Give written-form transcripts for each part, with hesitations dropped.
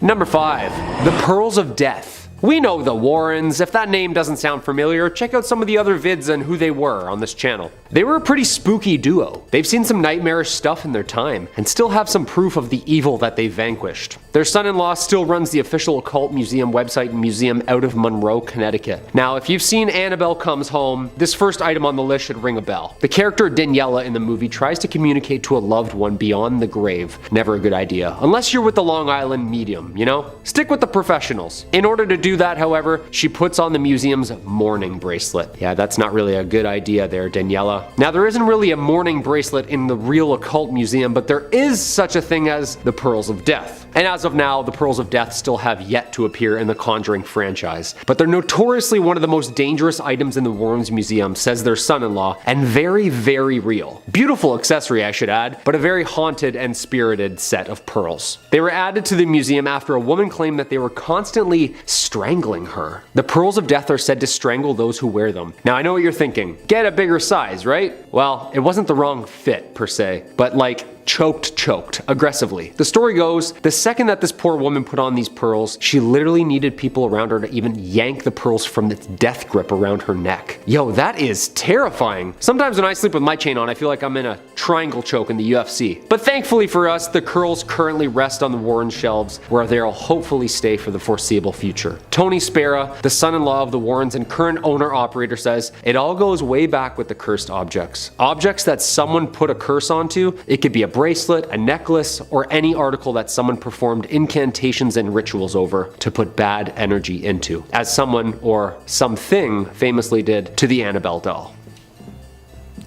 Number 5. The Pearls of Death. We know the Warrens. If that name doesn't sound familiar, check out some of the other vids on who they were on this channel. They were a pretty spooky duo. They've seen some nightmarish stuff in their time, and still have some proof of the evil that they vanquished. Their son-in-law still runs the official occult museum website and museum out of Monroe, Connecticut. Now, if you've seen Annabelle Comes Home, this first item on the list should ring a bell. The character Daniela in the movie tries to communicate to a loved one beyond the grave. Never a good idea. Unless you're with the Long Island medium, you know? Stick with the professionals. In order to do that, however, she puts on the museum's mourning bracelet. Yeah, that's not really a good idea there, Daniela. Now, there isn't really a mourning bracelet in the real occult museum, but there is such a thing as the Pearls of Death. And as of now, the Pearls of Death still have yet to appear in the Conjuring franchise. But they're notoriously one of the most dangerous items in the Warrens Museum, says their son-in-law, and very, very real. Beautiful accessory, I should add, but a very haunted and spirited set of pearls. They were added to the museum after a woman claimed that they were constantly strangling her. The Pearls of Death are said to strangle those who wear them. Now, I know what you're thinking. Get a bigger size, right? Well, it wasn't the wrong fit, per se, but like, choked aggressively. The story goes, the second that this poor woman put on these pearls, she literally needed people around her to even yank the pearls from its death grip around her neck. Yo, that is terrifying. Sometimes when I sleep with my chain on, I feel like I'm in a triangle choke in the UFC. But thankfully for us, the curls currently rest on the Warren shelves, where they'll hopefully stay for the foreseeable future. Tony Spera, the son-in-law of the Warrens and current owner-operator, says, it all goes way back with the cursed objects. Objects that someone put a curse onto, it could be a bracelet, a necklace, or any article that someone performed incantations and rituals over to put bad energy into, as someone or something famously did to the Annabelle doll.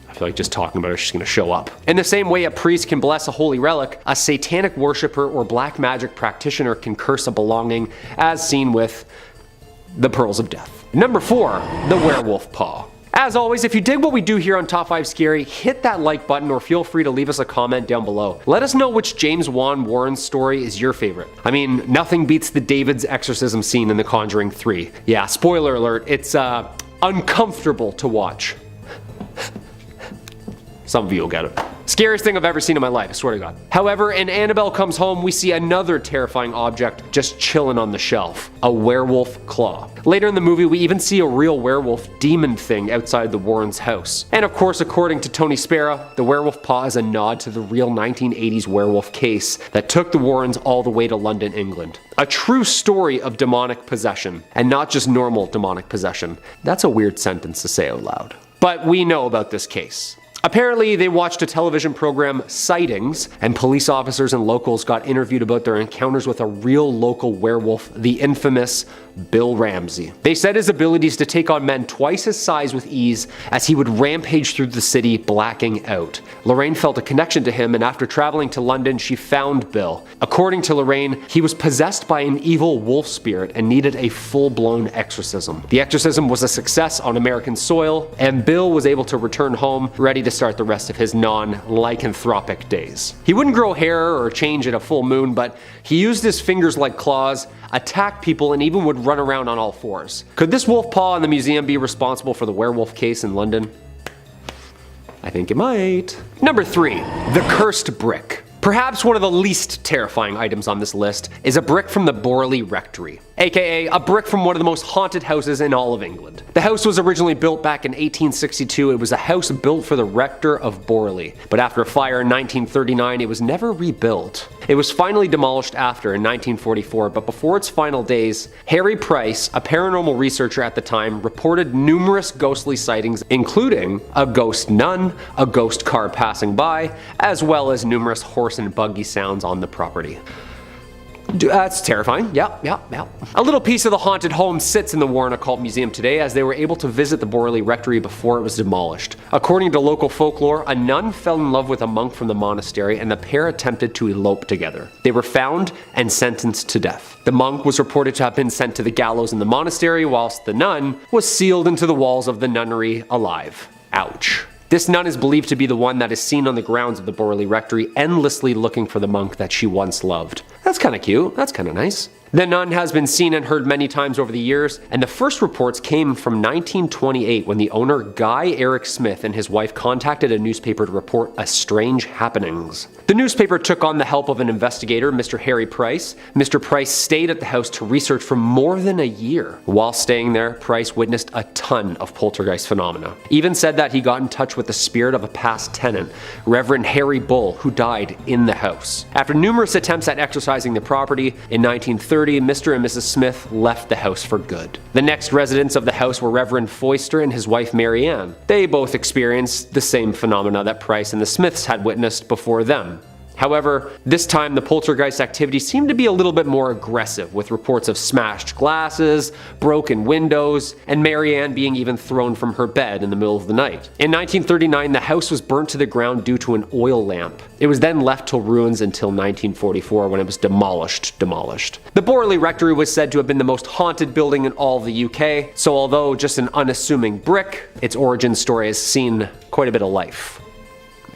I feel like just talking about her, she's gonna show up. In the same way a priest can bless a holy relic, a satanic worshiper or black magic practitioner can curse a belonging, as seen with the Pearls of Death. Number 4, the werewolf paw. As always, if you dig what we do here on Top 5 Scary, hit that like button or feel free to leave us a comment down below. Let us know which James Wan Warren story is your favorite. I mean, nothing beats the David's exorcism scene in The Conjuring 3. Yeah, spoiler alert, it's uncomfortable to watch. Some of you will get it. Scariest thing I've ever seen in my life, I swear to God. However, in Annabelle Comes Home, we see another terrifying object just chilling on the shelf. A werewolf claw. Later in the movie, we even see a real werewolf demon thing outside the Warrens' house. And of course, according to Tony Spera, the werewolf paw is a nod to the real 1980s werewolf case that took the Warrens all the way to London, England. A true story of demonic possession, and not just normal demonic possession. That's a weird sentence to say out loud. But we know about this case. Apparently, they watched a television program, Sightings, and police officers and locals got interviewed about their encounters with a real local werewolf, the infamous Bill Ramsey. They said his abilities to take on men twice his size with ease, as he would rampage through the city, blacking out. Lorraine felt a connection to him, and after traveling to London, she found Bill. According to Lorraine, he was possessed by an evil wolf spirit and needed a full-blown exorcism. The exorcism was a success on American soil, and Bill was able to return home, ready to start the rest of his non-lycanthropic days. He wouldn't grow hair or change at a full moon, but he used his fingers like claws, attacked people, and even would run around on all fours. Could this wolf paw in the museum be responsible for the werewolf case in London? I think it might. Number 3, the cursed brick. Perhaps one of the least terrifying items on this list is a brick from the Borley Rectory, aka a brick from one of the most haunted houses in all of England. The house was originally built back in 1862. It was a house built for the rector of Borley, but after a fire in 1939, it was never rebuilt. It was finally demolished after in 1944, but before its final days, Harry Price, a paranormal researcher at the time, reported numerous ghostly sightings, including a ghost nun, a ghost car passing by, as well as numerous horse and buggy sounds on the property. That's terrifying. Yep. A little piece of the haunted home sits in the Warren Occult Museum today, as they were able to visit the Borley Rectory before it was demolished. According to local folklore, a nun fell in love with a monk from the monastery, and the pair attempted to elope together. They were found and sentenced to death. The monk was reported to have been sent to the gallows in the monastery, whilst the nun was sealed into the walls of the nunnery alive. Ouch. This nun is believed to be the one that is seen on the grounds of the Borley Rectory, endlessly looking for the monk that she once loved. That's kind of cute. That's kind of nice. The nun has been seen and heard many times over the years, and the first reports came from 1928 when the owner Guy Eric Smith and his wife contacted a newspaper to report a strange happenings. The newspaper took on the help of an investigator, Mr. Harry Price. Mr. Price stayed at the house to research for more than a year. While staying there, Price witnessed a ton of poltergeist phenomena. Even said that he got in touch with the spirit of a past tenant, Reverend Harry Bull, who died in the house. After numerous attempts at exorcising the property, in 1930, Mr. and Mrs. Smith left the house for good. The next residents of the house were Reverend Foister and his wife Mary Ann. They both experienced the same phenomena that Price and the Smiths had witnessed before them. However, this time the poltergeist activity seemed to be a little bit more aggressive, with reports of smashed glasses, broken windows, and Mary Ann being even thrown from her bed in the middle of the night. In 1939, the house was burnt to the ground due to an oil lamp. It was then left to ruins until 1944 when it was demolished. The Borley Rectory was said to have been the most haunted building in all of the UK, so although just an unassuming brick, its origin story has seen quite a bit of life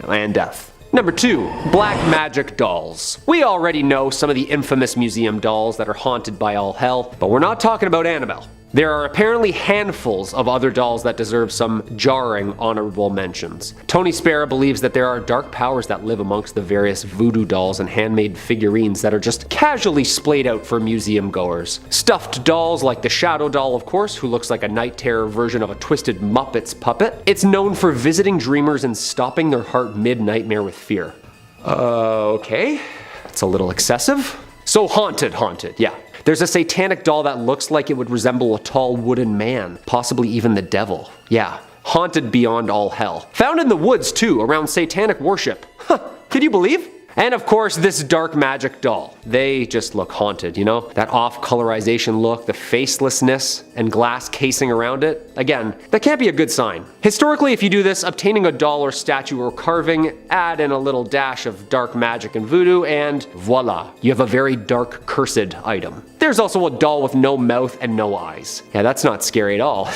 and death. Number 2. Black magic dolls. We already know some of the infamous museum dolls that are haunted by all hell, but we're not talking about Annabelle. There are apparently handfuls of other dolls that deserve some jarring honorable mentions. Tony Spera believes that there are dark powers that live amongst the various voodoo dolls and handmade figurines that are just casually splayed out for museum goers. Stuffed dolls like the Shadow Doll, of course, who looks like a night terror version of a twisted Muppets puppet. It's known for visiting dreamers and stopping their heart mid-nightmare with fear. Okay, it's a little excessive. So haunted, yeah. There's a satanic doll that looks like it would resemble a tall wooden man, possibly even the devil. Yeah, haunted beyond all hell. Found in the woods too, around satanic worship. Can you believe? And of course, this dark magic doll. They just look haunted, you know? That off-colorization look, the facelessness, and glass casing around it. Again, that can't be a good sign. Historically, if you do this, obtaining a doll or statue or carving, add in a little dash of dark magic and voodoo, and voila, you have a very dark, cursed item. There's also a doll with no mouth and no eyes. Yeah, that's not scary at all.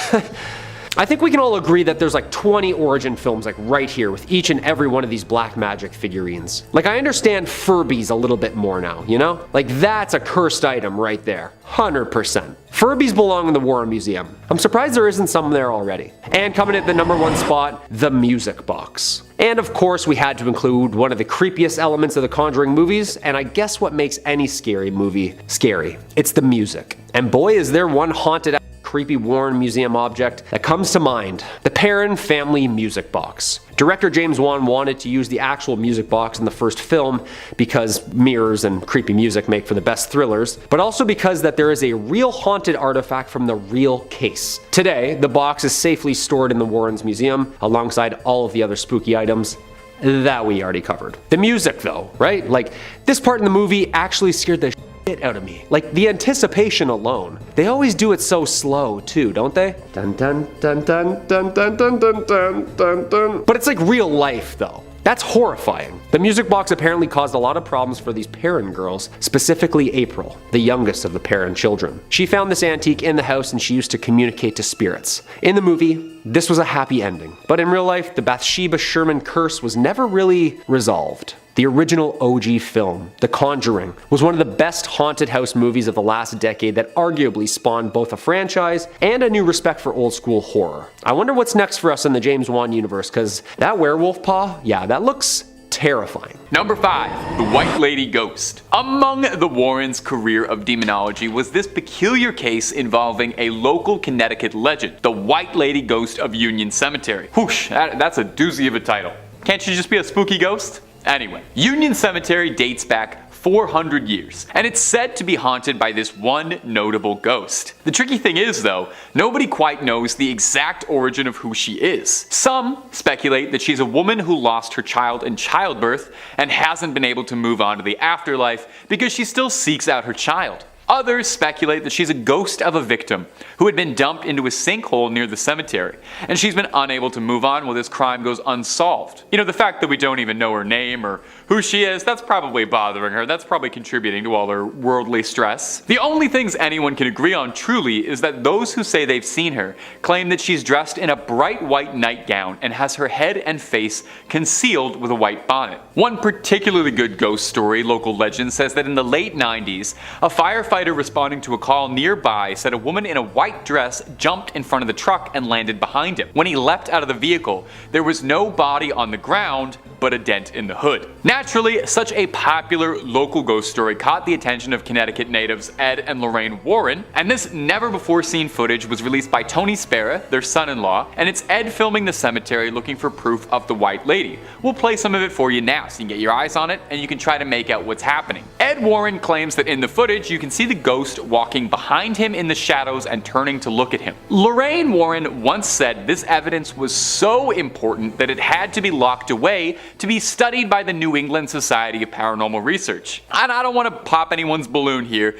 I think we can all agree that there's like 20 origin films like right here with each and every one of these black magic figurines. Like I understand Furbies a little bit more now, you know? Like that's a cursed item right there, 100%. Furbies belong in the Warren Museum. I'm surprised there isn't some there already. And coming at the number 1 spot, the music box. And of course we had to include one of the creepiest elements of the Conjuring movies, and I guess what makes any scary movie scary. It's the music. And boy is there one haunted creepy Warren Museum object that comes to mind: the Perron family music box. Director James Wan wanted to use the actual music box in the first film because mirrors and creepy music make for the best thrillers, but also because that there is a real haunted artifact from the real case. Today, the box is safely stored in the Warrens Museum alongside all of the other spooky items that we already covered. The music though, right? Like this part in the movie actually scared the shit out of me. Like the anticipation alone. They always do it so slow too, don't they? Dun dun dun dun dun dun dun dun dun dun dun. But it's like real life though. That's horrifying. The music box apparently caused a lot of problems for these Perron girls, specifically April, the youngest of the Perron children. She found this antique in the house and she used to communicate to spirits. In the movie, this was a happy ending, but in real life, the Bathsheba Sherman curse was never really resolved. The original OG film, The Conjuring, was one of the best haunted house movies of the last decade that arguably spawned both a franchise and a new respect for old school horror. I wonder what's next for us in the James Wan universe, cause that werewolf paw, yeah, that looks terrifying. Number 5. The White Lady Ghost. Among the Warrens' career of demonology was this peculiar case involving a local Connecticut legend, the White Lady Ghost of Union Cemetery. Whoosh, that's a doozy of a title. Can't she just be a spooky ghost? Anyway, Union Cemetery dates back 400 years, and it's said to be haunted by this one notable ghost. The tricky thing is though, nobody quite knows the exact origin of who she is. Some speculate that she's a woman who lost her child in childbirth and hasn't been able to move on to the afterlife because she still seeks out her child. Others speculate that she's a ghost of a victim who had been dumped into a sinkhole near the cemetery, and she's been unable to move on while this crime goes unsolved. You know, the fact that we don't even know her name or who she is, that's probably bothering her. That's probably contributing to all her worldly stress. The only things anyone can agree on truly is that those who say they've seen her claim that she's dressed in a bright white nightgown and has her head and face concealed with a white bonnet. One particularly good ghost story, local legend, says that in the late 90s, a firefighter responding to a call nearby said a woman in a white dress jumped in front of the truck and landed behind him. When he leapt out of the vehicle, there was no body on the ground, but a dent in the hood. Naturally, such a popular local ghost story caught the attention of Connecticut natives Ed and Lorraine Warren, and this never-before-seen footage was released by Tony Spera, their son-in-law, and it's Ed filming the cemetery looking for proof of the White Lady. We'll play some of it for you now so you can get your eyes on it and you can try to make out what's happening. Ed Warren claims that in the footage you can see the ghost walking behind him in the shadows and turning to look at him. Lorraine Warren once said this evidence was so important that it had to be locked away to be studied by the New England Society of Paranormal Research. And I don't want to pop anyone's balloon here.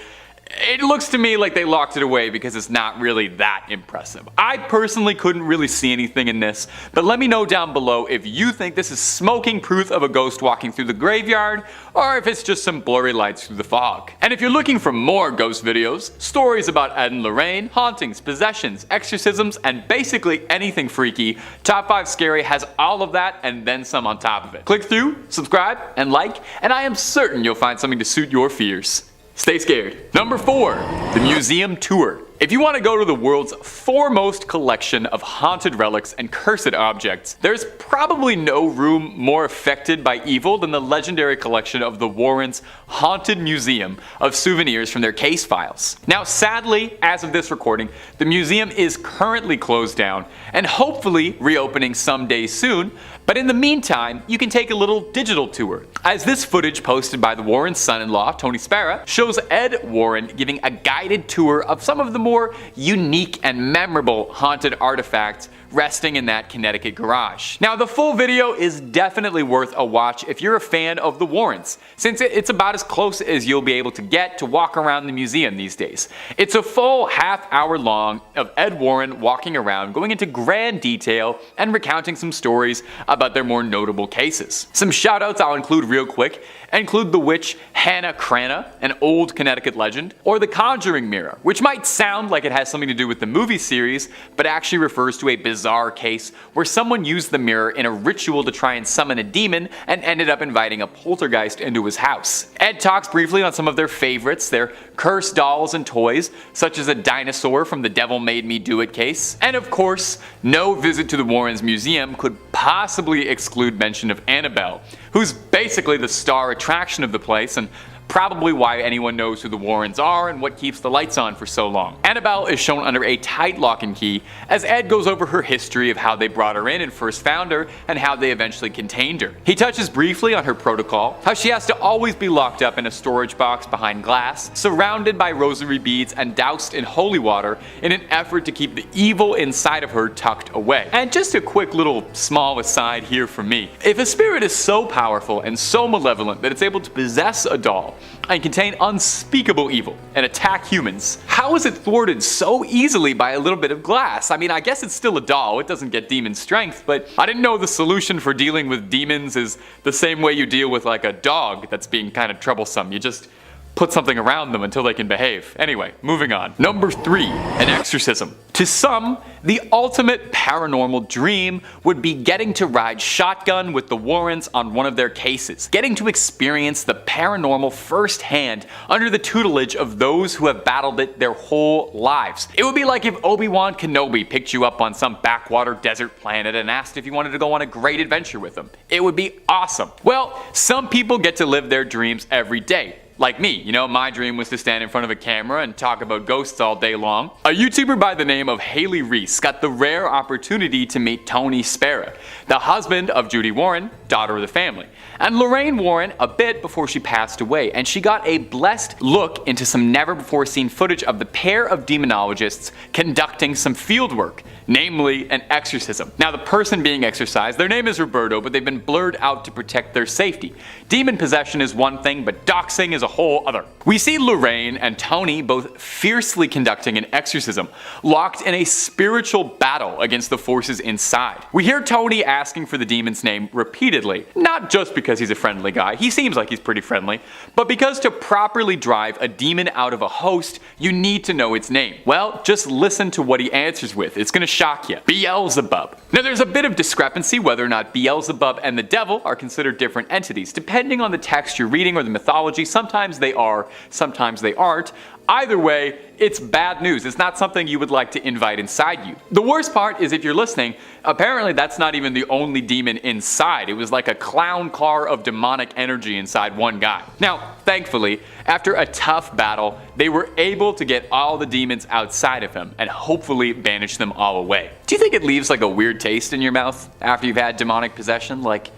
It looks to me like they locked it away because it's not really that impressive. I personally couldn't really see anything in this, but let me know down below if you think this is smoking proof of a ghost walking through the graveyard, or if it's just some blurry lights through the fog. And if you're looking for more ghost videos, stories about Ed and Lorraine, hauntings, possessions, exorcisms, and basically anything freaky, Top 5 Scary has all of that and then some on top of it. Click through, subscribe, and like, and I am certain you'll find something to suit your fears. Stay scared. Number 4, the museum tour. If you want to go to the world's foremost collection of haunted relics and cursed objects, there's probably no room more affected by evil than the legendary collection of the Warrens' Haunted Museum of souvenirs from their case files. Now, sadly, as of this recording, the museum is currently closed down and hopefully reopening someday soon, but in the meantime, you can take a little digital tour. As this footage posted by the Warrens' son-in-law, Tony Spera, shows Ed Warren giving a guided tour of some of the more unique and memorable haunted artifacts resting in that Connecticut garage. Now, the full video is definitely worth a watch if you're a fan of the Warrens, since it's about as close as you'll be able to get to walk around the museum these days. It's a full half-hour long of Ed Warren walking around, going into grand detail and recounting some stories about their more notable cases. Some shoutouts I'll include real quick include the witch Hannah Cranna, an old Connecticut legend, or the Conjuring mirror, which might sound like it has something to do with the movie series, but actually refers to a bizarre case where someone used the mirror in a ritual to try and summon a demon and ended up inviting a poltergeist into his house. Ed talks briefly on some of their favorites, their cursed dolls and toys, such as a dinosaur from the Devil Made Me Do It case, and of course, no visit to the Warrens Museum could possibly exclude mention of Annabelle, who's basically the star attraction of the place and probably why anyone knows who the Warrens are and what keeps the lights on for so long. Annabelle is shown under a tight lock and key as Ed goes over her history of how they brought her in and first found her and how they eventually contained her. He touches briefly on her protocol, how she has to always be locked up in a storage box behind glass, surrounded by rosary beads and doused in holy water in an effort to keep the evil inside of her tucked away. And just a quick little small aside here from me. If a spirit is so powerful and so malevolent that it's able to possess a doll and contain unspeakable evil and attack humans, how is it thwarted so easily by a little bit of glass? I mean, I guess it's still a doll, it doesn't get demon strength, but I didn't know the solution for dealing with demons is the same way you deal with like a dog that's being kind of troublesome. You just put something around them until they can behave. Anyway, moving on. Number 3, an exorcism. To some, the ultimate paranormal dream would be getting to ride shotgun with the Warrens on one of their cases, getting to experience the paranormal firsthand under the tutelage of those who have battled it their whole lives. It would be like if Obi-Wan Kenobi picked you up on some backwater desert planet and asked if you wanted to go on a great adventure with him. It would be awesome. Well, some people get to live their dreams every day. Like me, you know, my dream was to stand in front of a camera and talk about ghosts all day long. A YouTuber by the name of Haley Reese got the rare opportunity to meet Tony Spera, the husband of Judy Warren, daughter of the family. and Lorraine Warren a bit before she passed away, and she got a blessed look into some never before seen footage of the pair of demonologists conducting some fieldwork, namely an exorcism. Now the person being exorcised, their name is Roberto, but they've been blurred out to protect their safety. Demon possession is one thing, but doxing is a whole other. We see Lorraine and Tony both fiercely conducting an exorcism, locked in a spiritual battle against the forces inside. We hear Tony asking for the demon's name repeatedly, not just because he's a friendly guy, he seems like he's pretty friendly, but because to properly drive a demon out of a host, you need to know its name. Well, just listen to what he answers with. It's gonna shock you. Beelzebub. Now there's a bit of discrepancy whether or not Beelzebub and the devil are considered different entities. Depending on the text you're reading or the mythology, sometimes they are, sometimes they aren't. Either way, it's bad news. It's not something you would like to invite inside you. The worst part is, if you're listening, apparently that's not even the only demon inside. It was like a clown car of demonic energy inside one guy. Now, thankfully, after a tough battle, they were able to get all the demons outside of him and hopefully banish them all away. Do you think it leaves like a weird taste in your mouth after you've had demonic possession? Like,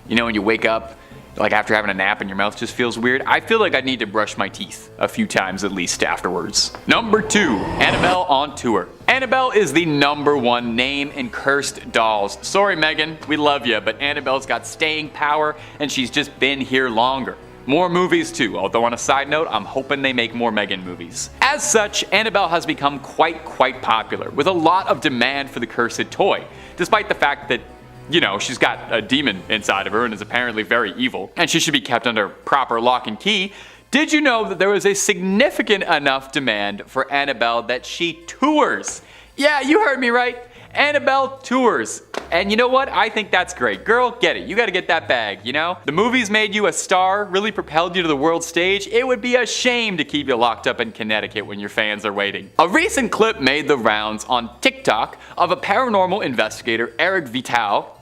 you know, when you wake up, like after having a nap and your mouth just feels weird? I feel like I need to brush my teeth a few times at least afterwards. Number 2, Annabelle on tour. Annabelle is the #1 name in cursed dolls. Sorry Megan, we love you, but Annabelle's got staying power and she's just been here longer. More movies too, although on a side note, I'm hoping they make more Megan movies. As such, Annabelle has become quite popular, with a lot of demand for the cursed toy, despite the fact that, you know, she's got a demon inside of her and is apparently very evil, and she should be kept under proper lock and key. Did you know that there was a significant enough demand for Annabelle that she tours? Yeah, you heard me right. Annabelle tours. And you know what? I think that's great. Girl, get it. You gotta get that bag, you know? The movies made you a star, really propelled you to the world stage. It would be a shame to keep you locked up in Connecticut when your fans are waiting. A recent clip made the rounds on TikTok of a paranormal investigator, Eric Vital,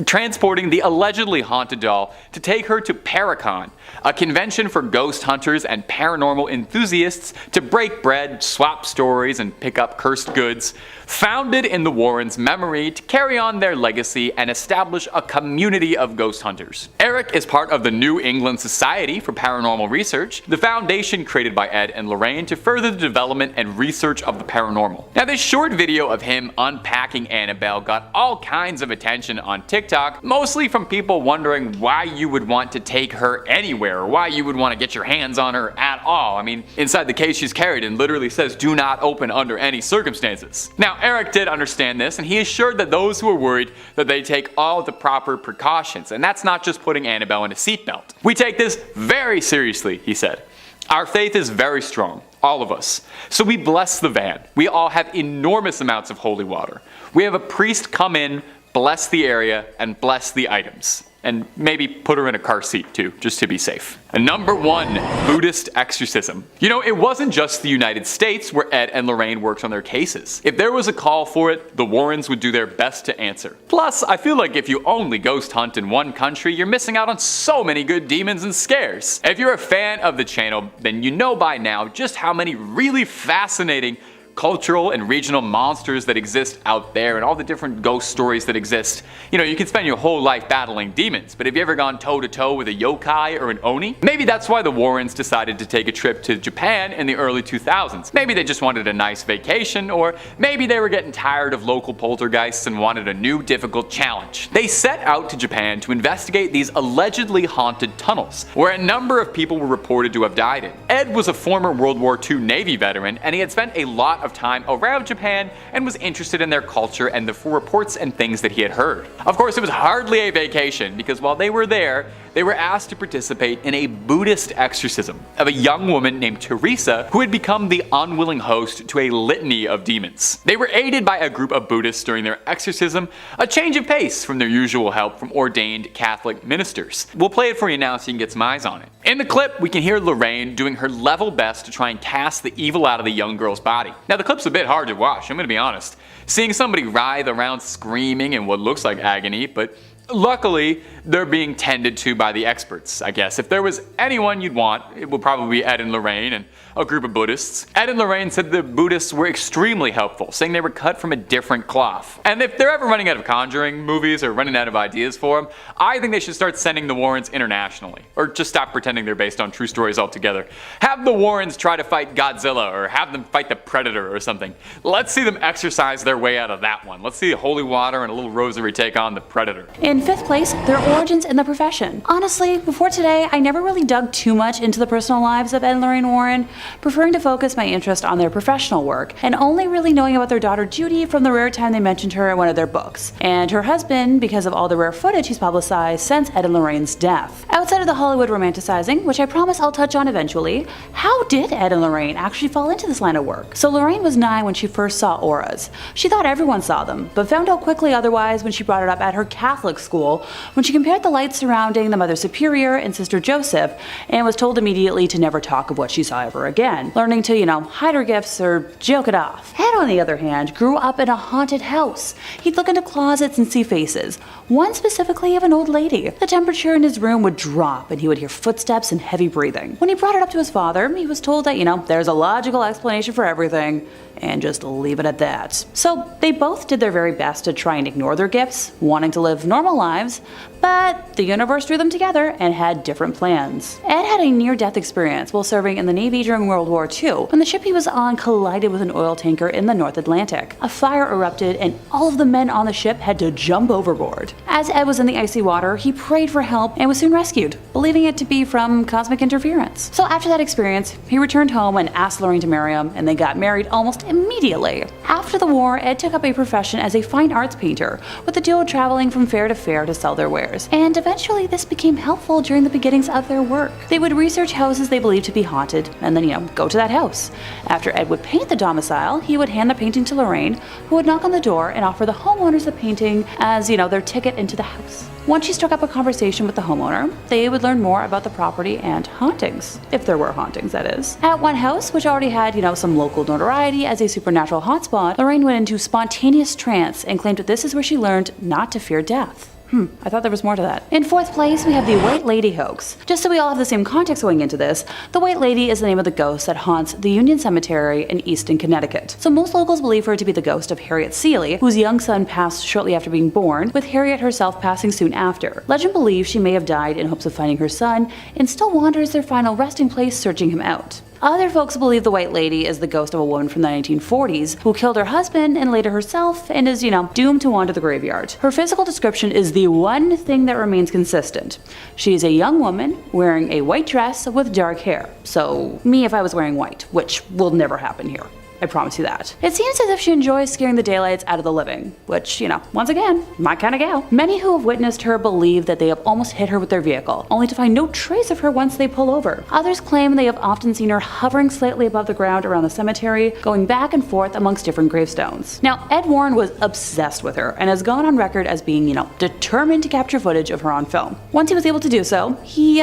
transporting the allegedly haunted doll to take her to Perron, a convention for ghost hunters and paranormal enthusiasts to break bread, swap stories, and pick up cursed goods. Founded in the Warrens' memory to carry on their legacy and establish a community of ghost hunters. Eric is part of the New England Society for Paranormal Research, the foundation created by Ed and Lorraine to further the development and research of the paranormal. Now, this short video of him unpacking Annabelle got all kinds of attention on TikTok, mostly from people wondering why you would want to take her anywhere, or why you would want to get your hands on her at all. I mean, inside the case she's carried in literally says, "Do not open under any circumstances." Now, Eric did understand this, and he assured that those who are worried that they take all the proper precautions, and that's not just putting Annabelle in a seatbelt. "We take this very seriously," he said. "Our faith is very strong, all of us. So we bless the van. We all have enormous amounts of holy water. We have a priest come in, bless the area, and bless the items. And maybe put her in a car seat too, just to be safe." And number 1, Buddhist exorcism. You know, it wasn't just the United States where Ed and Lorraine worked on their cases. If there was a call for it, the Warrens would do their best to answer. Plus, I feel like if you only ghost hunt in one country, you're missing out on so many good demons and scares. If you're a fan of the channel, then you know by now just how many really fascinating cultural and regional monsters that exist out there and all the different ghost stories that exist. You know, you can spend your whole life battling demons, but have you ever gone toe to toe with a yokai or an oni? Maybe that's why the Warrens decided to take a trip to Japan in the early 2000s. Maybe they just wanted a nice vacation, or maybe they were getting tired of local poltergeists and wanted a new difficult challenge. They set out to Japan to investigate these allegedly haunted tunnels, where a number of people were reported to have died in. Ed was a former World War II Navy veteran, and he had spent a lot of time around Japan and was interested in their culture and the reports and things that he had heard. Of course, it was hardly a vacation, because while they were there, they were asked to participate in a Buddhist exorcism of a young woman named Teresa who had become the unwilling host to a litany of demons. They were aided by a group of Buddhists during their exorcism, a change of pace from their usual help from ordained Catholic ministers. We'll play it for you now so you can get some eyes on it. In the clip, we can hear Lorraine doing her level best to try and cast the evil out of the young girl's body. Now, the clip's a bit hard to watch, I'm gonna be honest. Seeing somebody writhe around screaming in what looks like agony, but luckily, They're being tended to by the experts, I guess. If there was anyone you'd want, it would probably be Ed and Lorraine and a group of Buddhists. Ed and Lorraine said the Buddhists were extremely helpful, saying they were cut from a different cloth. And if they're ever running out of Conjuring movies or running out of ideas for them, I think they should start sending the Warrens internationally. Or just stop pretending they're based on true stories altogether. Have the Warrens try to fight Godzilla, or have them fight the Predator or something. Let's see them exercise their way out of that one. Let's see holy water and a little rosary take on the Predator. In 5th place, their origins in the profession. Honestly, before today, I never really dug too much into the personal lives of Ed and Lorraine Warren, preferring to focus my interest on their professional work, and only really knowing about their daughter Judy from the rare time they mentioned her in one of their books, and her husband because of all the rare footage he's publicized since Ed and Lorraine's death. Outside of the Hollywood romanticizing, which I promise I'll touch on eventually, how did Ed and Lorraine actually fall into this line of work? So Lorraine was 9 when she first saw auras. She thought everyone saw them, but found out quickly otherwise when she brought it up at her Catholic school, when she compared the lights surrounding the Mother Superior and Sister Joseph, and was told immediately to never talk of what she saw ever again, learning to, hide her gifts or joke it off. Ed, on the other hand, grew up in a haunted house. He'd look into closets and see faces, one specifically of an old lady. The temperature in his room would drop and he would hear footsteps and heavy breathing. When he brought it up to his father, he was told that, there's a logical explanation for everything, and just leave it at that. So they both did their very best to try and ignore their gifts, wanting to live normal lives, but the universe drew them together and had different plans. Ed had a near-death experience while serving in the Navy during World War II, when the ship he was on collided with an oil tanker in the North Atlantic. A fire erupted and all of the men on the ship had to jump overboard. As Ed was in the icy water, he prayed for help and was soon rescued, believing it to be from cosmic interference. So after that experience, he returned home and asked Lorraine to marry him, and they got married almost immediately. After the war, Ed took up a profession as a fine arts painter, with the duo traveling from fair to fair to sell their wares. And eventually this became helpful during the beginnings of their work. They would research houses they believed to be haunted, and then, go to that house. After Ed would paint the domicile, he would hand the painting to Lorraine, who would knock on the door and offer the homeowners the painting as, their ticket into the house. Once she struck up a conversation with the homeowner, they would learn more about the property and hauntings. If there were hauntings, that is. At one house, which already had, some local notoriety as a supernatural hotspot, Lorraine went into spontaneous trance and claimed that this is where she learned not to fear death. I thought there was more to that. In 4th place, we have the White Lady hoax. Just so we all have the same context going into this, the White Lady is the name of the ghost that haunts the Union Cemetery in Easton, Connecticut. So most locals believe her to be the ghost of Harriet Seeley, whose young son passed shortly after being born, with Harriet herself passing soon after. Legend believes she may have died in hopes of finding her son, and still wanders their final resting place searching him out. Other folks believe the White Lady is the ghost of a woman from the 1940s who killed her husband and later herself and is, doomed to wander the graveyard. Her physical description is the one thing that remains consistent. She is a young woman wearing a white dress with dark hair. So, me if I was wearing white, which will never happen here. I promise you that. It seems as if she enjoys scaring the daylights out of the living, which, once again, my kind of gal. Many who have witnessed her believe that they have almost hit her with their vehicle, only to find no trace of her once they pull over. Others claim they have often seen her hovering slightly above the ground around the cemetery, going back and forth amongst different gravestones. Now, Ed Warren was obsessed with her and has gone on record as being, determined to capture footage of her on film. Once he was able to do so, he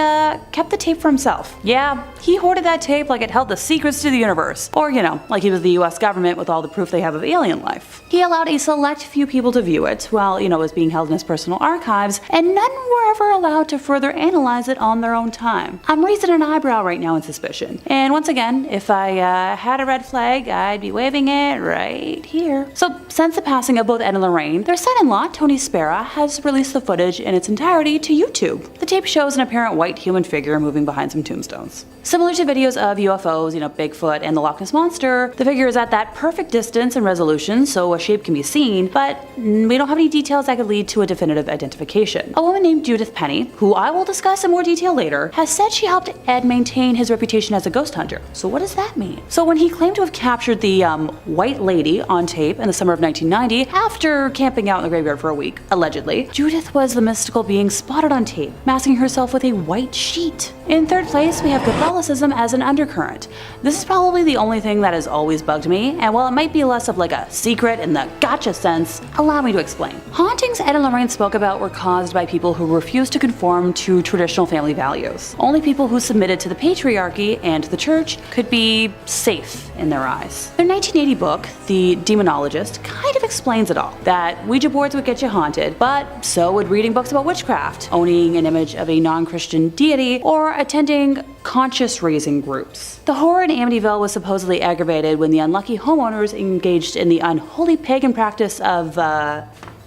kept the tape for himself. Yeah, he hoarded that tape like it held the secrets to the universe, or, like he was the US government with all the proof they have of alien life. He allowed a select few people to view it while, it was being held in his personal archives, and none were ever allowed to further analyze it on their own time. I'm raising an eyebrow right now in suspicion. And once again, if I had a red flag, I'd be waving it right here. So since the passing of both Ed and Lorraine, their son-in-law, Tony Spera, has released the footage in its entirety to YouTube. The tape shows an apparent white human figure moving behind some tombstones. Similar to videos of UFOs, Bigfoot and the Loch Ness Monster, the figure is at that perfect distance and resolution so a shape can be seen, but we don't have any details that could lead to a definitive identification. A woman named Judith Penny, who I will discuss in more detail later, has said she helped Ed maintain his reputation as a ghost hunter. So what does that mean? So when he claimed to have captured the White Lady on tape in the summer of 1990, after camping out in the graveyard for a week, allegedly, Judith was the mystical being spotted on tape, masking herself with a white sheet. In 3rd place, we have Catholicism as an undercurrent. This is probably the only thing that has always bugged me, and while it might be less of like a secret in the gotcha sense, allow me to explain. Hauntings Ed and Lorraine spoke about were caused by people who refused to conform to traditional family values. Only people who submitted to the patriarchy and the church could be safe in their eyes. Their 1980 book, The Demonologist, kind of explains it all. That Ouija boards would get you haunted, but so would reading books about witchcraft, owning an image of a non-Christian deity, or attending conscious-raising groups. The horror in Amityville was supposedly aggravated when the unlucky homeowners engaged in the unholy pagan practice of,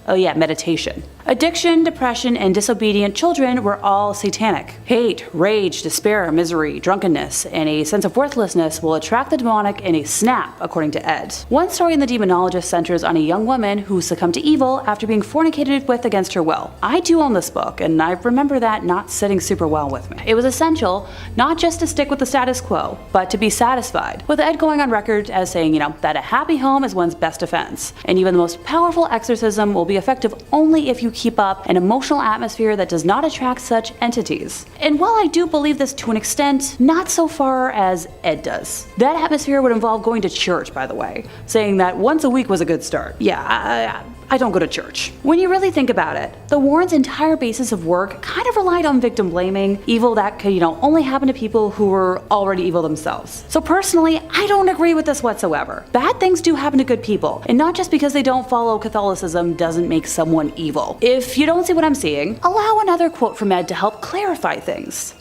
meditation. Addiction, depression, and disobedient children were all satanic. Hate, rage, despair, misery, drunkenness, and a sense of worthlessness will attract the demonic in a snap, according to Ed. One story in The Demonologist centers on a young woman who succumbed to evil after being fornicated with against her will. I do own this book, and I remember that not sitting super well with me. It was essential not just to stick with the status quo, but to be satisfied, with Ed going on record as saying, that a happy home is one's best defense, and even the most powerful exorcism will be effective only if you keep up an emotional atmosphere that does not attract such entities. And while I do believe this to an extent, not so far as Ed does. That atmosphere would involve going to church, by the way, saying that once a week was a good start. Yeah, I don't go to church. When you really think about it, the Warrens' entire basis of work kind of relied on victim blaming, evil that could, only happen to people who were already evil themselves. So personally, I don't agree with this whatsoever. Bad things do happen to good people, and not just because they don't follow Catholicism doesn't make someone evil. If you don't see what I'm seeing, allow another quote from Ed to help clarify things.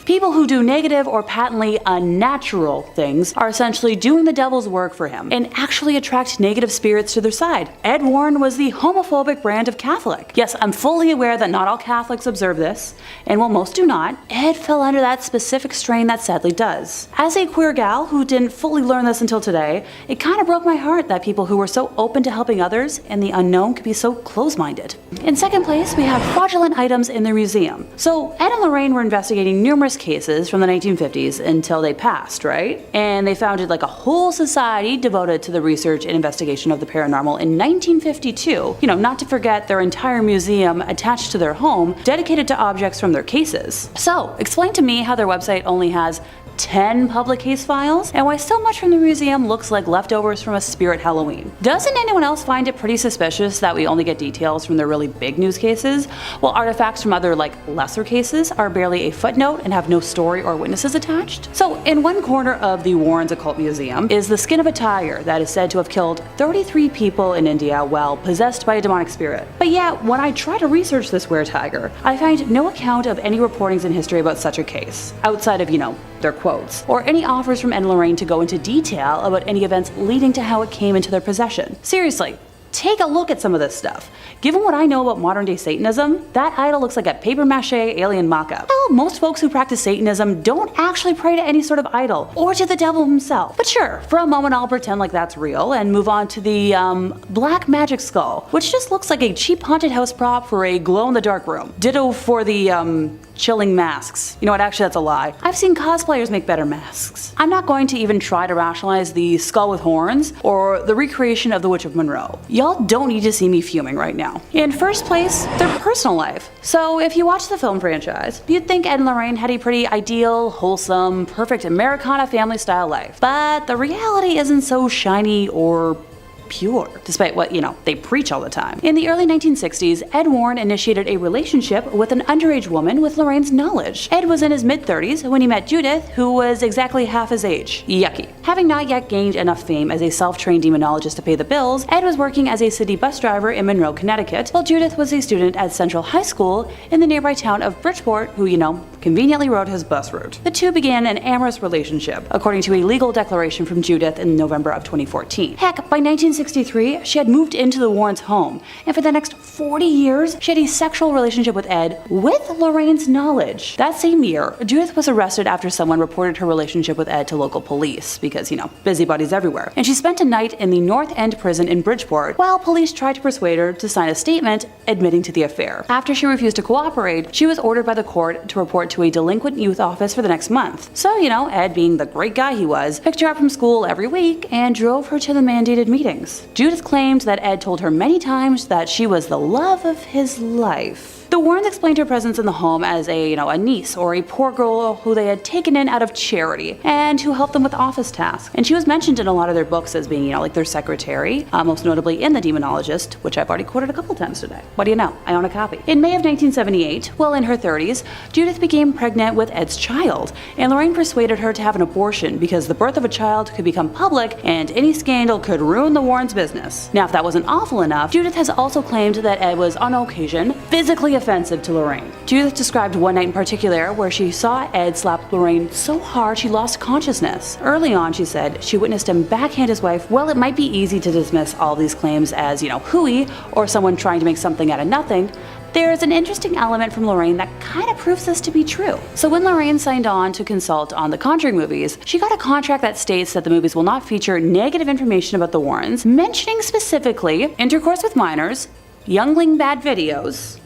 People who do negative or patently unnatural things are essentially doing the devil's work for him, and actually attract negative spirits to their side. Ed Warren was the homophobic brand of Catholic. Yes, I'm fully aware that not all Catholics observe this, and while most do not, Ed fell under that specific strain that sadly does. As a queer gal who didn't fully learn this until today, it kind of broke my heart that people who were so open to helping others and the unknown could be so close-minded. In second place, we have fraudulent items in their museum. So Ed and Lorraine were investigating numerous cases from the 1950s until they passed, right? And they founded like a whole society devoted to the research and investigation of the paranormal in 1952. Not to forget their entire museum attached to their home dedicated to objects from their cases. So, explain to me how their website only has 10 public case files, and why so much from the museum looks like leftovers from a spirit Halloween. Doesn't anyone else find it pretty suspicious that we only get details from their really big news cases, while artifacts from other lesser cases are barely a footnote and have no story or witnesses attached? So in one corner of the Warrens Occult Museum is the skin of a tiger that is said to have killed 33 people in India while possessed by a demonic spirit. But yet, when I try to research this were-tiger, I find no account of any reportings in history about such a case, outside of, their quotes, or any offers from Ed and Lorraine to go into detail about any events leading to how it came into their possession. Seriously, take a look at some of this stuff. Given what I know about modern day Satanism, that idol looks like a papier-mâché alien mock-up. Well, most folks who practice Satanism don't actually pray to any sort of idol, or to the devil himself. But sure, for a moment I'll pretend like that's real, and move on to the, black magic skull, which just looks like a cheap haunted house prop for a glow-in-the-dark room. Ditto for the, chilling masks. You know what, actually that's a lie. I've seen cosplayers make better masks. I'm not going to even try to rationalize the skull with horns or the recreation of the Witch of Monroe. Y'all don't need to see me fuming right now. In first place, their personal life. So if you watch the film franchise, you'd think Ed and Lorraine had a pretty ideal, wholesome, perfect Americana family style life. But the reality isn't so shiny or pure, despite what, they preach all the time. In the early 1960s, Ed Warren initiated a relationship with an underage woman with Lorraine's knowledge. Ed was in his mid-30s when he met Judith, who was exactly half his age. Yucky. Having not yet gained enough fame as a self-trained demonologist to pay the bills, Ed was working as a city bus driver in Monroe, Connecticut, while Judith was a student at Central High School in the nearby town of Bridgeport, who, conveniently rode his bus route. The two began an amorous relationship, according to a legal declaration from Judith in November of 2014. Heck, by 1963, she had moved into the Warrens' home, and for the next 40 years, she had a sexual relationship with Ed with Lorraine's knowledge. That same year, Judith was arrested after someone reported her relationship with Ed to local police, because, busybodies everywhere. And she spent a night in the North End prison in Bridgeport, while police tried to persuade her to sign a statement admitting to the affair. After she refused to cooperate, she was ordered by the court to report to a delinquent youth office for the next month. So, Ed, being the great guy he was, picked her up from school every week and drove her to the mandated meetings. Judith claimed that Ed told her many times that she was the love of his life. The Warrens explained her presence in the home as a niece or a poor girl who they had taken in out of charity and who helped them with office tasks. And she was mentioned in a lot of their books as being, like their secretary, most notably in The Demonologist, which I've already quoted a couple times today. What do you know? I own a copy. In May of 1978, while in her 30s, Judith became pregnant with Ed's child, and Lorraine persuaded her to have an abortion because the birth of a child could become public and any scandal could ruin the Warrens' business. Now, if that wasn't awful enough, Judith has also claimed that Ed was, on occasion, physically offensive to Lorraine. Judith described one night in particular where she saw Ed slap Lorraine so hard she lost consciousness. Early on, she said, she witnessed him backhand his wife. Well, it might be easy to dismiss all these claims as, hooey, or someone trying to make something out of nothing. There's an interesting element from Lorraine that kind of proves this to be true. So when Lorraine signed on to consult on the Conjuring movies, she got a contract that states that the movies will not feature negative information about the Warrens, mentioning specifically intercourse with minors, youngling bad videos,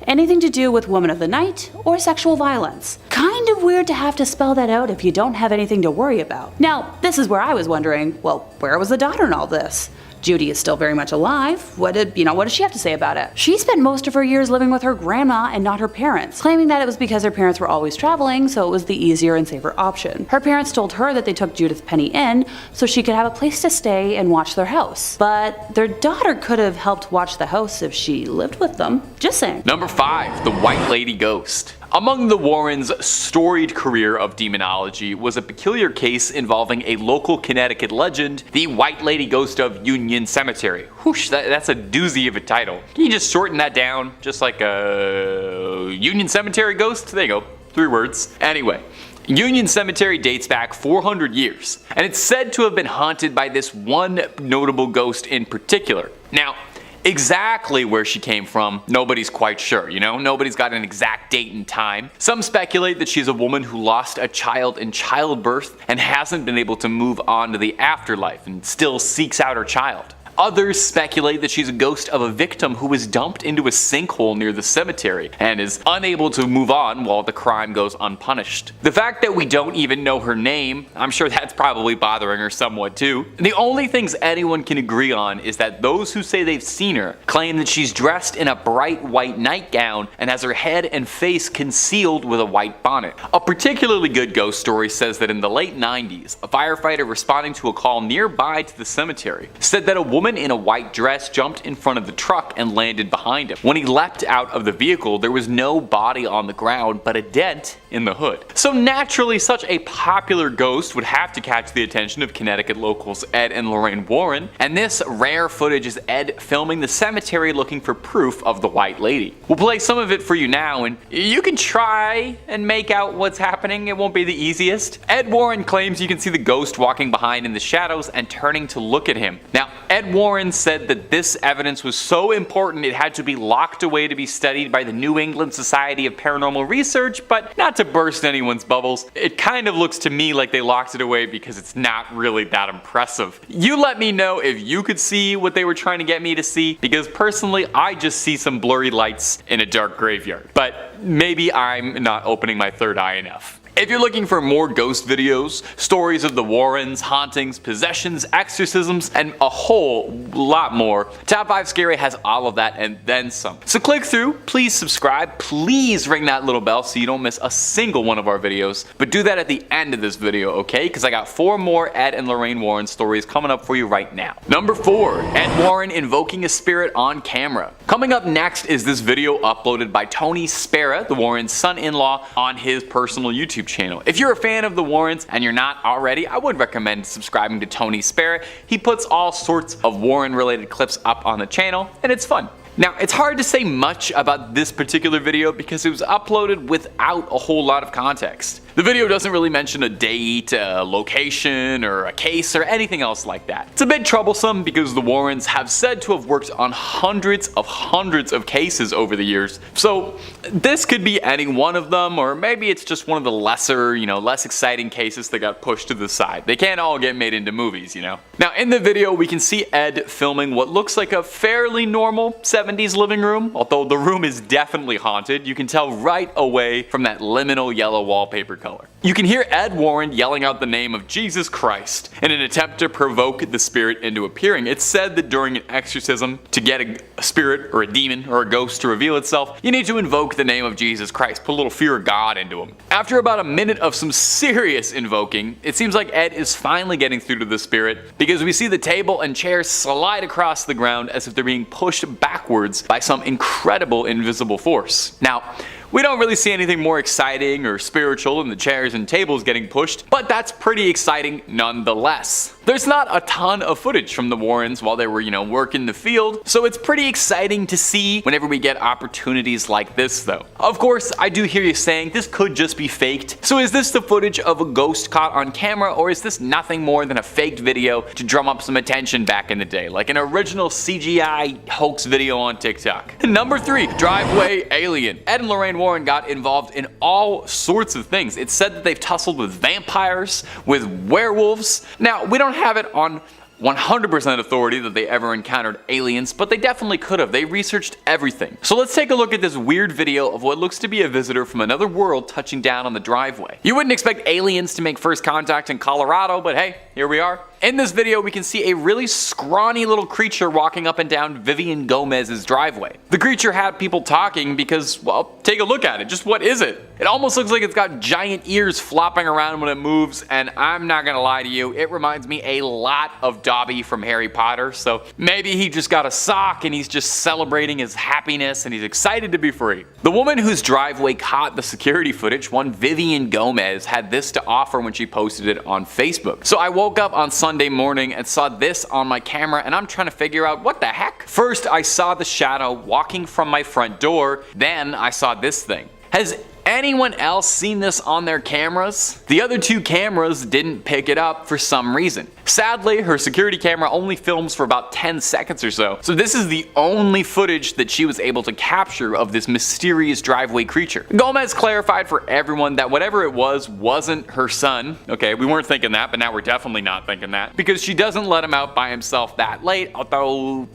anything to do with women of the night, or sexual violence. Kind of weird to have to spell that out if you don't have anything to worry about. Now, this is where I was wondering, well, where was the daughter in all this? Judy is still very much alive. What does she have to say about it? She spent most of her years living with her grandma and not her parents, claiming that it was because her parents were always traveling, so it was the easier and safer option. Her parents told her that they took Judith Penny in so she could have a place to stay and watch their house. But their daughter could have helped watch the house if she lived with them. Just saying. Number 5. The White Lady Ghost. Among the Warrens' storied career of demonology was a peculiar case involving a local Connecticut legend, the White Lady Ghost of Union Cemetery. Whoosh, that's a doozy of a title. Can you just shorten that down? Just like a Union Cemetery ghost? There you go, 3 words. Anyway. Union Cemetery dates back 400 years, and it's said to have been haunted by this one notable ghost in particular. Now, exactly where she came from, nobody's quite sure, Nobody's got an exact date and time. Some speculate that she's a woman who lost a child in childbirth and hasn't been able to move on to the afterlife and still seeks out her child. Others speculate that she's a ghost of a victim who was dumped into a sinkhole near the cemetery and is unable to move on while the crime goes unpunished. The fact that we don't even know her name, I'm sure that's probably bothering her somewhat too. The only things anyone can agree on is that those who say they've seen her claim that she's dressed in a bright white nightgown and has her head and face concealed with a white bonnet. A particularly good ghost story says that in the late 90s, a firefighter responding to a call nearby to the cemetery said that a woman in a white dress jumped in front of the truck and landed behind him. When he leapt out of the vehicle, there was no body on the ground but a dent in the hood. So naturally, such a popular ghost would have to catch the attention of Connecticut locals Ed and Lorraine Warren, and this rare footage is Ed filming the cemetery looking for proof of the White Lady. We'll play some of it for you now, and you can try and make out what's happening. It won't be the easiest. Ed Warren claims you can see the ghost walking behind in the shadows and turning to look at him. Now, Ed Warren said that this evidence was so important it had to be locked away to be studied by the New England Society of Paranormal Research, but not to burst anyone's bubbles, it kind of looks to me like they locked it away because it's not really that impressive. You let me know if you could see what they were trying to get me to see, because personally I just see some blurry lights in a dark graveyard. But maybe I'm not opening my third eye enough. If you're looking for more ghost videos, stories of the Warrens, hauntings, possessions, exorcisms, and a whole lot more, Top 5 Scary has all of that and then some. So click through, please subscribe, please ring that little bell so you don't miss a single one of our videos, but do that at the end of this video, okay? Because I got 4 more Ed and Lorraine Warren stories coming up for you right now. Number 4, Ed Warren invoking a spirit on camera. Coming up next is this video uploaded by Tony Spera, the Warrens' son-in-law, on his personal YouTube channel. If you're a fan of the Warrens and you're not already, I would recommend subscribing to Tony Spera. He puts all sorts of Warren related clips up on the channel and it's fun. Now, it's hard to say much about this particular video because it was uploaded without a whole lot of context. The video doesn't really mention a date, a location, or a case, or anything else like that. It's a bit troublesome because the Warrens have said to have worked on hundreds of cases over the years, so this could be any one of them, or maybe it's just one of the lesser, less exciting cases that got pushed to the side. They can't all get made into movies, Now, in the video, we can see Ed filming what looks like a fairly normal 70s living room, although the room is definitely haunted. You can tell right away from that liminal yellow wallpaper color. You can hear Ed Warren yelling out the name of Jesus Christ in an attempt to provoke the spirit into appearing. It's said that during an exorcism, to get a spirit or a demon or a ghost to reveal itself, you need to invoke the name of Jesus Christ, put a little fear of God into him. After about a minute of some serious invoking, it seems like Ed is finally getting through to the spirit, because we see the table and chairs slide across the ground as if they're being pushed backwards by some incredible invisible force. Now, we don't really see anything more exciting or spiritual than the chairs and tables getting pushed, but that's pretty exciting nonetheless. There's not a ton of footage from the Warrens while they were, working the field, so it's pretty exciting to see whenever we get opportunities like this though. Of course, I do hear you saying this could just be faked. So is this the footage of a ghost caught on camera, or is this nothing more than a faked video to drum up some attention back in the day, like an original CGI hoax video on TikTok? Number 3, driveway alien. Ed and Lorraine Warren got involved in all sorts of things. It's said that they've tussled with vampires, with werewolves. Now, we don't have it on 100% authority that they ever encountered aliens, but they definitely could have. They researched everything. So let's take a look at this weird video of what looks to be a visitor from another world touching down on the driveway. You wouldn't expect aliens to make first contact in Colorado, but hey, here we are. In this video, we can see a really scrawny little creature walking up and down Vivian Gomez's driveway. The creature had people talking because, well, take a look at it. Just what is it? It almost looks like it's got giant ears flopping around when it moves, and I'm not gonna lie to you, it reminds me a lot of Dobby from Harry Potter, so maybe he just got a sock and he's just celebrating his happiness and he's excited to be free. The woman whose driveway caught the security footage, one Vivian Gomez, had this to offer when she posted it on Facebook. So I woke up on Sunday morning and saw this on my camera, and I'm trying to figure out what the heck. First, I saw the shadow walking from my front door, then I saw this thing. Has anyone else seen this on their cameras? The other 2 cameras didn't pick it up for some reason. Sadly, her security camera only films for about 10 seconds or so, so this is the only footage that she was able to capture of this mysterious driveway creature. Gomez clarified for everyone that whatever it was wasn't her son. Okay, we weren't thinking that, but now we're definitely not thinking that, because she doesn't let him out by himself that late, although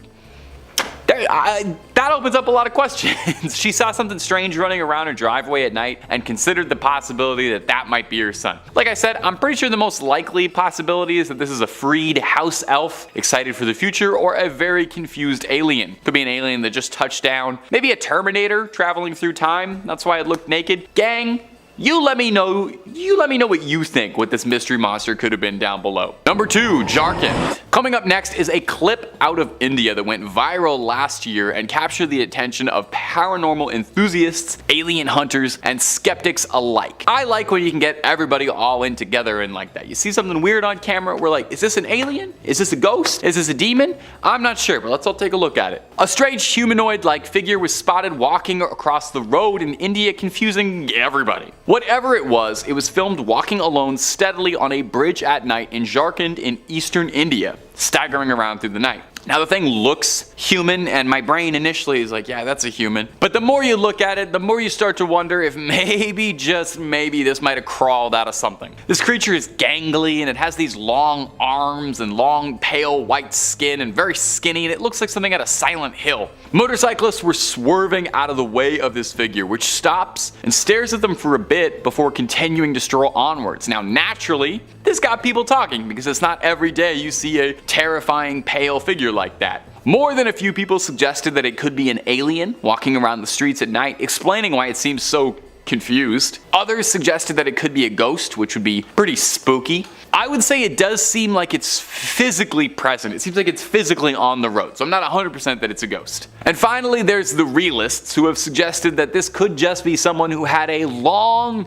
that opens up a lot of questions. She saw something strange running around her driveway at night and considered the possibility that that might be her son. Like I said, I'm pretty sure the most likely possibility is that this is a freed house elf excited for the future, or a very confused alien. Could be an alien that just touched down. Maybe a Terminator traveling through time. That's why it looked naked. Gang, you let me know what you think what this mystery monster could have been down below. Number 2, Jharkhand. Coming up next is a clip out of India that went viral last year and captured the attention of paranormal enthusiasts, alien hunters, and skeptics alike. I like when you can get everybody all in together and like that. You see something weird on camera, we're like, is this an alien? Is this a ghost? Is this a demon? I'm not sure, but let's all take a look at it. A strange humanoid-like figure was spotted walking across the road in India, confusing everybody. Whatever it was filmed walking alone steadily on a bridge at night in Jharkhand in eastern India, staggering around through the night. Now the thing looks human, and my brain initially is like, yeah, that's a human. But the more you look at it, the more you start to wonder if maybe, just maybe, this might have crawled out of something. This creature is gangly, and it has these long arms and long pale white skin and very skinny, and it looks like something out of Silent Hill. Motorcyclists were swerving out of the way of this figure, which stops and stares at them for a bit before continuing to stroll onwards. Now naturally, this got people talking, because it's not every day you see a terrifying pale figure like that. More than a few people suggested that it could be an alien walking around the streets at night, explaining why it seems so confused. Others suggested that it could be a ghost, which would be pretty spooky. I would say it does seem like it's physically present. It seems like it's physically on the road, so I'm not 100% that it's a ghost. And finally, there's the realists who have suggested that this could just be someone who had a long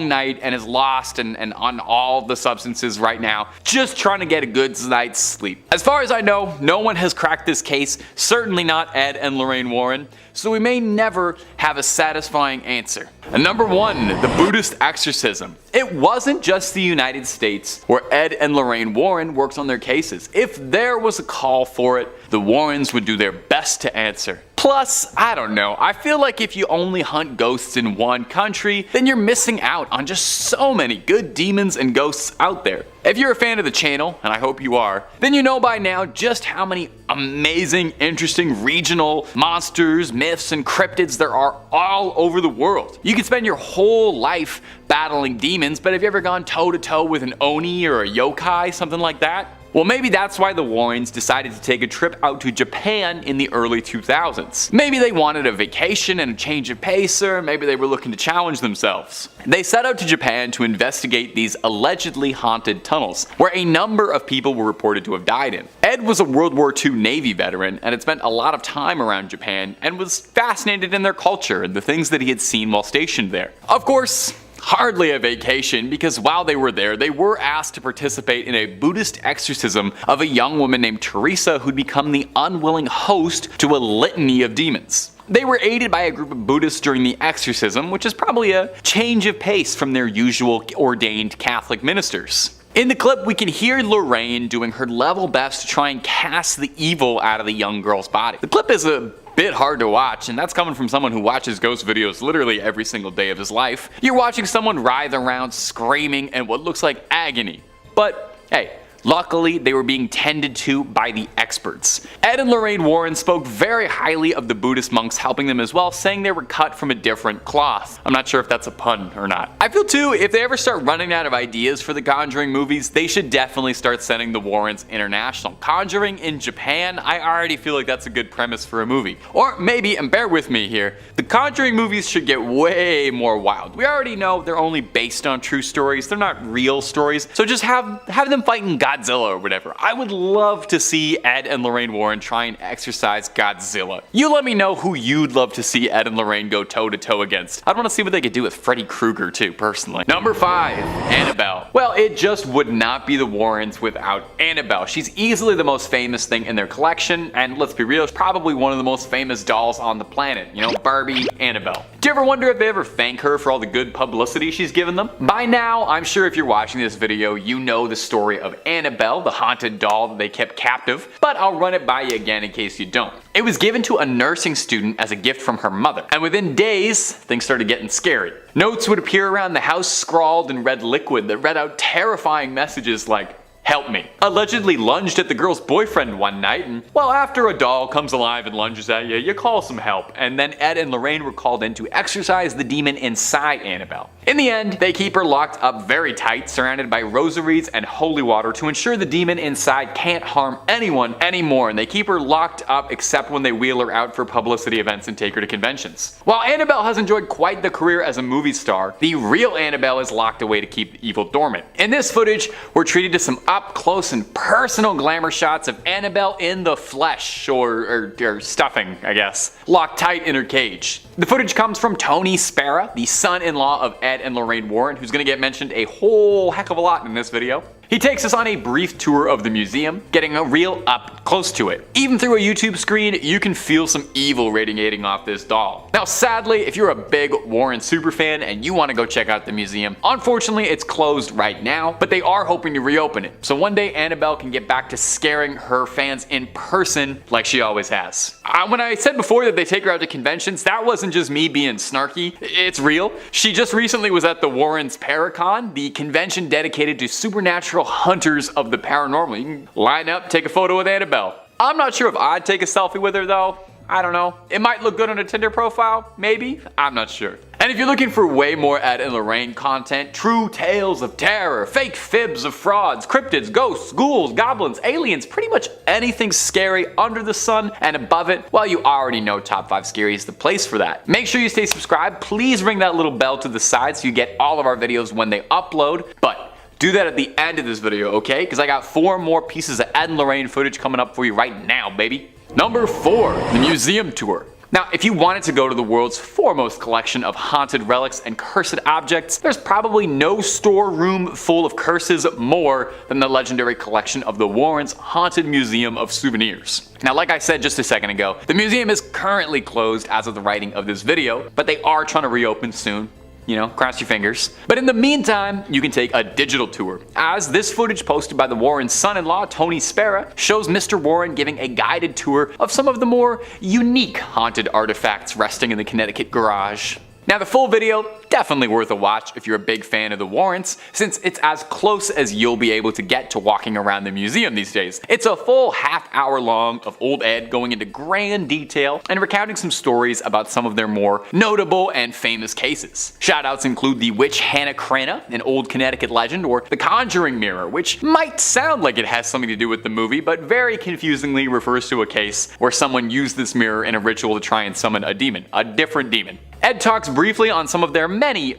night and is lost and on all the substances right now, just trying to get a good night's sleep. As far as I know, no one has cracked this case, certainly not Ed and Lorraine Warren, so we may never have a satisfying answer. And number 1, the Buddhist exorcism. It wasn't just the United States where Ed and Lorraine Warren worked on their cases. If there was a call for it, the Warrens would do their best to answer. Plus, I don't know, I feel like if you only hunt ghosts in one country, then you're missing out on just so many good demons and ghosts out there. If you're a fan of the channel, and I hope you are, then you know by now just how many amazing, interesting regional monsters, myths, and cryptids there are all over the world. You could spend your whole life battling demons, but have you ever gone toe-to-toe with an Oni or a yokai, something like that? Well, maybe that's why the Warrens decided to take a trip out to Japan in the early 2000s. Maybe they wanted a vacation and a change of pace, or maybe they were looking to challenge themselves. They set out to Japan to investigate these allegedly haunted tunnels, where a number of people were reported to have died in. Ed was a World War II Navy veteran and had spent a lot of time around Japan and was fascinated in their culture and the things that he had seen while stationed there. Of course, hardly a vacation, because while they were there, they were asked to participate in a Buddhist exorcism of a young woman named Teresa who'd become the unwilling host to a litany of demons. They were aided by a group of Buddhists during the exorcism, which is probably a change of pace from their usual ordained Catholic ministers. In the clip, we can hear Lorraine doing her level best to try and cast the evil out of the young girl's body. The clip is a bit hard to watch, and that's coming from someone who watches ghost videos literally every single day of his life. You're watching someone writhe around screaming in what looks like agony. But hey, luckily they were being tended to by the experts. Ed and Lorraine Warren spoke very highly of the Buddhist monks helping them as well, saying they were cut from a different cloth. I'm not sure if that's a pun or not. I feel too, if they ever start running out of ideas for the Conjuring movies, they should definitely start sending the Warrens international. Conjuring in Japan, I already feel like that's a good premise for a movie. Or maybe, and bear with me here, the Conjuring movies should get way more wild. We already know they're only based on true stories, they're not real stories, so just have them fighting Godzilla or whatever. I would love to see Ed and Lorraine Warren try and exorcise Godzilla. You let me know who you'd love to see Ed and Lorraine go toe-to-toe against. I'd want to see what they could do with Freddy Krueger too, personally. Number 5. Annabelle. Well, it just would not be the Warrens without Annabelle. She's easily the most famous thing in their collection, and let's be real, she's probably one of the most famous dolls on the planet. You know, Barbie, Annabelle. Do you ever wonder if they ever thank her for all the good publicity she's given them? By now, I'm sure if you're watching this video, you know the story of Annabelle, the haunted doll that they kept captive, but I'll run it by you again in case you don't. It was given to a nursing student as a gift from her mother, and within days, things started getting scary. Notes would appear around the house scrawled in red liquid that read out terrifying messages like, "Help me." Allegedly lunged at the girl's boyfriend one night, and well, after a doll comes alive and lunges at you, you call some help, and then Ed and Lorraine were called in to exorcise the demon inside Annabelle. In the end, they keep her locked up very tight, surrounded by rosaries and holy water to ensure the demon inside can't harm anyone anymore, and they keep her locked up except when they wheel her out for publicity events and take her to conventions. While Annabelle has enjoyed quite the career as a movie star, the real Annabelle is locked away to keep the evil dormant. In this footage, we're treated to some up close and personal glamour shots of Annabelle in the flesh, or stuffing, I guess, locked tight in her cage. The footage comes from Tony Spera, the son-in-law of Ed and Lorraine Warren, who's gonna get mentioned a whole heck of a lot in this video. He takes us on a brief tour of the museum, getting a real up close to it. Even through a YouTube screen, you can feel some evil radiating off this doll. Now sadly, if you're a big Warren superfan and you want to go check out the museum, unfortunately it's closed right now, but they are hoping to reopen it. So one day Annabelle can get back to scaring her fans in person like she always has. When I said before that they take her out to conventions, that wasn't just me being snarky, it's real. She just recently was at the Warrens Perron, the convention dedicated to supernatural hunters of the paranormal. You can line up, take a photo with Annabelle. I'm not sure if I'd take a selfie with her though. I don't know. It might look good on a Tinder profile, maybe? I'm not sure. And if you're looking for way more Ed and Lorraine content, true tales of terror, fake fibs of frauds, cryptids, ghosts, ghouls, goblins, aliens, pretty much anything scary under the sun and above it, well, you already know Top 5 Scary is the place for that. Make sure you stay subscribed. Please ring that little bell to the side so you get all of our videos when they upload. But do that at the end of this video, okay? Because I got 4 more pieces of Ed and Lorraine footage coming up for you right now, baby. Number 4, the museum tour. Now, if you wanted to go to the world's foremost collection of haunted relics and cursed objects, there's probably no storeroom full of curses more than the legendary collection of the Warrens' Haunted Museum of Souvenirs. Now, like I said just a second ago, the museum is currently closed as of the writing of this video, but they are trying to reopen soon. You know, cross your fingers. But in the meantime, you can take a digital tour, as this footage posted by the Warrens' son-in-law, Tony Spera, shows Mr. Warren giving a guided tour of some of the more unique haunted artifacts resting in the Connecticut garage. Now, the full video, definitely worth a watch if you're a big fan of the Warrens, since it's as close as you'll be able to get to walking around the museum these days. It's a full half-hour long of old Ed going into grand detail and recounting some stories about some of their more notable and famous cases. Shoutouts include the witch Hannah Cranna, an old Connecticut legend, or the Conjuring mirror, which might sound like it has something to do with the movie, but very confusingly refers to a case where someone used this mirror in a ritual to try and summon a demon, a different demon. Ed talks briefly on some of their many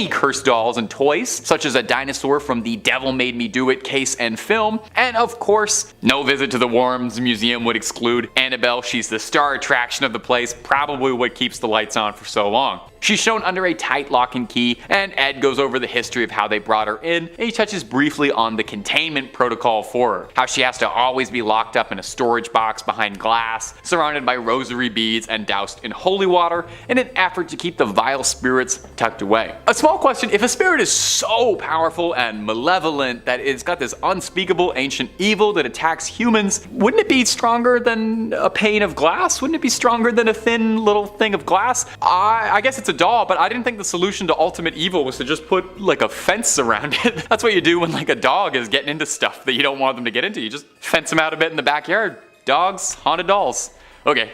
cursed dolls and toys, such as a dinosaur from the Devil Made Me Do It case and film, and of course, no visit to the Warrens Museum would exclude Annabelle. She's the star attraction of the place, probably what keeps the lights on for so long. She's shown under a tight lock and key, and Ed goes over the history of how they brought her in, and he touches briefly on the containment protocol for her, how she has to always be locked up in a storage box behind glass, surrounded by rosary beads and doused in holy water, in an effort to keep the vile spirits tucked away. A small question: if a spirit is so powerful and malevolent that it's got this unspeakable ancient evil that attacks humans, wouldn't it be stronger than a pane of glass? Wouldn't it be stronger than a thin little thing of glass? I guess it's a doll, but I didn't think the solution to ultimate evil was to just put like a fence around it. That's what you do when like a dog is getting into stuff that you don't want them to get into. You just fence them out a bit in the backyard. Dogs, haunted dolls. Okay.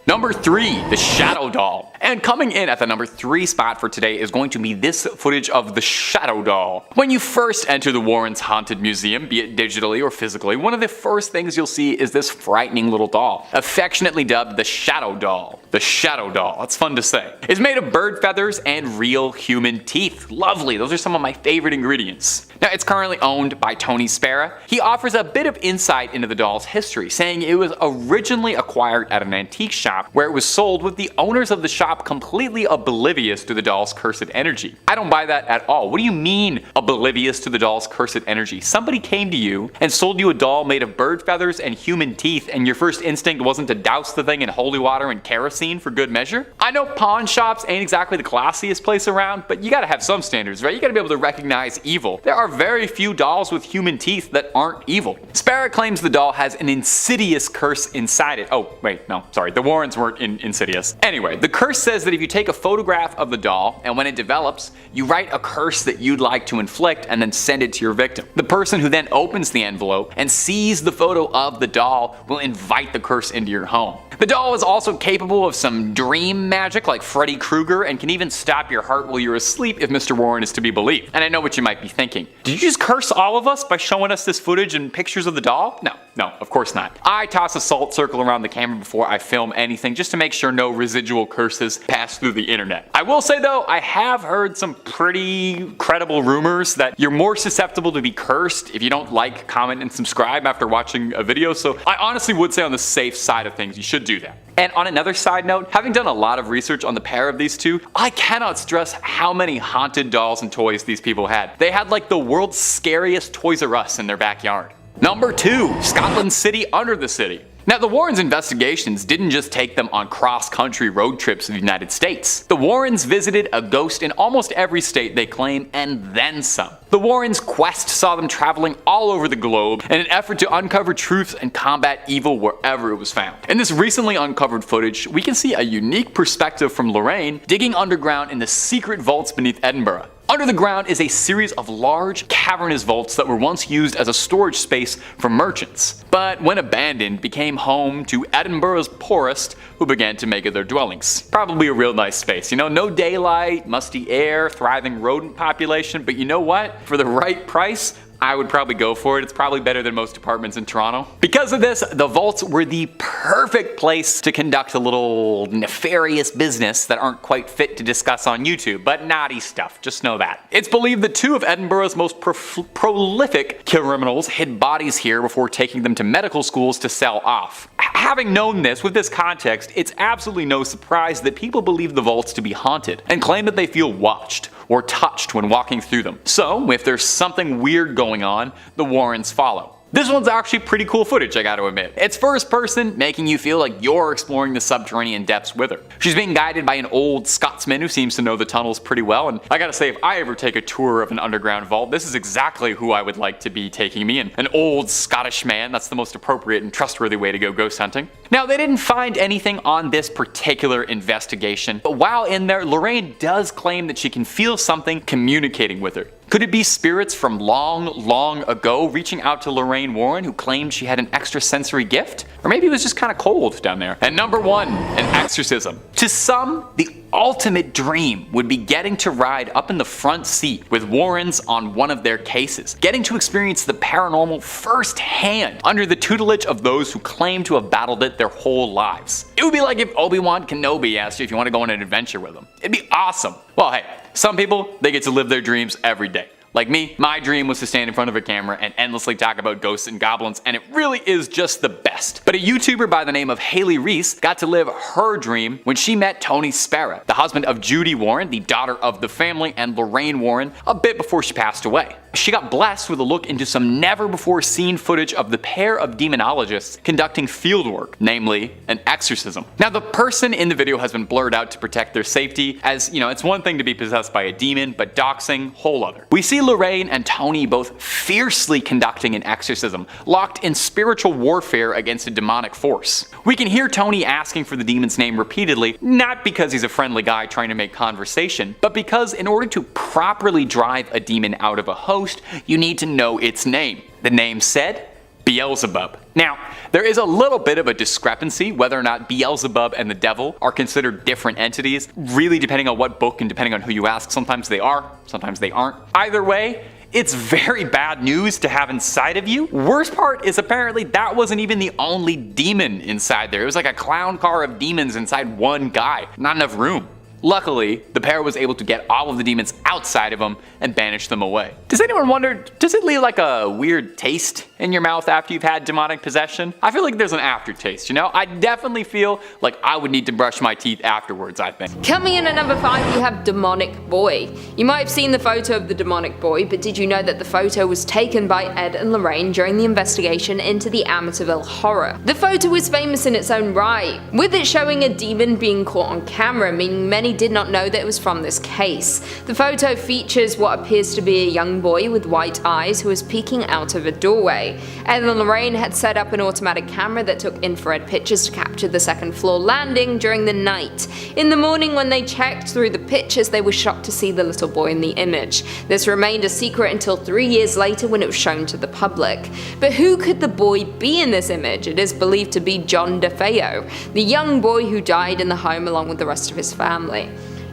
Number 3, the Shadow Doll. And coming in at the number 3 spot for today is going to be this footage of the Shadow Doll. When you first enter the Warrens Haunted Museum, be it digitally or physically, one of the first things you'll see is this frightening little doll, affectionately dubbed the Shadow Doll. The Shadow Doll, that's fun to say. It's made of bird feathers and real human teeth. Lovely, those are some of my favorite ingredients. Now, it's currently owned by Tony Spera. He offers a bit of insight into the doll's history, saying it was originally acquired at an antique shop where it was sold, with the owners of the shop completely oblivious to the doll's cursed energy. I don't buy that at all. What do you mean oblivious to the doll's cursed energy? Somebody came to you and sold you a doll made of bird feathers and human teeth, and your first instinct wasn't to douse the thing in holy water and kerosene for good measure? I know pawn shops ain't exactly the classiest place around, but you gotta have some standards, right? You gotta be able to recognize evil. There are very few dolls with human teeth that aren't evil. Spera claims the doll has an insidious curse inside it. Oh, wait, no, sorry. The Warrens weren't insidious. Anyway, the curse says that if you take a photograph of the doll, and when it develops, you write a curse that you'd like to inflict and then send it to your victim. The person who then opens the envelope and sees the photo of the doll will invite the curse into your home. The doll is also capable of some dream magic like Freddy Krueger, and can even stop your heart while you're asleep if Mr. Warren is to be believed. And I know what you might be thinking. Did you just curse all of us by showing us this footage and pictures of the doll? No, of course not. I toss a salt circle around the camera before I film anything, just to make sure no residual curses pass through the internet. I will say though, I have heard some pretty credible rumors that you're more susceptible to be cursed if you don't like, comment, and subscribe after watching a video, so I honestly would say on the safe side of things, you should do that. And on another side note, having done a lot of research on the pair of these two, I cannot stress how many haunted dolls and toys these people had. They had like the world's scariest Toys R Us in their backyard. Number 2, Scotland City under the city. Now, the Warrens' investigations didn't just take them on cross-country road trips in the United States. The Warrens visited a ghost in almost every state they claim, and then some. The Warrens' quest saw them traveling all over the globe in an effort to uncover truth and combat evil wherever it was found. In this recently uncovered footage, we can see a unique perspective from Lorraine digging underground in the secret vaults beneath Edinburgh. Under the ground is a series of large, cavernous vaults that were once used as a storage space for merchants, but when abandoned, became home to Edinburgh's poorest, who began to make it their dwellings. Probably a real nice space, you know, no daylight, musty air, thriving rodent population, but you know what? For the right price, I would probably go for it. It's probably better than most apartments in Toronto. Because of this, the vaults were the perfect place to conduct a little nefarious business that aren't quite fit to discuss on YouTube, but naughty stuff, just know that. It's believed that 2 of Edinburgh's most prolific criminals hid bodies here before taking them to medical schools to sell off. Having known this, with this context, it's absolutely no surprise that people believe the vaults to be haunted, and claim that they feel watched or touched when walking through them. So, if there's something weird going on, the Warrens follow. This one's actually pretty cool footage, I gotta admit. It's first person, making you feel like you're exploring the subterranean depths with her. She's being guided by an old Scotsman who seems to know the tunnels pretty well, and I gotta say, if I ever take a tour of an underground vault, this is exactly who I would like to be taking me, and an old Scottish man. That's the most appropriate and trustworthy way to go ghost hunting. Now, they didn't find anything on this particular investigation, but while in there, Lorraine does claim that she can feel something communicating with her. Could it be spirits from long ago reaching out to Lorraine Warren, who claimed she had an extrasensory gift? Or maybe it was just kind of cold down there. And number 1, an exorcism. To some, the ultimate dream would be getting to ride up in the front seat with Warrens on one of their cases, getting to experience the paranormal firsthand under the tutelage of those who claim to have battled it their whole lives. It would be like if Obi-Wan Kenobi asked you if you want to go on an adventure with him. It'd be awesome. Well, hey, some people, they get to live their dreams every day. Like me, my dream was to stand in front of a camera and endlessly talk about ghosts and goblins, and it really is just the best. But a YouTuber by the name of Haley Reese got to live her dream when she met Tony Spera, the husband of Judy Warren, the daughter of the family, and Lorraine Warren, a bit before she passed away. She got blessed with a look into some never-before-seen footage of the pair of demonologists conducting fieldwork, namely an exorcism. Now, the person in the video has been blurred out to protect their safety, as, you know, it's one thing to be possessed by a demon, but doxing, whole other. We see Lorraine and Tony both fiercely conducting an exorcism, locked in spiritual warfare against a demonic force. We can hear Tony asking for the demon's name repeatedly, not because he's a friendly guy trying to make conversation, but because in order to properly drive a demon out of a host, you need to know its name. The name said, Beelzebub. Now, there is a little bit of a discrepancy whether or not Beelzebub and the devil are considered different entities, really depending on what book and depending on who you ask. Sometimes they are, sometimes they aren't. Either way, it's very bad news to have inside of you. Worst part is apparently that wasn't even the only demon inside there. It was like a clown car of demons inside one guy. Not enough room. Luckily, the pair was able to get all of the demons outside of them and banish them away. Does anyone wonder, does it leave like a weird taste in your mouth after you've had demonic possession? I feel like there's an aftertaste, you know? I definitely feel like I would need to brush my teeth afterwards, I think. Coming in at number 5, we have Demonic Boy. You might have seen the photo of the Demonic Boy, but did you know that the photo was taken by Ed and Lorraine during the investigation into the Amityville horror? The photo is famous in its own right, with it showing a demon being caught on camera, meaning many did not know that it was from this case. The photo features what appears to be a young boy with white eyes who is peeking out of a doorway. Ed and Lorraine had set up an automatic camera that took infrared pictures to capture the second floor landing during the night. In the morning, when they checked through the pictures, they were shocked to see the little boy in the image. This remained a secret until 3 years later when it was shown to the public. But who could the boy be in this image? It is believed to be John Defeo, the young boy who died in the home along with the rest of his family.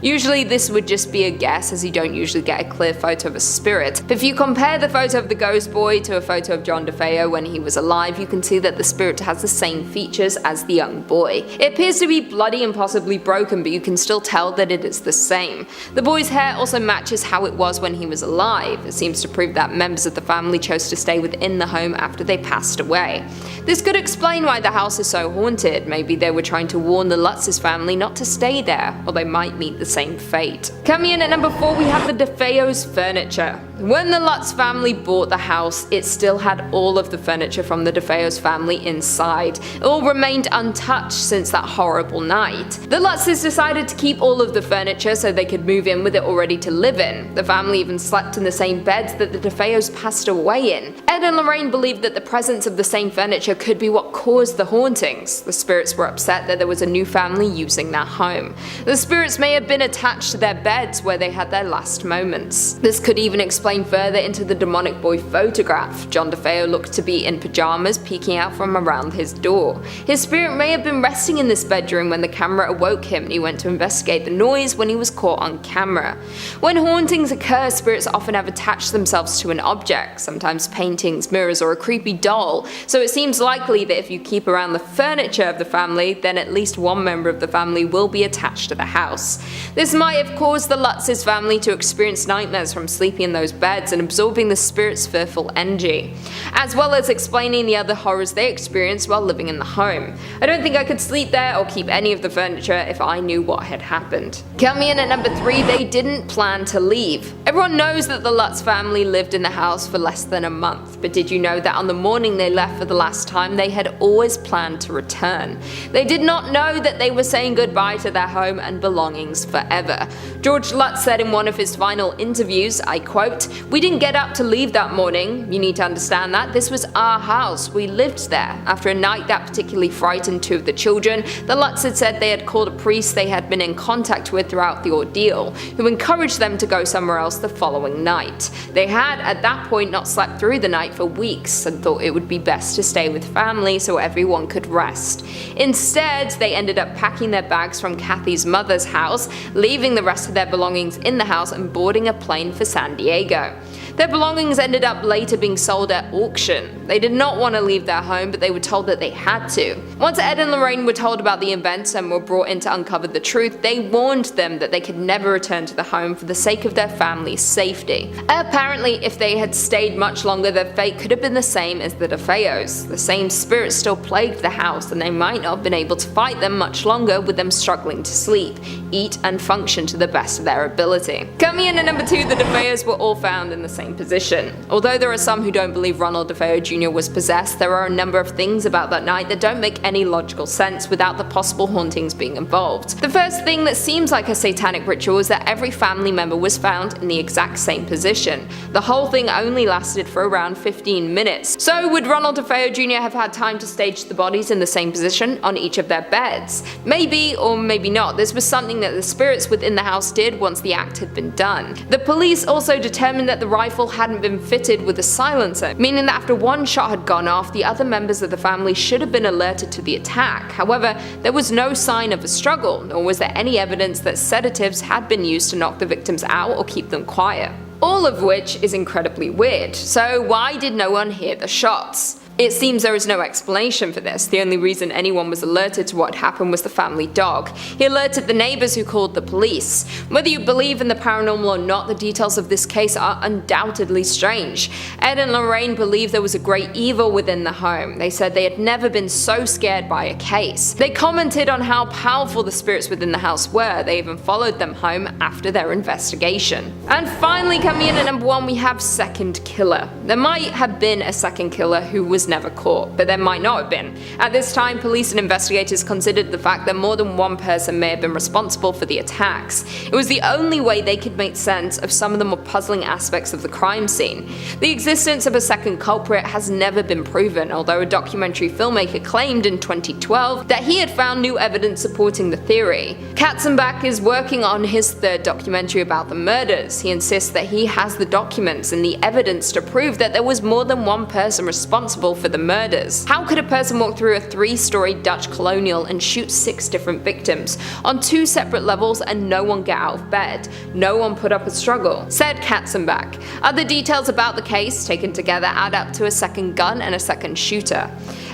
Usually this would just be a guess, as you don't usually get a clear photo of a spirit, but if you compare the photo of the ghost boy to a photo of John Defeo when he was alive, you can see that the spirit has the same features as the young boy. It appears to be bloody and possibly broken, but you can still tell that it is the same. The boy's hair also matches how it was when he was alive. It seems to prove that members of the family chose to stay within the home after they passed away. This could explain why the house is so haunted. Maybe they were trying to warn the Lutz's family not to stay there, or they might meet the same fate. Coming in at number 4, we have the Defeo's furniture. When the Lutz family bought the house, it still had all of the furniture from the Defeo's family inside. It all remained untouched since that horrible night. The Lutzes decided to keep all of the furniture so they could move in with it already to live in. The family even slept in the same beds that the Defeos passed away in. Ed and Lorraine believed that the presence of the same furniture could be what caused the hauntings. The spirits were upset that there was a new family using their home. The spirits may have been attached to their beds where they had their last moments. This could even explain further into the demonic boy photograph. John Defeo looked to be in pajamas peeking out from around his door. His spirit may have been resting in this bedroom when the camera awoke him and he went to investigate the noise when he was caught on camera. When hauntings occur, spirits often have attached themselves to an object, sometimes paintings, mirrors, or a creepy doll, so it seems likely that if you keep around the furniture of the family, then at least one member of the family will be attached to the house. This might have caused the Lutz's family to experience nightmares from sleeping in those beds and absorbing the spirit's fearful energy, as well as explaining the other horrors they experienced while living in the home. I don't think I could sleep there or keep any of the furniture if I knew what had happened. Coming in at number 3, they didn't plan to leave. Everyone knows that the Lutz family lived in the house for less than a month. But did you know that on the morning they left for the last time, they had always planned to return? They did not know that they were saying goodbye to their home and belongings forever. George Lutz said in one of his final interviews, I quote, "We didn't get up to leave that morning. You need to understand that. This was our house. We lived there." After a night that particularly frightened two of the children, the Lutz had said they had called a priest they had been in contact with throughout the ordeal, who encouraged them to go somewhere else the following night. They had, at that point, not slept through the night for weeks and thought it would be best to stay with family so everyone could rest. Instead, they ended up packing their bags from Kathy's mother's house, leaving the rest of their belongings in the house and boarding a plane for San Diego. Their belongings ended up later being sold at auction. They did not want to leave their home, but they were told that they had to. Once Ed and Lorraine were told about the events and were brought in to uncover the truth, they warned them that they could never return to the home for the sake of their family's safety. Apparently, if they had stayed much longer, their fate could have been the same as the Defeos. The same spirits still plagued the house, and they might not have been able to fight them much longer, with them struggling to sleep, eat, and function to the best of their ability. Coming in at number 2, the Defeos were all found in the same position. Although there are some who don't believe Ronald Defeo Jr. was possessed, there are a number of things about that night that don't make any logical sense without the possible hauntings being involved. The first thing that seems like a satanic ritual is that every family member was found in the exact same position. The whole thing only lasted for around 15 minutes. So would Ronald Defeo Jr. have had time to stage the bodies in the same position on each of their beds? Maybe, or maybe not. This was something that the spirits within the house did once the act had been done. The police also determined that the rifle hadn't been fitted with a silencer, meaning that after one shot had gone off, the other members of the family should have been alerted to the attack. However, there was no sign of a struggle, nor was there any evidence that sedatives had been used to knock the victims out or keep them quiet. All of which is incredibly weird. So why did no one hear the shots? It seems there is no explanation for this. The only reason anyone was alerted to what happened was the family dog. He alerted the neighbors who called the police. Whether you believe in the paranormal or not, the details of this case are undoubtedly strange. Ed and Lorraine believed there was a great evil within the home. They said they had never been so scared by a case. They commented on how powerful the spirits within the house were. They even followed them home after their investigation. And finally, coming in at number 1, we have second killer. There might have been a second killer who was never caught, but there might not have been. At this time, police and investigators considered the fact that more than one person may have been responsible for the attacks. It was the only way they could make sense of some of the more puzzling aspects of the crime scene. The existence of a second culprit has never been proven, although a documentary filmmaker claimed in 2012 that he had found new evidence supporting the theory. Katzenbach is working on his third documentary about the murders. He insists that he has the documents and the evidence to prove that there was more than one person responsible for the murders. How could a person walk through a 3-story Dutch colonial and shoot 6 different victims on 2 separate levels and no one get out of bed? No one put up a struggle, said Katzenbach. Other details about the case taken together add up to a second gun and a second shooter.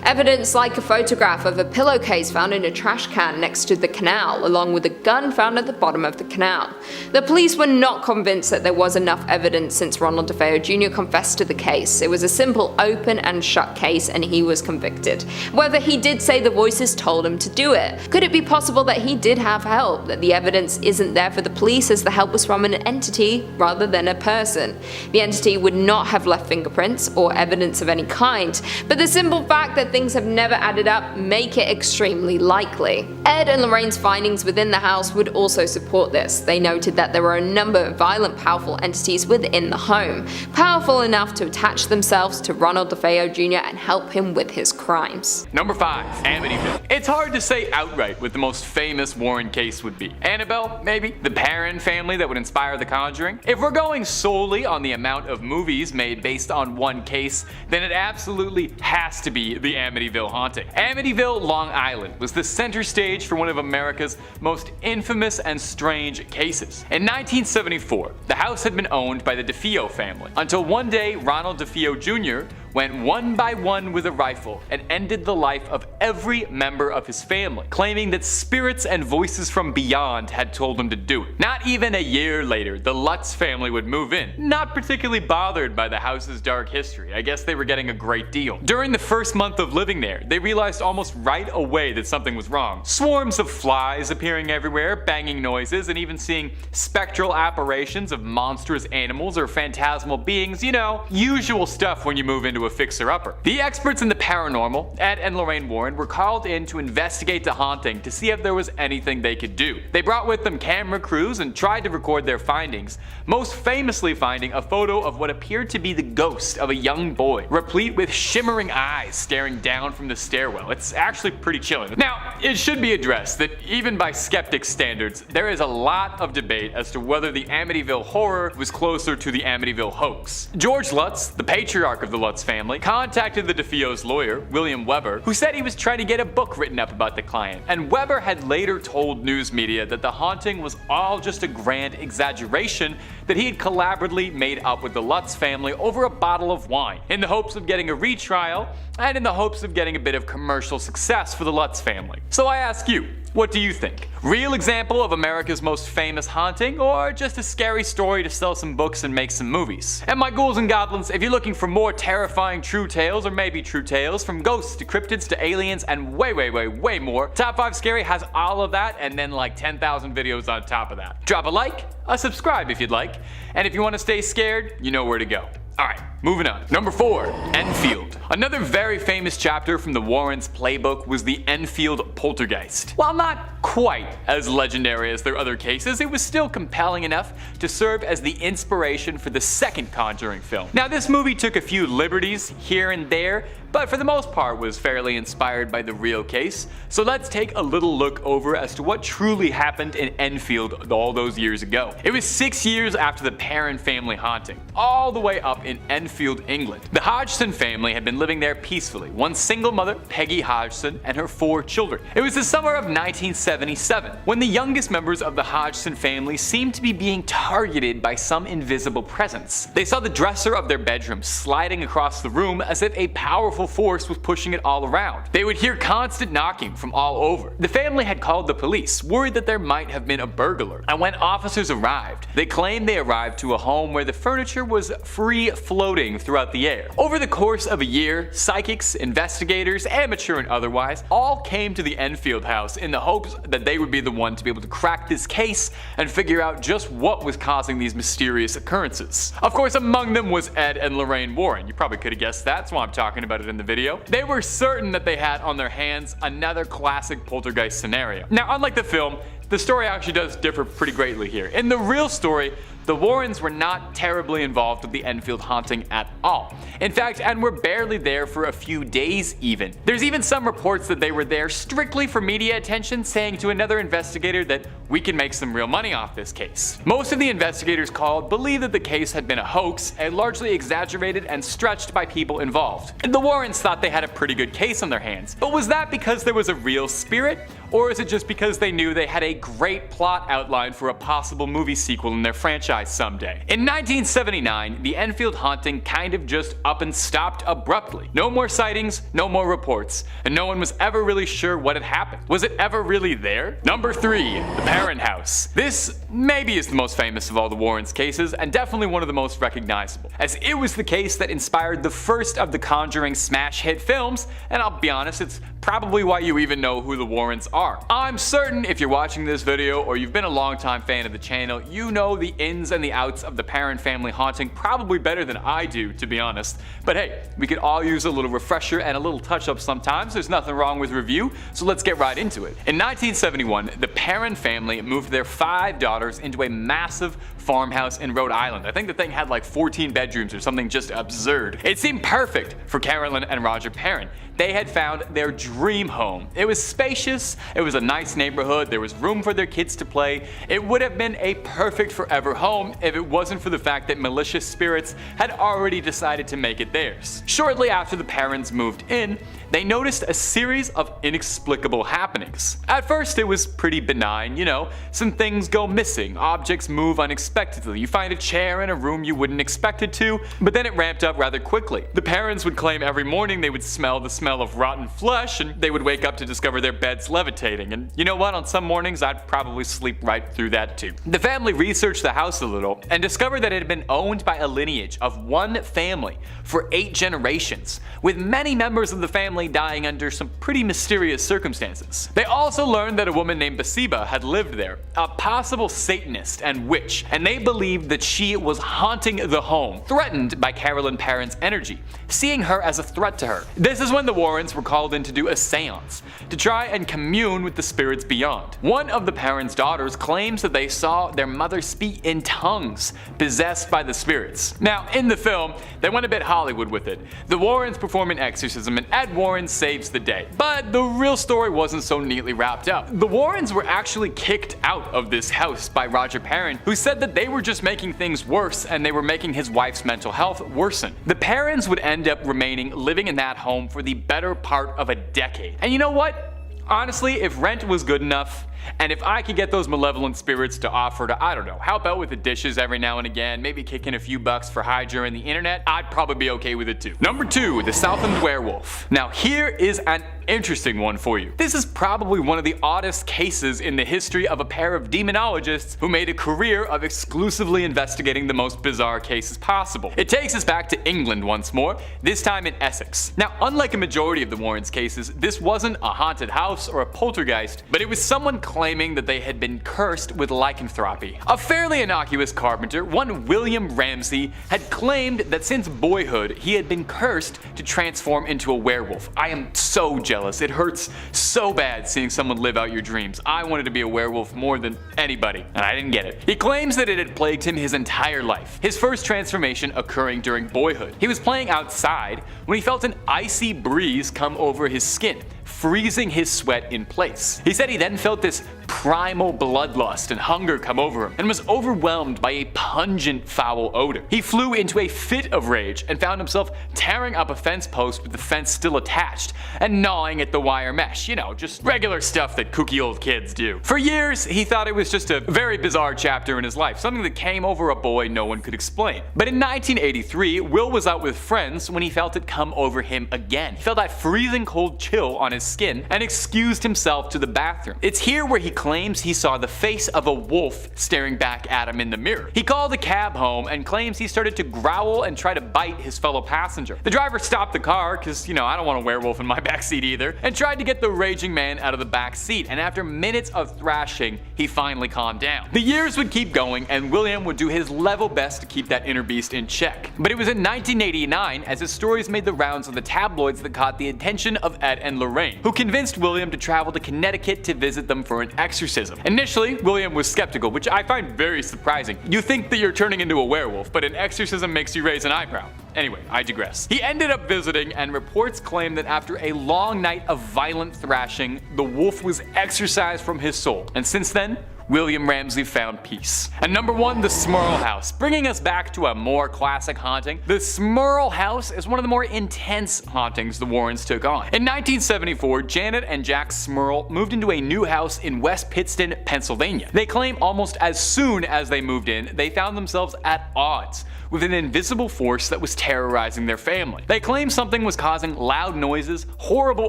Evidence like a photograph of a pillowcase found in a trash can next to the canal, along with a gun found at the bottom of the canal. The police were not convinced that there was enough evidence since Ronald Defeo Jr. confessed to the case. It was a simple open and shut case and he was convicted. However, he did say the voices told him to do it. Could it be possible that he did have help, that the evidence isn't there for the police as the help was from an entity rather than a person? The entity would not have left fingerprints or evidence of any kind, but the simple fact that things have never added up make it extremely likely. Ed and Lorraine's findings within the house would also support this. They noted that there were a number of violent, powerful entities within the home, powerful enough to attach themselves to Ronald Defeo Jr. and help him with his crimes. Number 5. Amityville. It's hard to say outright what the most famous Warren case would be. Annabelle, maybe? The Perron family that would inspire the Conjuring? If we're going solely on the amount of movies made based on one case, then it absolutely has to be the Amityville haunting. Amityville, Long Island was the center stage for one of America's most infamous and strange cases. In 1974, the house had been owned by the Defeo family, until one day Ronald Defeo Jr. went one by one with a rifle and ended the life of every member of his family, claiming that spirits and voices from beyond had told him to do it. Not even a year later, the Lutz family would move in, not particularly bothered by the house's dark history. I guess they were getting a great deal. During the first month of living there, they realized almost right away that something was wrong. Swarms of flies appearing everywhere, banging noises, and even seeing spectral apparitions of monstrous animals or phantasmal beings, you know, usual stuff when you move into a fixer-upper. The experts in the paranormal, Ed and Lorraine Warren, were called in to investigate the haunting to see if there was anything they could do. They brought with them camera crews and tried to record their findings, most famously finding a photo of what appeared to be the ghost of a young boy, replete with shimmering eyes staring down from the stairwell. It's actually pretty chilling. Now, it should be addressed that even by skeptic standards, there is a lot of debate as to whether the Amityville horror was closer to the Amityville hoax. George Lutz, the patriarch of the Lutz family, contacted the Defeo's lawyer, William Weber, who said he was trying to get a book written up about the client, and Weber had later told news media that the haunting was all just a grand exaggeration that he had collaboratively made up with the Lutz family over a bottle of wine, in the hopes of getting a retrial and in the hopes of getting a bit of commercial success for the Lutz family. So I ask you, what do you think? Real example of America's most famous haunting, or just a scary story to sell some books and make some movies? And my ghouls and goblins, if you're looking for more terrifying true tales, or maybe true tales, from ghosts to cryptids to aliens and way more, Top 5 Scary has all of that and then like 10,000 videos on top of that. Drop a like, a subscribe if you'd like, and if you want to stay scared, you know where to go. Alright, moving on. Number 4, Enfield. Another very famous chapter from the Warrens' playbook was the Enfield poltergeist. While not quite as legendary as their other cases, it was still compelling enough to serve as the inspiration for the second Conjuring film. Now, this movie took a few liberties here and there, but for the most part was fairly inspired by the real case. So let's take a little look over as to what truly happened in Enfield all those years ago. It was 6 years after the Perron family haunting, all the way up in Enfield, England. The Hodgson family had been living there peacefully, one single mother, Peggy Hodgson, and her 4 children. It was the summer of 1977, when the youngest members of the Hodgson family seemed to be being targeted by some invisible presence. They saw the dresser of their bedroom sliding across the room as if a powerful force was pushing it all around. They would hear constant knocking from all over. The family had called the police, worried that there might have been a burglar, and when officers arrived, they claimed they arrived to a home where the furniture was free floating throughout the air. Over the course of a year, psychics, investigators, amateur and otherwise, all came to the Enfield house in the hopes that they would be the one to be able to crack this case and figure out just what was causing these mysterious occurrences. Of course, among them was Ed and Lorraine Warren. You probably could have guessed that's why I'm talking about it in the video. They were certain that they had on their hands another classic poltergeist scenario. Now, unlike the film, the story actually does differ pretty greatly here. In the real story, the Warrens were not terribly involved with the Enfield haunting at all. In fact, and were barely there for a few days even. There's even some reports that they were there strictly for media attention, saying to another investigator that we can make some real money off this case. Most of the investigators called believed that the case had been a hoax and largely exaggerated and stretched by people involved. The Warrens thought they had a pretty good case on their hands, but was that because there was a real spirit? Or is it just because they knew they had a great plot outline for a possible movie sequel in their franchise someday? In 1979, the Enfield haunting kind of just up and stopped abruptly. No more sightings, no more reports, and no one was ever really sure what had happened. Was it ever really there? Number 3, the Perron house. This maybe is the most famous of all the Warrens cases, and definitely one of the most recognizable, as it was the case that inspired the first of the Conjuring smash hit films, and I'll be honest, it's probably why you even know who the Warrens are. I'm certain if you're watching this video or you've been a longtime fan of the channel, you know the ins and the outs of the Perron family haunting probably better than I do, to be honest. But hey, we could all use a little refresher and a little touch-up sometimes. There's nothing wrong with review, so let's get right into it. In 1971, the Perron family moved their 5 daughters into a massive farmhouse in Rhode Island. I think the thing had like 14 bedrooms or something just absurd. It seemed perfect for Carolyn and Roger Perron. They had found their dream home. It was spacious, it was a nice neighborhood, there was room for their kids to play. It would have been a perfect forever home if it wasn't for the fact that malicious spirits had already decided to make it theirs. Shortly after the Perrons moved in, they noticed a series of inexplicable happenings. At first it was pretty benign, you know, some things go missing, objects move unexpectedly, unexpectedly. You find a chair in a room you wouldn't expect it to, but then it ramped up rather quickly. The parents would claim every morning they would smell the smell of rotten flesh, and they would wake up to discover their beds levitating. And you know what? On some mornings I'd probably sleep right through that too. The family researched the house a little and discovered that it had been owned by a lineage of one family for 8 generations, with many members of the family dying under some pretty mysterious circumstances. They also learned that a woman named Bathsheba had lived there, a possible Satanist and witch, and they believed that she was haunting the home, threatened by Carolyn Perron's energy, seeing her as a threat to her. This is when the Warrens were called in to do a seance, to try and commune with the spirits beyond. One of the Perrons' daughters claims that they saw their mother speak in tongues, possessed by the spirits. Now, in the film, they went a bit Hollywood with it. The Warrens perform an exorcism and Ed Warren saves the day. But the real story wasn't so neatly wrapped up. The Warrens were actually kicked out of this house by Roger Perron, who said that they were just making things worse and they were making his wife's mental health worsen. The Perrons would end up remaining living in that home for the better part of a decade. And you know what? Honestly, if rent was good enough, and if I could get those malevolent spirits to offer to, I don't know, help out with the dishes every now and again, maybe kick in a few bucks for Hydra and the internet, I'd probably be okay with it too. Number 2, the Southend werewolf. Now here is an interesting one for you. This is probably one of the oddest cases in the history of a pair of demonologists who made a career of exclusively investigating the most bizarre cases possible. It takes us back to England once more, this time in Essex. Now, unlike a majority of the Warrens' cases, this wasn't a haunted house or a poltergeist, but it was someone claiming that they had been cursed with lycanthropy. A fairly innocuous carpenter, one William Ramsey, had claimed that since boyhood he had been cursed to transform into a werewolf. I am so jealous. It hurts so bad seeing someone live out your dreams. I wanted to be a werewolf more than anybody, and I didn't get it. He claims that it had plagued him his entire life, his first transformation occurring during boyhood. He was playing outside when he felt an icy breeze come over his skin, freezing his sweat in place. He said he then felt this primal bloodlust and hunger come over him and was overwhelmed by a pungent foul odor. He flew into a fit of rage and found himself tearing up a fence post with the fence still attached and gnawing at the wire mesh. You know, just regular stuff that kooky old kids do. For years, he thought it was just a very bizarre chapter in his life, something that came over a boy no one could explain. But in 1983, Will was out with friends when he felt it come over him again. He felt that freezing cold chill on his skin and excused himself to the bathroom. It's here where he claims he saw the face of a wolf staring back at him in the mirror. He called a cab home and claims he started to growl and try to bite his fellow passenger. The driver stopped the car, cause you know, I don't want a werewolf in my backseat either, and tried to get the raging man out of the back seat, and after minutes of thrashing, he finally calmed down. The years would keep going and William would do his level best to keep that inner beast in check. But it was in 1989 as his stories made the rounds of the tabloids that caught the attention of Ed and Lorraine, who convinced William to travel to Connecticut to visit them for an exorcism. Initially, William was skeptical, which I find very surprising. You think that you're turning into a werewolf, but an exorcism makes you raise an eyebrow. Anyway, I digress. He ended up visiting, and reports claim that after a long night of violent thrashing, the wolf was exorcised from his soul. And since then, William Ramsey found peace. And number 1, the Smurl house. Bringing us back to a more classic haunting, the Smurl house is one of the more intense hauntings the Warrens took on. In 1974, Janet and Jack Smurl moved into a new house in West Pittston, Pennsylvania. They claim almost as soon as they moved in, they found themselves at odds with an invisible force that was terrorizing their family. They claim something was causing loud noises, horrible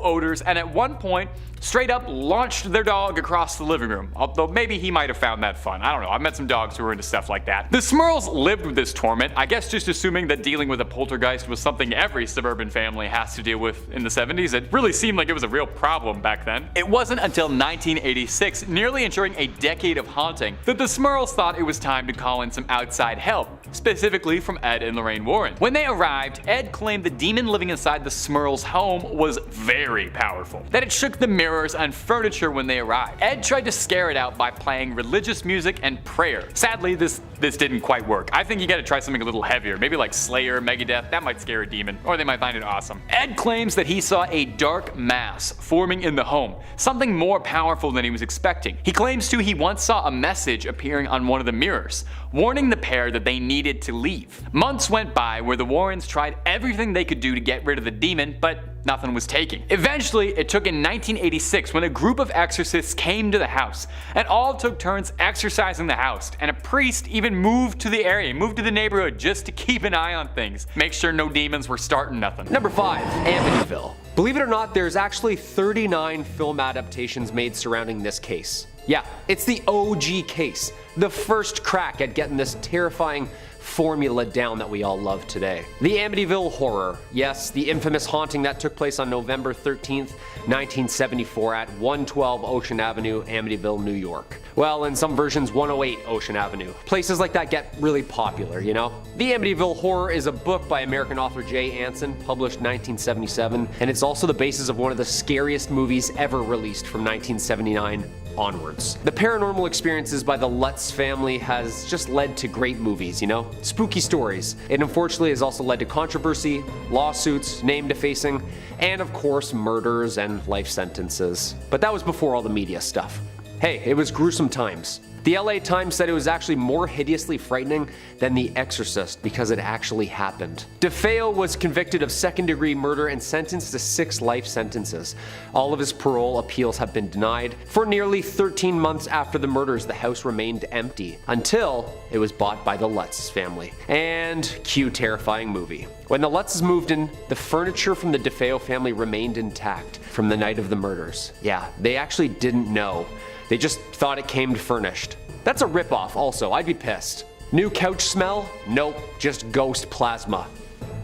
odors, and at one point, straight up launched their dog across the living room. Although maybe he might have found that fun. I don't know, I've met some dogs who were into stuff like that. The Smurls lived with this torment, I guess just assuming that dealing with a poltergeist was something every suburban family has to deal with in the 70s. It really seemed like it was a real problem back then. It wasn't until 1986, nearly ensuring a decade of haunting, that the Smurls thought it was time to call in some outside help, specifically from Ed and Lorraine Warren. When they arrived, Ed claimed the demon living inside the Smurls' home was very powerful, that it shook the mirrors and furniture when they arrived. Ed tried to scare it out by playing religious music and prayer. Sadly, this didn't quite work. I think you gotta try something a little heavier, maybe like Slayer, Megadeth, that might scare a demon, or they might find it awesome. Ed claims that he saw a dark mass forming in the home, something more powerful than he was expecting. He claims too he once saw a message appearing on one of the mirrors, warning the pair that they needed to leave. Months went by where the Warrens tried everything they could do to get rid of the demon, but nothing was taking. Eventually, it took in 1986 when a group of exorcists came to the house, and all took turns exorcising the house, and a priest even moved to the area, moved to the neighborhood just to keep an eye on things, make sure no demons were starting nothing. Number 5. Amityville. Believe it or not, there's actually 39 film adaptations made surrounding this case. Yeah, it's the OG case, the first crack at getting this terrifying formula down that we all love today. The Amityville Horror. Yes, the infamous haunting that took place on November 13th, 1974 at 112 Ocean Avenue, Amityville, New York. Well, in some versions, 108 Ocean Avenue. Places like that get really popular, you know? The Amityville Horror is a book by American author Jay Anson, published 1977, and it's also the basis of one of the scariest movies ever released from 1979 onwards. The paranormal experiences by the Lutz family has just led to great movies, you know? Spooky stories. It unfortunately has also led to controversy, lawsuits, name defacing, and of course murders and life sentences. But that was before all the media stuff. Hey, it was gruesome times. The LA Times said it was actually more hideously frightening than The Exorcist because it actually happened. Defeo was convicted of second-degree murder and sentenced to 6 life sentences. All of his parole appeals have been denied. For nearly 13 months after the murders, the house remained empty until it was bought by the Lutz family. And cue terrifying movie. When the Lutzes moved in, the furniture from the Defeo family remained intact from the night of the murders. Yeah, they actually didn't know. They just thought it came furnished. That's a ripoff also, I'd be pissed. New couch smell? Nope, just ghost plasma.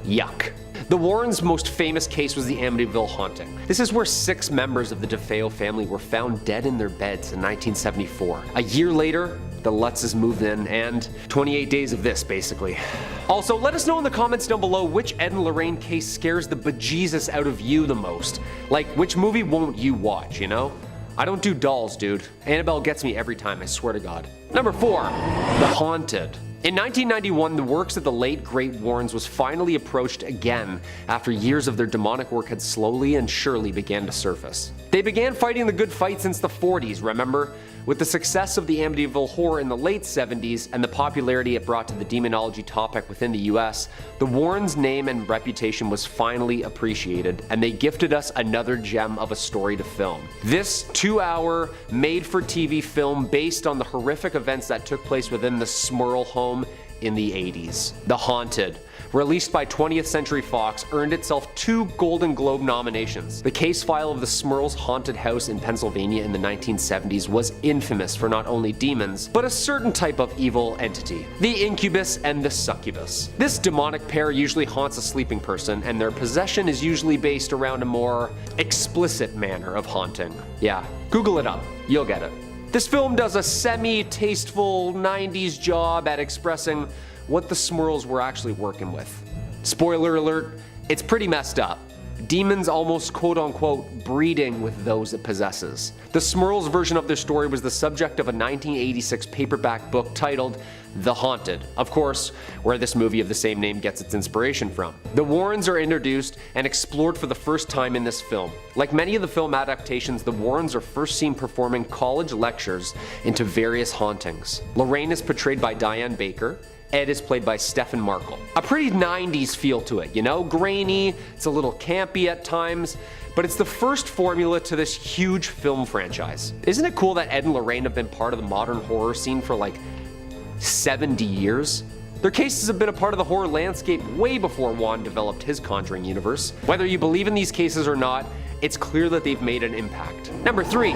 Yuck. The Warrens' most famous case was the Amityville haunting. This is where 6 members of the Defeo family were found dead in their beds in 1974. A year later, the Lutzes moved in, and 28 days of this, basically. Also, let us know in the comments down below which Ed and Lorraine case scares the bejesus out of you the most. Like, which movie won't you watch, you know? I don't do dolls, dude. Annabelle gets me every time, I swear to God. Number 4. The Haunted. In 1991, the works of the late great Warrens was finally approached again after years of their demonic work had slowly and surely began to surface. They began fighting the good fight since the 40s, remember? With the success of the Amityville Horror in the late 70s and the popularity it brought to the demonology topic within the US, the Warrens' name and reputation was finally appreciated, and they gifted us another gem of a story to film. This 2-hour, made-for-TV film based on the horrific events that took place within the Smurl home in the 80s. The Haunted, released by 20th Century Fox, earned itself 2 Golden Globe nominations. The case file of the Smurl's haunted house in Pennsylvania in the 1970s was infamous for not only demons, but a certain type of evil entity, the incubus and the succubus. This demonic pair usually haunts a sleeping person, and their possession is usually based around a more explicit manner of haunting. Yeah, Google it up, you'll get it. This film does a semi-tasteful 90s job at expressing what the Smurls were actually working with. Spoiler alert, it's pretty messed up. Demons almost quote-unquote breeding with those it possesses. The Smurls' version of their story was the subject of a 1986 paperback book titled The Haunted, of course, where this movie of the same name gets its inspiration from. The Warrens are introduced and explored for the first time in this film. Like many of the film adaptations, the Warrens are first seen performing college lectures into various hauntings. Lorraine is portrayed by Diane Baker. Ed is played by Stephen Markle. A pretty 90s feel to it, you know? Grainy, it's a little campy at times, but it's the first formula to this huge film franchise. Isn't it cool that Ed and Lorraine have been part of the modern horror scene for like 70 years? Their cases have been a part of the horror landscape way before Juan developed his Conjuring universe. Whether you believe in these cases or not, it's clear that they've made an impact. Number 3,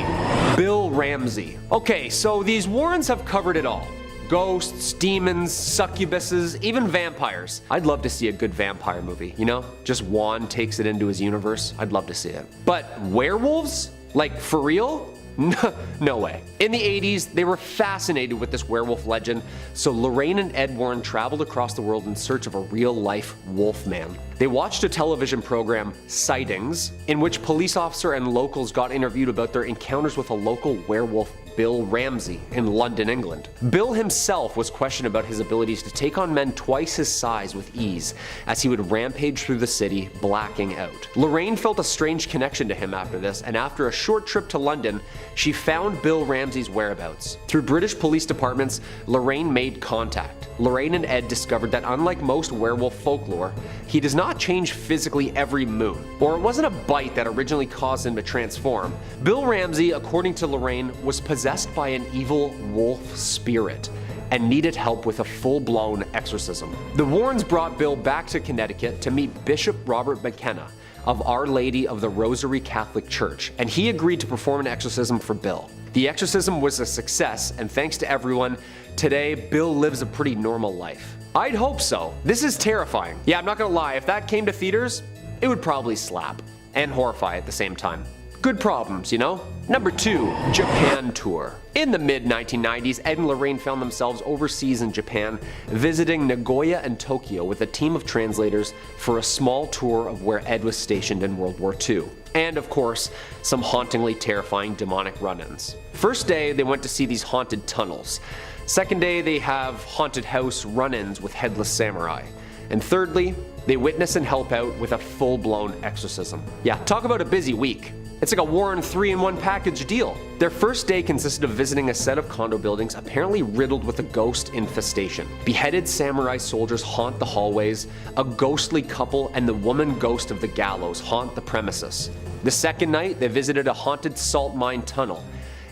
Bill Ramsey. Okay, so these Warrens have covered it all. Ghosts, demons, succubuses, even vampires. I'd love to see a good vampire movie, you know? Just Juan takes it into his universe. I'd love to see it. But werewolves? Like, for real? No way. In the 80s, they were fascinated with this werewolf legend, so Lorraine and Ed Warren traveled across the world in search of a real-life wolf man. They watched a television program, Sightings, in which police officer and locals got interviewed about their encounters with a local werewolf Bill Ramsey in London, England. Bill himself was questioned about his abilities to take on men twice his size with ease, as he would rampage through the city, blacking out. Lorraine felt a strange connection to him after this, and after a short trip to London, she found Bill Ramsey's whereabouts. Through British police departments, Lorraine made contact. Lorraine and Ed discovered that unlike most werewolf folklore, he does not change physically every moon, or it wasn't a bite that originally caused him to transform. Bill Ramsey, according to Lorraine, was possessed by an evil wolf spirit and needed help with a full-blown exorcism. The Warrens brought Bill back to Connecticut to meet Bishop Robert McKenna of Our Lady of the Rosary Catholic Church, and he agreed to perform an exorcism for Bill. The exorcism was a success, and thanks to everyone, today Bill lives a pretty normal life. I'd hope so. This is terrifying. Yeah, I'm not gonna lie, if that came to theaters, it would probably slap and horrify at the same time. Good problems, you know? Number 2, Japan tour. In the mid-1990s, Ed and Lorraine found themselves overseas in Japan, visiting Nagoya and Tokyo with a team of translators for a small tour of where Ed was stationed in World War II. And of course, some hauntingly terrifying demonic run-ins. First day, they went to see these haunted tunnels. Second day, they have haunted house run-ins with headless samurai. And thirdly, they witness and help out with a full-blown exorcism. Yeah, talk about a busy week. It's like a Warren 3-in-1 package deal. Their first day consisted of visiting a set of condo buildings apparently riddled with a ghost infestation. Beheaded samurai soldiers haunt the hallways, a ghostly couple and the woman ghost of the gallows haunt the premises. The second night, they visited a haunted salt mine tunnel.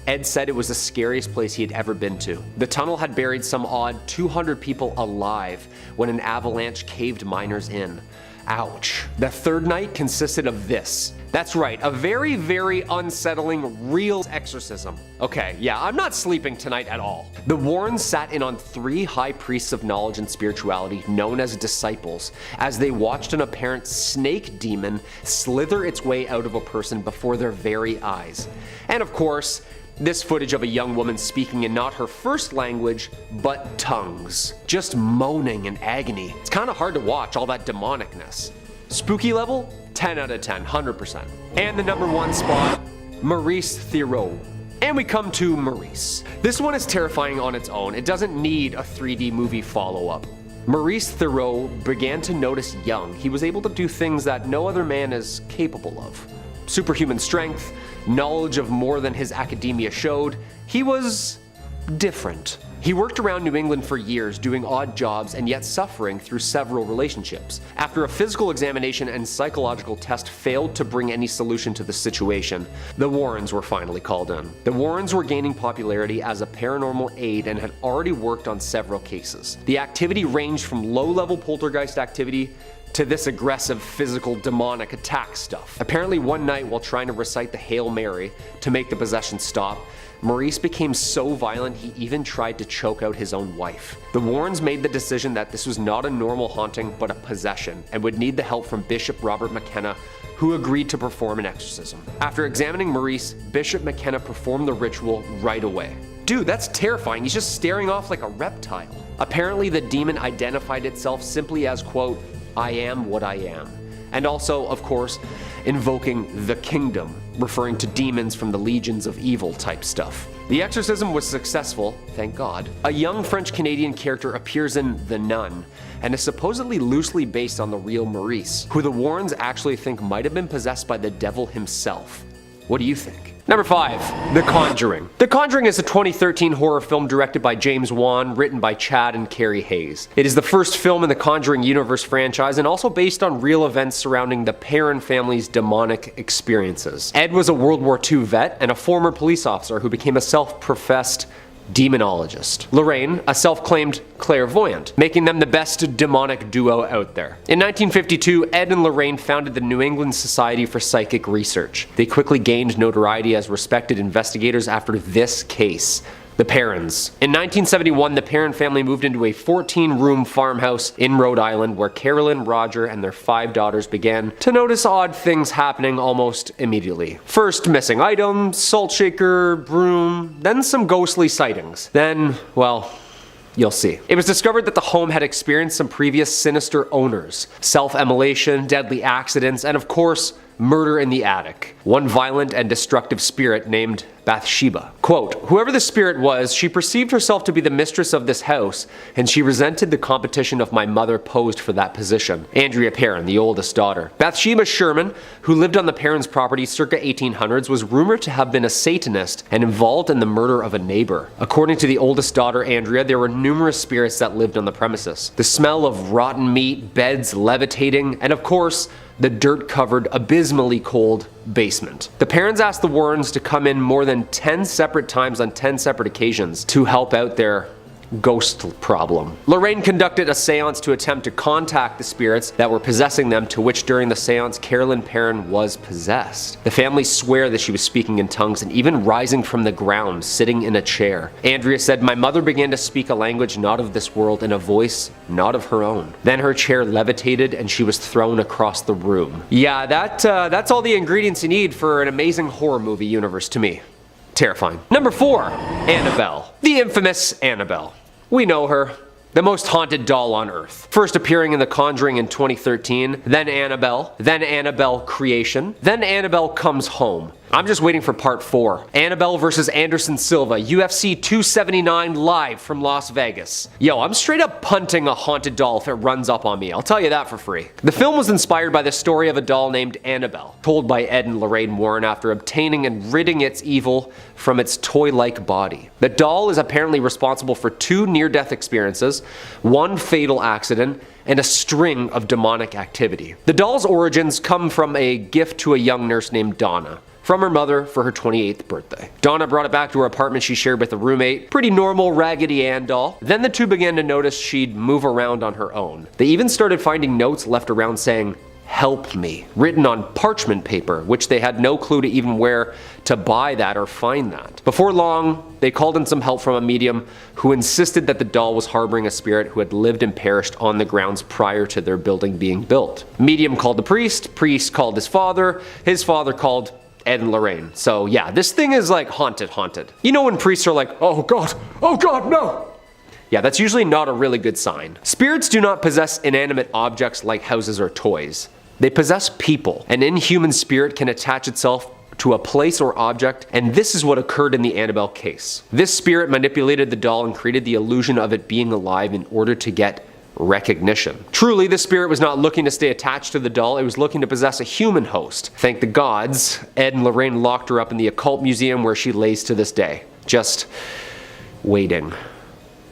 Ed said it was the scariest place he had ever been to. The tunnel had buried some odd 200 people alive when an avalanche caved miners in. Ouch. The third night consisted of this. That's right, a very, very unsettling real exorcism. Okay, yeah, I'm not sleeping tonight at all. The Warrens sat in on 3 high priests of knowledge and spirituality known as disciples as they watched an apparent snake demon slither its way out of a person before their very eyes. And of course, this footage of a young woman speaking in not her first language, but tongues. Just moaning in agony. It's kind of hard to watch all that demonicness. Spooky level? 10 out of 10, 100%. And the number 1 spot, Maurice Theriault. And we come to Maurice. This one is terrifying on its own. It doesn't need a 3D movie follow-up. Maurice Theriault began to notice young he was able to do things that no other man is capable of. Superhuman strength, knowledge of more than his academia showed. He was different. He worked around New England for years doing odd jobs and yet suffering through several relationships. After a physical examination and psychological test failed to bring any solution to the situation, the Warrens were finally called in. The Warrens were gaining popularity as a paranormal aid and had already worked on several cases. The activity ranged from low-level poltergeist activity to this aggressive physical demonic attack stuff. Apparently one night while trying to recite the Hail Mary to make the possession stop, Maurice became so violent he even tried to choke out his own wife. The Warrens made the decision that this was not a normal haunting but a possession and would need the help from Bishop Robert McKenna, who agreed to perform an exorcism. After examining Maurice, Bishop McKenna performed the ritual right away. Dude, that's terrifying. He's just staring off like a reptile. Apparently the demon identified itself simply as, quote, "I am what I am." And also, of course, invoking the kingdom, referring to demons from the legions of evil type stuff. The exorcism was successful, thank God. A young French-Canadian character appears in The Nun, and is supposedly loosely based on the real Maurice, who the Warrens actually think might have been possessed by the devil himself. What do you think? Number 5, The Conjuring. The Conjuring is a 2013 horror film directed by James Wan, written by Chad and Carrie Hayes. It is the first film in the Conjuring universe franchise and also based on real events surrounding the Perron family's demonic experiences. Ed was a World War II vet and a former police officer who became a self-professed demonologist. Lorraine, a self-claimed clairvoyant, making them the best demonic duo out there. In 1952, Ed and Lorraine founded the New England Society for Psychic Research. They quickly gained notoriety as respected investigators after this case. The Perrons. In 1971, the Perron family moved into a 14-room farmhouse in Rhode Island where Carolyn, Roger, and their 5 daughters began to notice odd things happening almost immediately. First, missing items, salt shaker, broom, then some ghostly sightings. Then, well, you'll see. It was discovered that the home had experienced some previous sinister owners, self-immolation, deadly accidents, and of course, murder in the attic. one violent and destructive spirit named Bathsheba. Quote, whoever the spirit was, she perceived herself to be the mistress of this house, and she resented the competition of my mother posed for that position. Andrea Perron, the oldest daughter. Bathsheba Sherman, who lived on the Perrons' property circa 1800s, was rumored to have been a Satanist and involved in the murder of a neighbor. According to the oldest daughter, Andrea, there were numerous spirits that lived on the premises. The smell of rotten meat, beds levitating, and of course, the dirt-covered, abysmally cold basement. The Perrons asked the Warrens to come in more than 10 separate times on 10 separate occasions to help out their ghost problem. Lorraine conducted a seance to attempt to contact the spirits that were possessing them, to which during the seance Carolyn Perron was possessed. The family swear that she was speaking in tongues and even rising from the ground, sitting in a chair. Andrea said, my mother began to speak a language not of this world in a voice not of her own. Then her chair levitated and she was thrown across the room. Yeah, that's all the ingredients you need for an amazing horror movie universe to me. Terrifying. Number 4, Annabelle. The infamous Annabelle. We know her. The most haunted doll on Earth. First appearing in The Conjuring in 2013, then Annabelle Creation, then Annabelle Comes Home. I'm just waiting for part 4. Annabelle vs. Anderson Silva, UFC 279 live from Las Vegas. Yo, I'm straight up punting a haunted doll if it runs up on me, I'll tell you that for free. The film was inspired by the story of a doll named Annabelle, told by Ed and Lorraine Warren after obtaining and ridding its evil from its toy-like body. The doll is apparently responsible for 2 near-death experiences, 1 fatal accident, and a string of demonic activity. The doll's origins come from a gift to a young nurse named Donna from her mother for her 28th birthday. Donna brought it back to her apartment she shared with a roommate. Pretty normal Raggedy Ann doll. Then the two began to notice she'd move around on her own. They even started finding notes left around saying, "Help me," written on parchment paper, which they had no clue to even where to buy that or find that. Before long, they called in some help from a medium who insisted that the doll was harboring a spirit who had lived and perished on the grounds prior to their building being built. Medium called the priest called his father called Ed and Lorraine. So yeah, this thing is like haunted. You know when priests are like, oh god, no! Yeah, that's usually not a really good sign. Spirits do not possess inanimate objects like houses or toys. They possess people. An inhuman spirit can attach itself to a place or object, and this is what occurred in the Annabelle case. This spirit manipulated the doll and created the illusion of it being alive in order to get recognition. Truly, the spirit was not looking to stay attached to the doll, it was looking to possess a human host. Thank the gods, Ed and Lorraine locked her up in the occult museum where she lays to this day. Just waiting.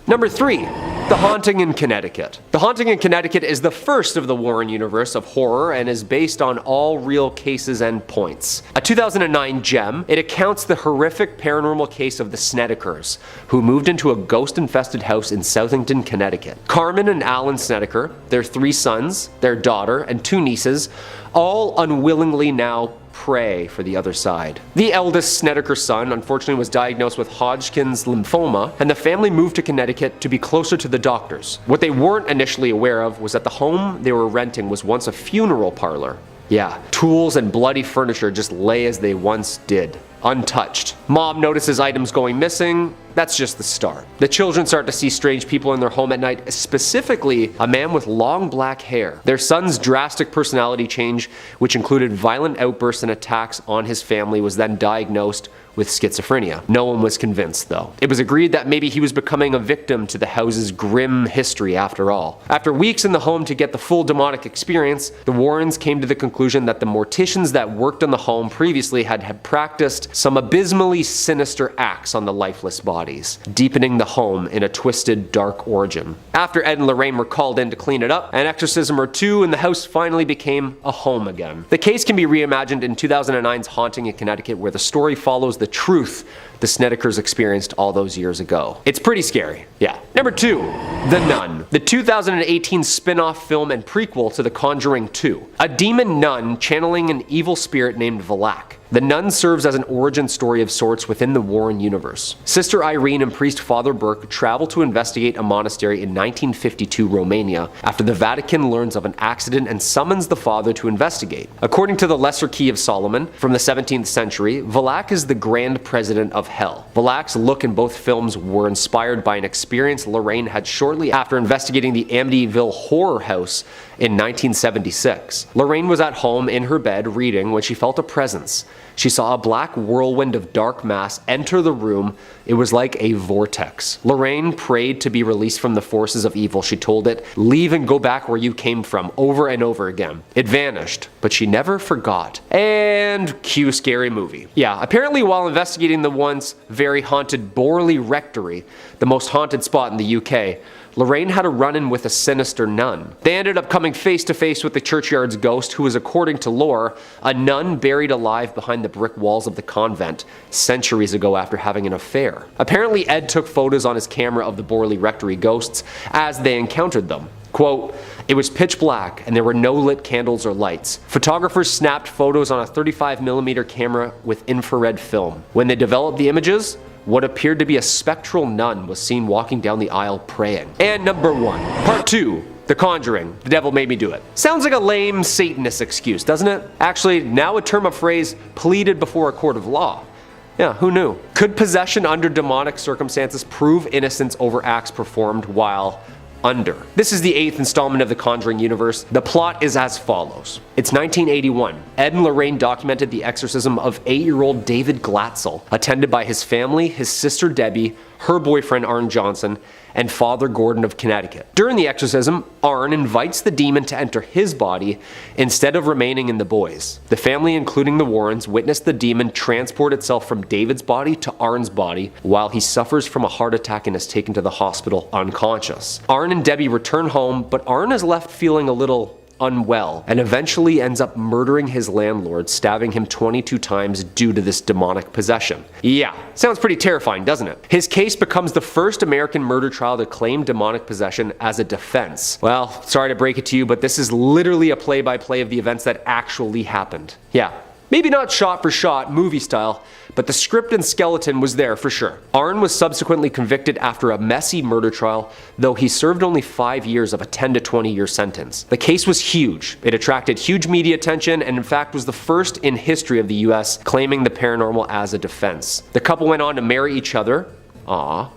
Number 3, The Haunting in Connecticut. The Haunting in Connecticut is the first of the Warren universe of horror and is based on all real cases and points. A 2009 gem, it accounts the horrific paranormal case of the Snedekers, who moved into a ghost-infested house in Southington, Connecticut. Carmen and Alan Snedeker, their 3 sons, their daughter, and 2 nieces, all unwillingly now pray for the other side. The eldest Snedeker son unfortunately was diagnosed with Hodgkin's lymphoma, and the family moved to Connecticut to be closer to the doctors. What they weren't initially aware of was that the home they were renting was once a funeral parlor. Yeah, tools and bloody furniture just lay as they once did, untouched. Mom notices items going missing. That's just the start. The children start to see strange people in their home at night, specifically a man with long black hair. Their son's drastic personality change, which included violent outbursts and attacks on his family, was then diagnosed with schizophrenia. No one was convinced though. It was agreed that maybe he was becoming a victim to the house's grim history after all. After weeks in the home to get the full demonic experience, the Warrens came to the conclusion that the morticians that worked on the home previously had practiced some abysmally sinister acts on the lifeless bodies, deepening the home in a twisted, dark origin. After Ed and Lorraine were called in to clean it up, an exorcism or 2, and the house finally became a home again. The case can be reimagined in 2009's Haunting in Connecticut, where the story follows the truth the Snedekers experienced all those years ago. It's pretty scary, yeah. Number 2, The Nun. The 2018 spin-off film and prequel to The Conjuring 2. A demon nun channeling an evil spirit named Valak. The Nun serves as an origin story of sorts within the Warren universe. Sister Irene and priest Father Burke travel to investigate a monastery in 1952 Romania after the Vatican learns of an accident and summons the father to investigate. According to the Lesser Key of Solomon from the 17th century, Valak is the Grand President of Hell. Valak's look in both films were inspired by an experience Lorraine had shortly after investigating the Amityville horror house in 1976. Lorraine was at home in her bed reading when she felt a presence. She saw a black whirlwind of dark mass enter the room. It was like a vortex. Lorraine prayed to be released from the forces of evil. She told it, "Leave and go back where you came from," over and over again. It vanished, but she never forgot. And cue scary movie. Yeah, apparently while investigating the once very haunted Borley Rectory, the most haunted spot in the UK, Lorraine had a run-in with a sinister nun. They ended up coming face to face with the churchyard's ghost, who was, according to lore, a nun buried alive behind the brick walls of the convent centuries ago after having an affair. Apparently Ed took photos on his camera of the Borley Rectory ghosts as they encountered them. Quote, "It was pitch black and there were no lit candles or lights. Photographers snapped photos on a 35mm camera with infrared film. When they developed the images, what appeared to be a spectral nun was seen walking down the aisle praying." And number 1. Part 2. The Conjuring. The devil made me do it. Sounds like a lame Satanist excuse, doesn't it? Actually, now a term of phrase pleaded before a court of law. Yeah, who knew? Could possession under demonic circumstances prove innocence over acts performed while under? This is the 8th installment of the Conjuring universe. The plot is as follows. It's 1981. Ed and Lorraine documented the exorcism of 8-year-old David Glatzel, attended by his family, his sister Debbie, her boyfriend Arn Johnson, and Father Gordon of Connecticut. During the exorcism, Arn invites the demon to enter his body instead of remaining in the boy's. The family, including the Warrens, witnessed the demon transport itself from David's body to Arn's body while he suffers from a heart attack and is taken to the hospital unconscious. Arn and Debbie return home, but Arn is left feeling a little unwell and eventually ends up murdering his landlord, stabbing him 22 times due to this demonic possession. Yeah, sounds pretty terrifying, doesn't it? His case becomes the first American murder trial to claim demonic possession as a defense. Well, sorry to break it to you, but this is literally a play-by-play of the events that actually happened. Yeah. Maybe not shot for shot, movie style, but the script and skeleton was there for sure. Arn was subsequently convicted after a messy murder trial, though he served only 5 years of a 10 to 20 year sentence. The case was huge. It attracted huge media attention and in fact was the first in history of the US claiming the paranormal as a defense. The couple went on to marry each other,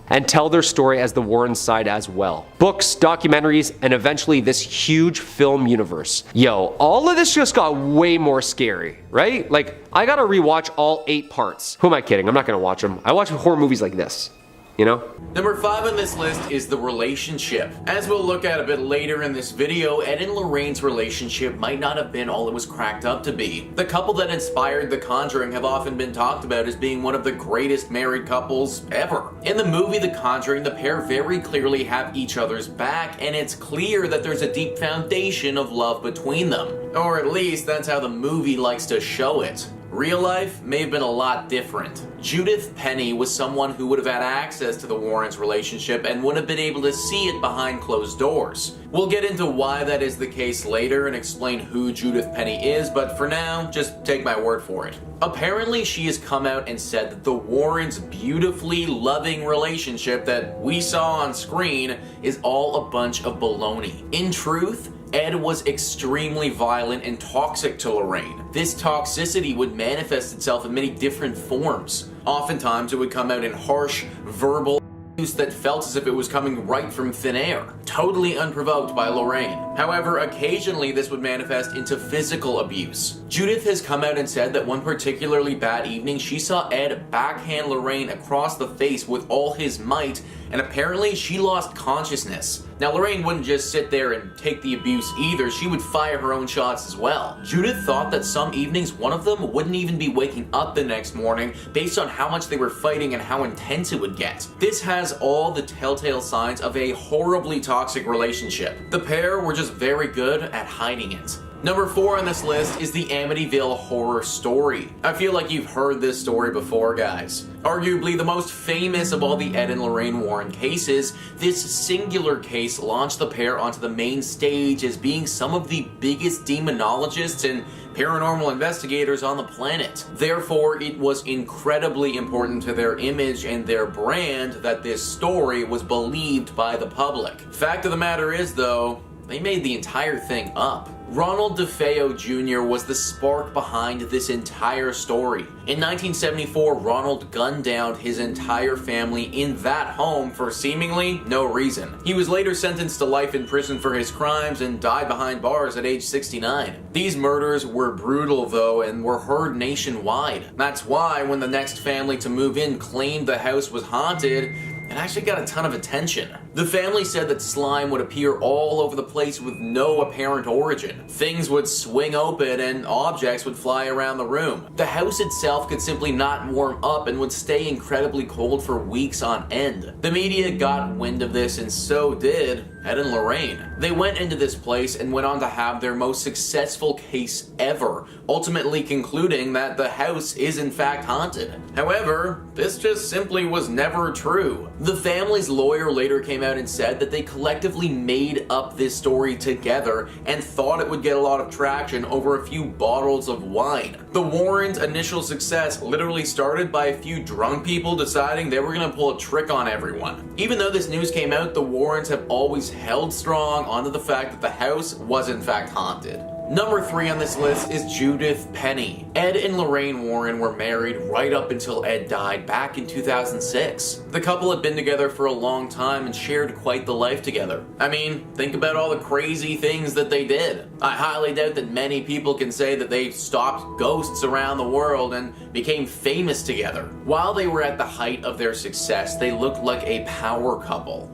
and tell their story as the Warrens side as well. Books, documentaries, and eventually this huge film universe. Yo, all of this just got way more scary, right? Like, I gotta rewatch all 8 parts. Who am I kidding? I'm not gonna watch them. I watch horror movies like this. You know? Number 5 on this list is the relationship. As we'll look at a bit later in this video, Ed and Lorraine's relationship might not have been all it was cracked up to be. The couple that inspired The Conjuring have often been talked about as being one of the greatest married couples ever. In the movie The Conjuring, the pair very clearly have each other's back, and it's clear that there's a deep foundation of love between them. Or at least that's how the movie likes to show it. Real life may have been a lot different. Judith Penny was someone who would have had access to the Warrens' relationship and would have been able to see it behind closed doors. We'll get into why that is the case later and explain who Judith Penny is, but for now, just take my word for it. Apparently, she has come out and said that the Warrens' beautifully loving relationship that we saw on screen is all a bunch of baloney. In truth, Ed was extremely violent and toxic to Lorraine. This toxicity would manifest itself in many different forms. Oftentimes it would come out in harsh, verbal abuse that felt as if it was coming right from thin air, totally unprovoked by Lorraine. However, occasionally this would manifest into physical abuse. Judith has come out and said that one particularly bad evening she saw Ed backhand Lorraine across the face with all his might, and apparently she lost consciousness. Now, Lorraine wouldn't just sit there and take the abuse either, she would fire her own shots as well. Judith thought that some evenings one of them wouldn't even be waking up the next morning based on how much they were fighting and how intense it would get. This has all the telltale signs of a horribly toxic relationship. The pair were just very good at hiding it. Number 4 on this list is the Amityville horror story. I feel like you've heard this story before, guys. Arguably the most famous of all the Ed and Lorraine Warren cases, this singular case launched the pair onto the main stage as being some of the biggest demonologists and paranormal investigators on the planet. Therefore, it was incredibly important to their image and their brand that this story was believed by the public. Fact of the matter is, though, they made the entire thing up. Ronald Defeo Jr. was the spark behind this entire story. In 1974, Ronald gunned down his entire family in that home for seemingly no reason. He was later sentenced to life in prison for his crimes and died behind bars at age 69. These murders were brutal though and were heard nationwide. That's why when the next family to move in claimed the house was haunted, it actually got a ton of attention. The family said that slime would appear all over the place with no apparent origin. Things would swing open and objects would fly around the room. The house itself could simply not warm up and would stay incredibly cold for weeks on end. The media got wind of this and so did Ed and Lorraine. They went into this place and went on to have their most successful case ever, ultimately concluding that the house is in fact haunted. However, this just simply was never true. The family's lawyer later came out and said that they collectively made up this story together and thought it would get a lot of traction over a few bottles of wine. The Warrens' initial success literally started by a few drunk people deciding they were going to pull a trick on everyone. Even though this news came out, the Warrens have always held strong onto the fact that the house was in fact haunted. Number 3 on this list is Judith Penny. Ed and Lorraine Warren were married right up until Ed died back in 2006. The couple had been together for a long time and shared quite the life together. I mean, think about all the crazy things that they did. I highly doubt that many people can say that they stopped ghosts around the world and became famous together. While they were at the height of their success, they looked like a power couple.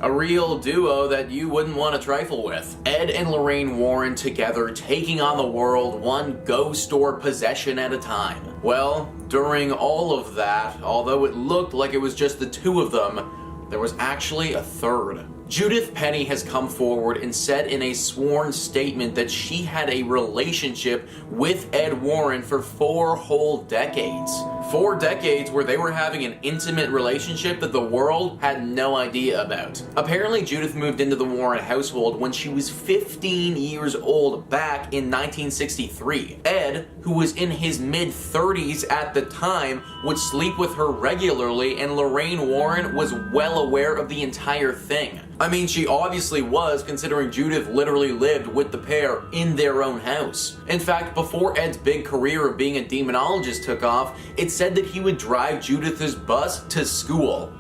A real duo that you wouldn't want to trifle with. Ed and Lorraine Warren together taking on the world one ghost or possession at a time. Well, during all of that, although it looked like it was just the two of them, there was actually a third. Judith Penny has come forward and said in a sworn statement that she had a relationship with Ed Warren for 4 whole decades. 4 decades where they were having an intimate relationship that the world had no idea about. Apparently, Judith moved into the Warren household when she was 15 years old back in 1963. Ed, who was in his mid-30s at the time, would sleep with her regularly, and Lorraine Warren was well aware of the entire thing. I mean, she obviously was, considering Judith literally lived with the pair in their own house. In fact, before Ed's big career of being a demonologist took off, it said that he would drive Judith's bus to school.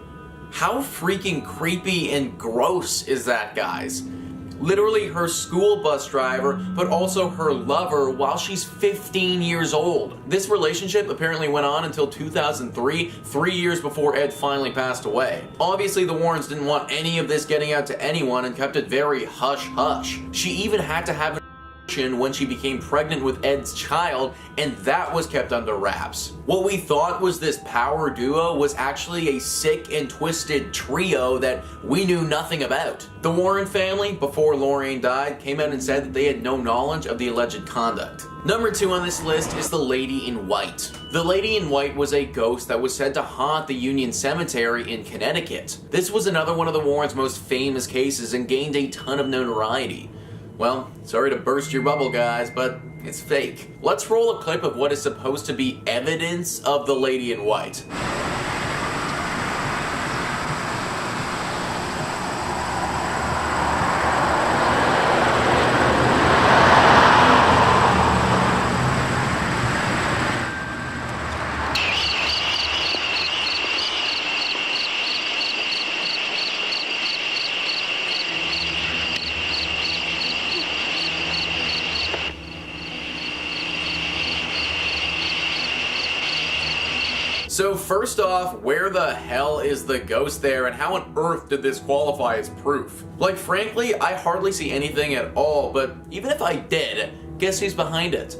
How freaking creepy and gross is that, guys? Literally her school bus driver, but also her lover while she's 15 years old. This relationship apparently went on until 2003, 3 years before Ed finally passed away. Obviously, the Warrens didn't want any of this getting out to anyone and kept it very hush-hush. She even had to have when she became pregnant with Ed's child, and that was kept under wraps. What we thought was this power duo was actually a sick and twisted trio that we knew nothing about. The Warren family, before Lorraine died, came out and said that they had no knowledge of the alleged conduct. Number 2 on this list is the Lady in White. The Lady in White was a ghost that was said to haunt the Union Cemetery in Connecticut. This was another one of the Warrens' most famous cases and gained a ton of notoriety. Well, sorry to burst your bubble, guys, but it's fake. Let's roll a clip of what is supposed to be evidence of the Lady in White. So first off, where the hell is the ghost there, and how on earth did this qualify as proof? Like, frankly, I hardly see anything at all, but even if I did, guess who's behind it?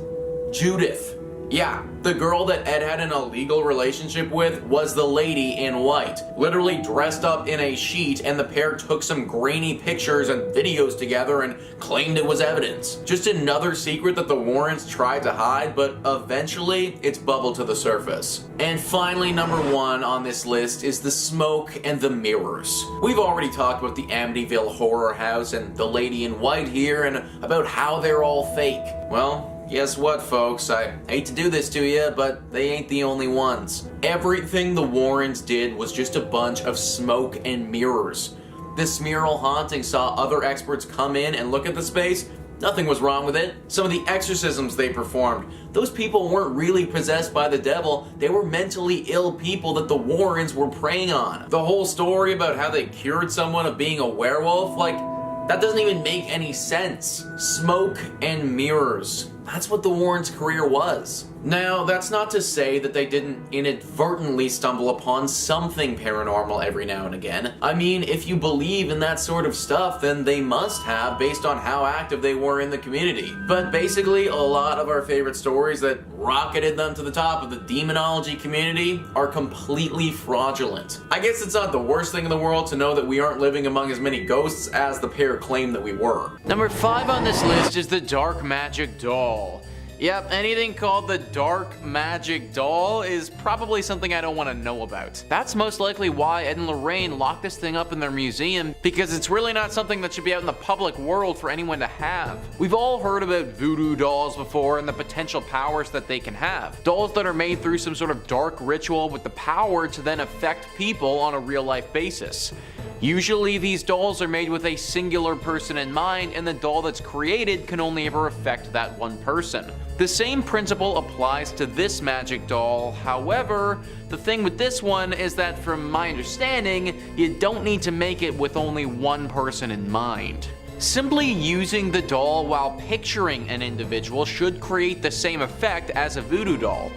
Judith. Yeah, the girl that Ed had an illegal relationship with was the Lady in White, literally dressed up in a sheet, and the pair took some grainy pictures and videos together and claimed it was evidence. Just another secret that the Warrens tried to hide, but eventually it's bubbled to the surface. And finally, number 1 on this list is the smoke and the mirrors. We've already talked about the Amityville horror house and the Lady in White here, and about how they're all fake. Well, guess what, folks? I hate to do this to you, but they ain't the only ones. Everything the Warrens did was just a bunch of smoke and mirrors. The Smurl haunting saw other experts come in and look at the space, Nothing was wrong with it. Some of the exorcisms they performed, those people weren't really possessed by the devil, they were mentally ill people that the Warrens were preying on. The whole story about how they cured someone of being a werewolf, like, that doesn't even make any sense. Smoke and mirrors. That's what the Warrens' career was. Now, that's not to say that they didn't inadvertently stumble upon something paranormal every now and again. I mean, if you believe in that sort of stuff, then they must have, based on how active they were in the community. But basically, a lot of our favorite stories that rocketed them to the top of the demonology community are completely fraudulent. I guess it's not the worst thing in the world to know that we aren't living among as many ghosts as the pair claim that we were. Number 5 on this list is the Dark Magic Doll. Yep, anything called the Dark Magic Doll is probably something I don't want to know about. That's most likely why Ed and Lorraine locked this thing up in their museum, because it's really not something that should be out in the public world for anyone to have. We've all heard about voodoo dolls before and the potential powers that they can have. Dolls that are made through some sort of dark ritual with the power to then affect people on a real life basis. Usually these dolls are made with a singular person in mind, and the doll that's created can only ever affect that one person. The same principle applies to this magic doll. However, the thing with this one is that from my understanding, you don't need to make it with only one person in mind. Simply using the doll while picturing an individual should create the same effect as a voodoo doll.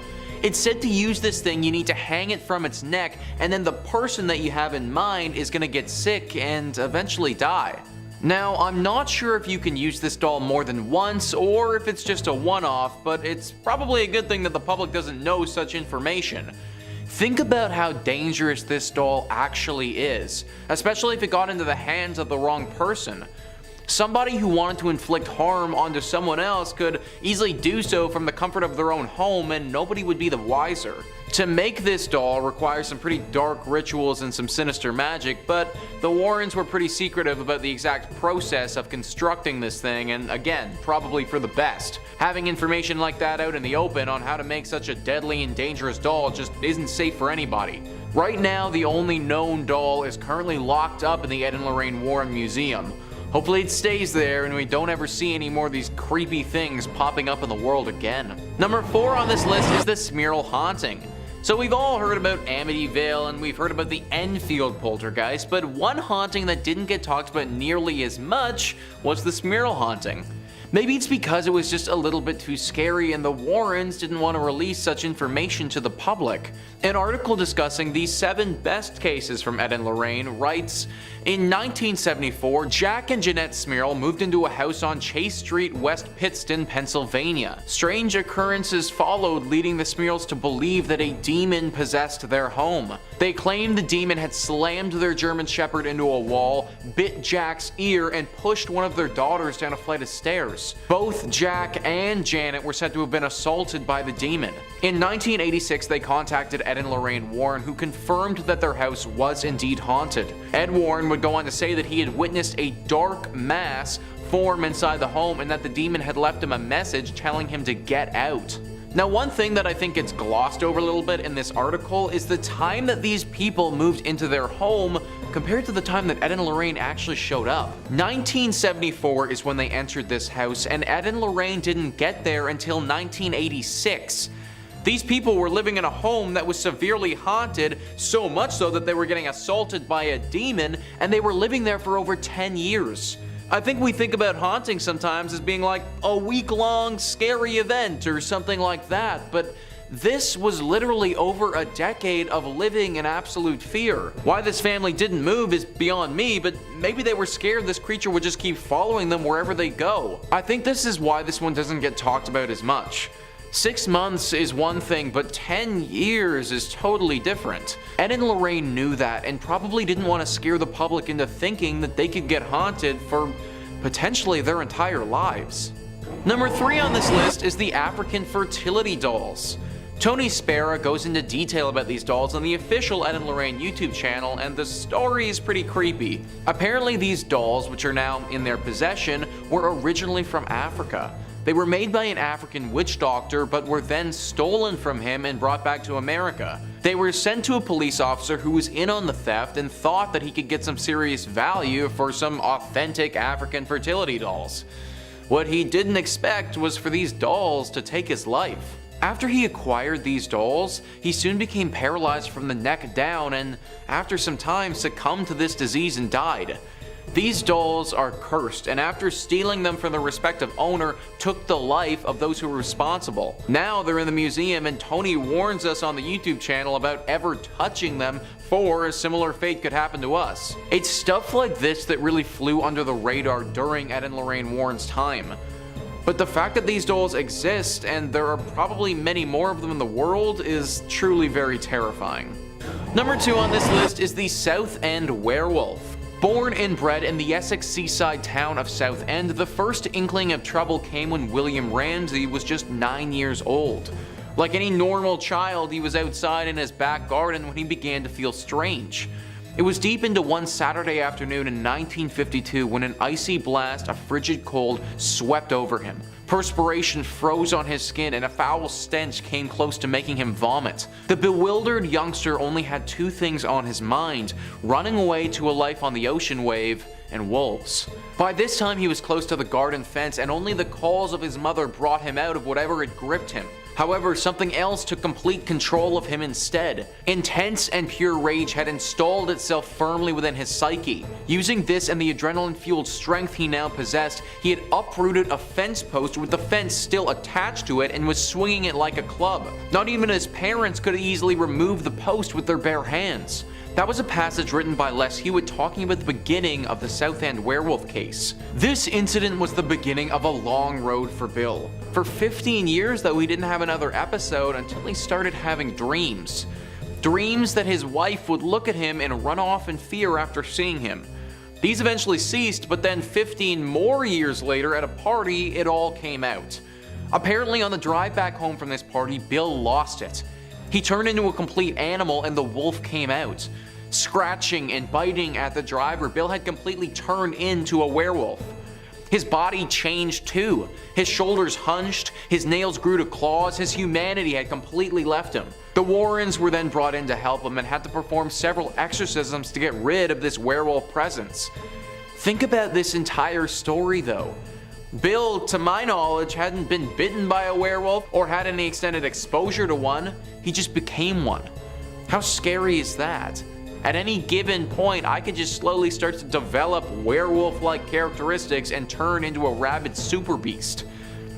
It's said to use this thing, you need to hang it from its neck, and then the person that you have in mind is gonna get sick and eventually die. Now, I'm not sure if you can use this doll more than once, or if it's just a one-off, but it's probably a good thing that the public doesn't know such information. Think about how dangerous this doll actually is, especially if it got into the hands of the wrong person. Somebody who wanted to inflict harm onto someone else could easily do so from the comfort of their own home, and nobody would be the wiser. To make this doll requires some pretty dark rituals and some sinister magic, but the Warrens were pretty secretive about the exact process of constructing this thing, and again, probably for the best. Having information like that out in the open on how to make such a deadly and dangerous doll just isn't safe for anybody. Right now, the only known doll is currently locked up in the Ed and Lorraine Warren Museum. Hopefully it stays there and we don't ever see any more of these creepy things popping up in the world again. Number 4 on this list is the Smurl haunting. So we've all heard about Amityville and we've heard about the Enfield poltergeist, but one haunting that didn't get talked about nearly as much was the Smurl haunting. Maybe it's because it was just a little bit too scary and the Warrens didn't want to release such information to the public. An article discussing the 7 best cases from Ed and Lorraine writes, in 1974, Jack and Jeanette Smurl moved into a house on Chase Street, West Pittston, Pennsylvania. Strange occurrences followed, leading the Smurls to believe that a demon possessed their home. They claimed the demon had slammed their German Shepherd into a wall, bit Jack's ear, and pushed one of their daughters down a flight of stairs. Both Jack and Janet were said to have been assaulted by the demon. In 1986, they contacted Ed and Lorraine Warren, who confirmed that their house was indeed haunted. Ed Warren would go on to say that he had witnessed a dark mass form inside the home and that the demon had left him a message telling him to get out. Now, one thing that I think gets glossed over a little bit in this article is the time that these people moved into their home compared to the time that Ed and Lorraine actually showed up. 1974 is when they entered this house, and Ed and Lorraine didn't get there until 1986. These people were living in a home that was severely haunted, so much so that they were getting assaulted by a demon, and they were living there for over 10 years. I think we think about haunting sometimes as being like a week-long scary event or something like that, but this was literally over a decade of living in absolute fear. Why this family didn't move is beyond me, but maybe they were scared this creature would just keep following them wherever they go. I think this is why this one doesn't get talked about as much. 6 months is one thing, but 10 years is totally different. Ed and Lorraine knew that and probably didn't want to scare the public into thinking that they could get haunted for potentially their entire lives. Number 3 on this list is the African fertility dolls. Tony Spera goes into detail about these dolls on the official Ed and Lorraine YouTube channel, and the story is pretty creepy. Apparently these dolls, which are now in their possession, were originally from Africa. They were made by an African witch doctor, but were then stolen from him and brought back to America. They were sent to a police officer who was in on the theft and thought that he could get some serious value for some authentic African fertility dolls. What he didn't expect was for these dolls to take his life. After he acquired these dolls, he soon became paralyzed from the neck down and, after some time, succumbed to this disease and died. These dolls are cursed, and after stealing them from their respective owner, took the life of those who were responsible. Now they're in the museum, and Tony warns us on the YouTube channel about ever touching them, for a similar fate could happen to us. It's stuff like this that really flew under the radar during Ed and Lorraine Warren's time. But the fact that these dolls exist, and there are probably many more of them in the world, is truly very terrifying. Number 2 on this list is the Southend werewolf. Born and bred in the Essex seaside town of Southend, the first inkling of trouble came when William Ramsey was just 9 years old. Like any normal child, he was outside in his back garden when he began to feel strange. It was deep into one Saturday afternoon in 1952 when an icy blast of frigid cold swept over him. Perspiration froze on his skin and a foul stench came close to making him vomit. The bewildered youngster only had 2 things on his mind: running away to a life on the ocean wave and wolves. By this time he was close to the garden fence, and only the calls of his mother brought him out of whatever had gripped him. However, something else took complete control of him instead. Intense and pure rage had installed itself firmly within his psyche. Using this and the adrenaline-fueled strength he now possessed, he had uprooted a fence post with the fence still attached to it and was swinging it like a club. Not even his parents could easily remove the post with their bare hands. That was a passage written by Les Hewitt talking about the beginning of the Southend werewolf case. This incident was the beginning of a long road for Bill. For 15 years though, he didn't have another episode until he started having dreams. Dreams that his wife would look at him and run off in fear after seeing him. These eventually ceased, but then 15 more years later at a party, it all came out. Apparently on the drive back home from this party, Bill lost it. He turned into a complete animal and the wolf came out. Scratching and biting at the driver, Bill had completely turned into a werewolf. His body changed too. His shoulders hunched, his nails grew to claws, his humanity had completely left him. The Warrens were then brought in to help him and had to perform several exorcisms to get rid of this werewolf presence. Think about this entire story though. Bill, to my knowledge, hadn't been bitten by a werewolf or had any extended exposure to one. He just became one. How scary is that? At any given point, I could just slowly start to develop werewolf-like characteristics and turn into a rabid super beast.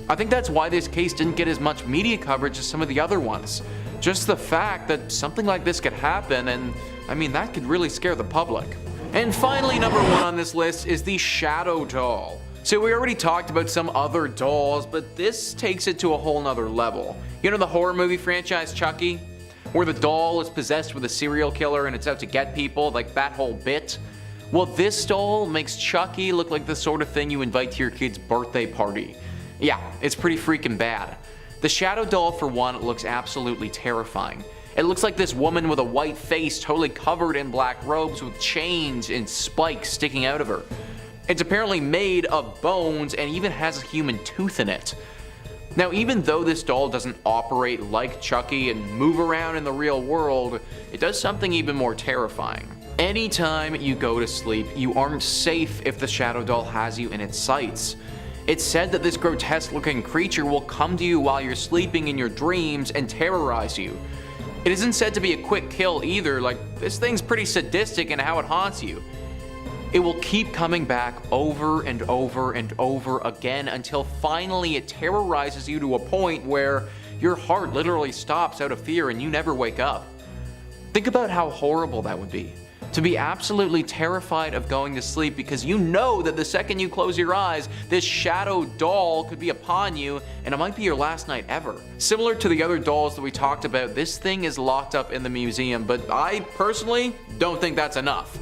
I think that's why this case didn't get as much media coverage as some of the other ones. Just the fact that something like this could happen, and I mean, that could really scare the public. And finally, number 1 on this list is the Shadow Doll. So we already talked about some other dolls, but this takes it to a whole nother level. You know the horror movie franchise Chucky? Where the doll is possessed with a serial killer and it's out to get people, like that whole bit? Well, this doll makes Chucky look like the sort of thing you invite to your kid's birthday party. Yeah, it's pretty freaking bad. The Shadow Doll, for one, looks absolutely terrifying. It looks like this woman with a white face totally covered in black robes with chains and spikes sticking out of her. It's apparently made of bones and even has a human tooth in it. Now, even though this doll doesn't operate like Chucky and move around in the real world, it does something even more terrifying. Anytime you go to sleep, you aren't safe if the Shadow Doll has you in its sights. It's said that this grotesque looking creature will come to you while you're sleeping in your dreams and terrorize you. It isn't said to be a quick kill either, like this thing's pretty sadistic in how it haunts you. It will keep coming back over and over and over again until finally it terrorizes you to a point where your heart literally stops out of fear and you never wake up. Think about how horrible that would be. To be absolutely terrified of going to sleep because you know that the second you close your eyes, this shadow doll could be upon you and it might be your last night ever. Similar to the other dolls that we talked about, this thing is locked up in the museum, but I personally don't think that's enough.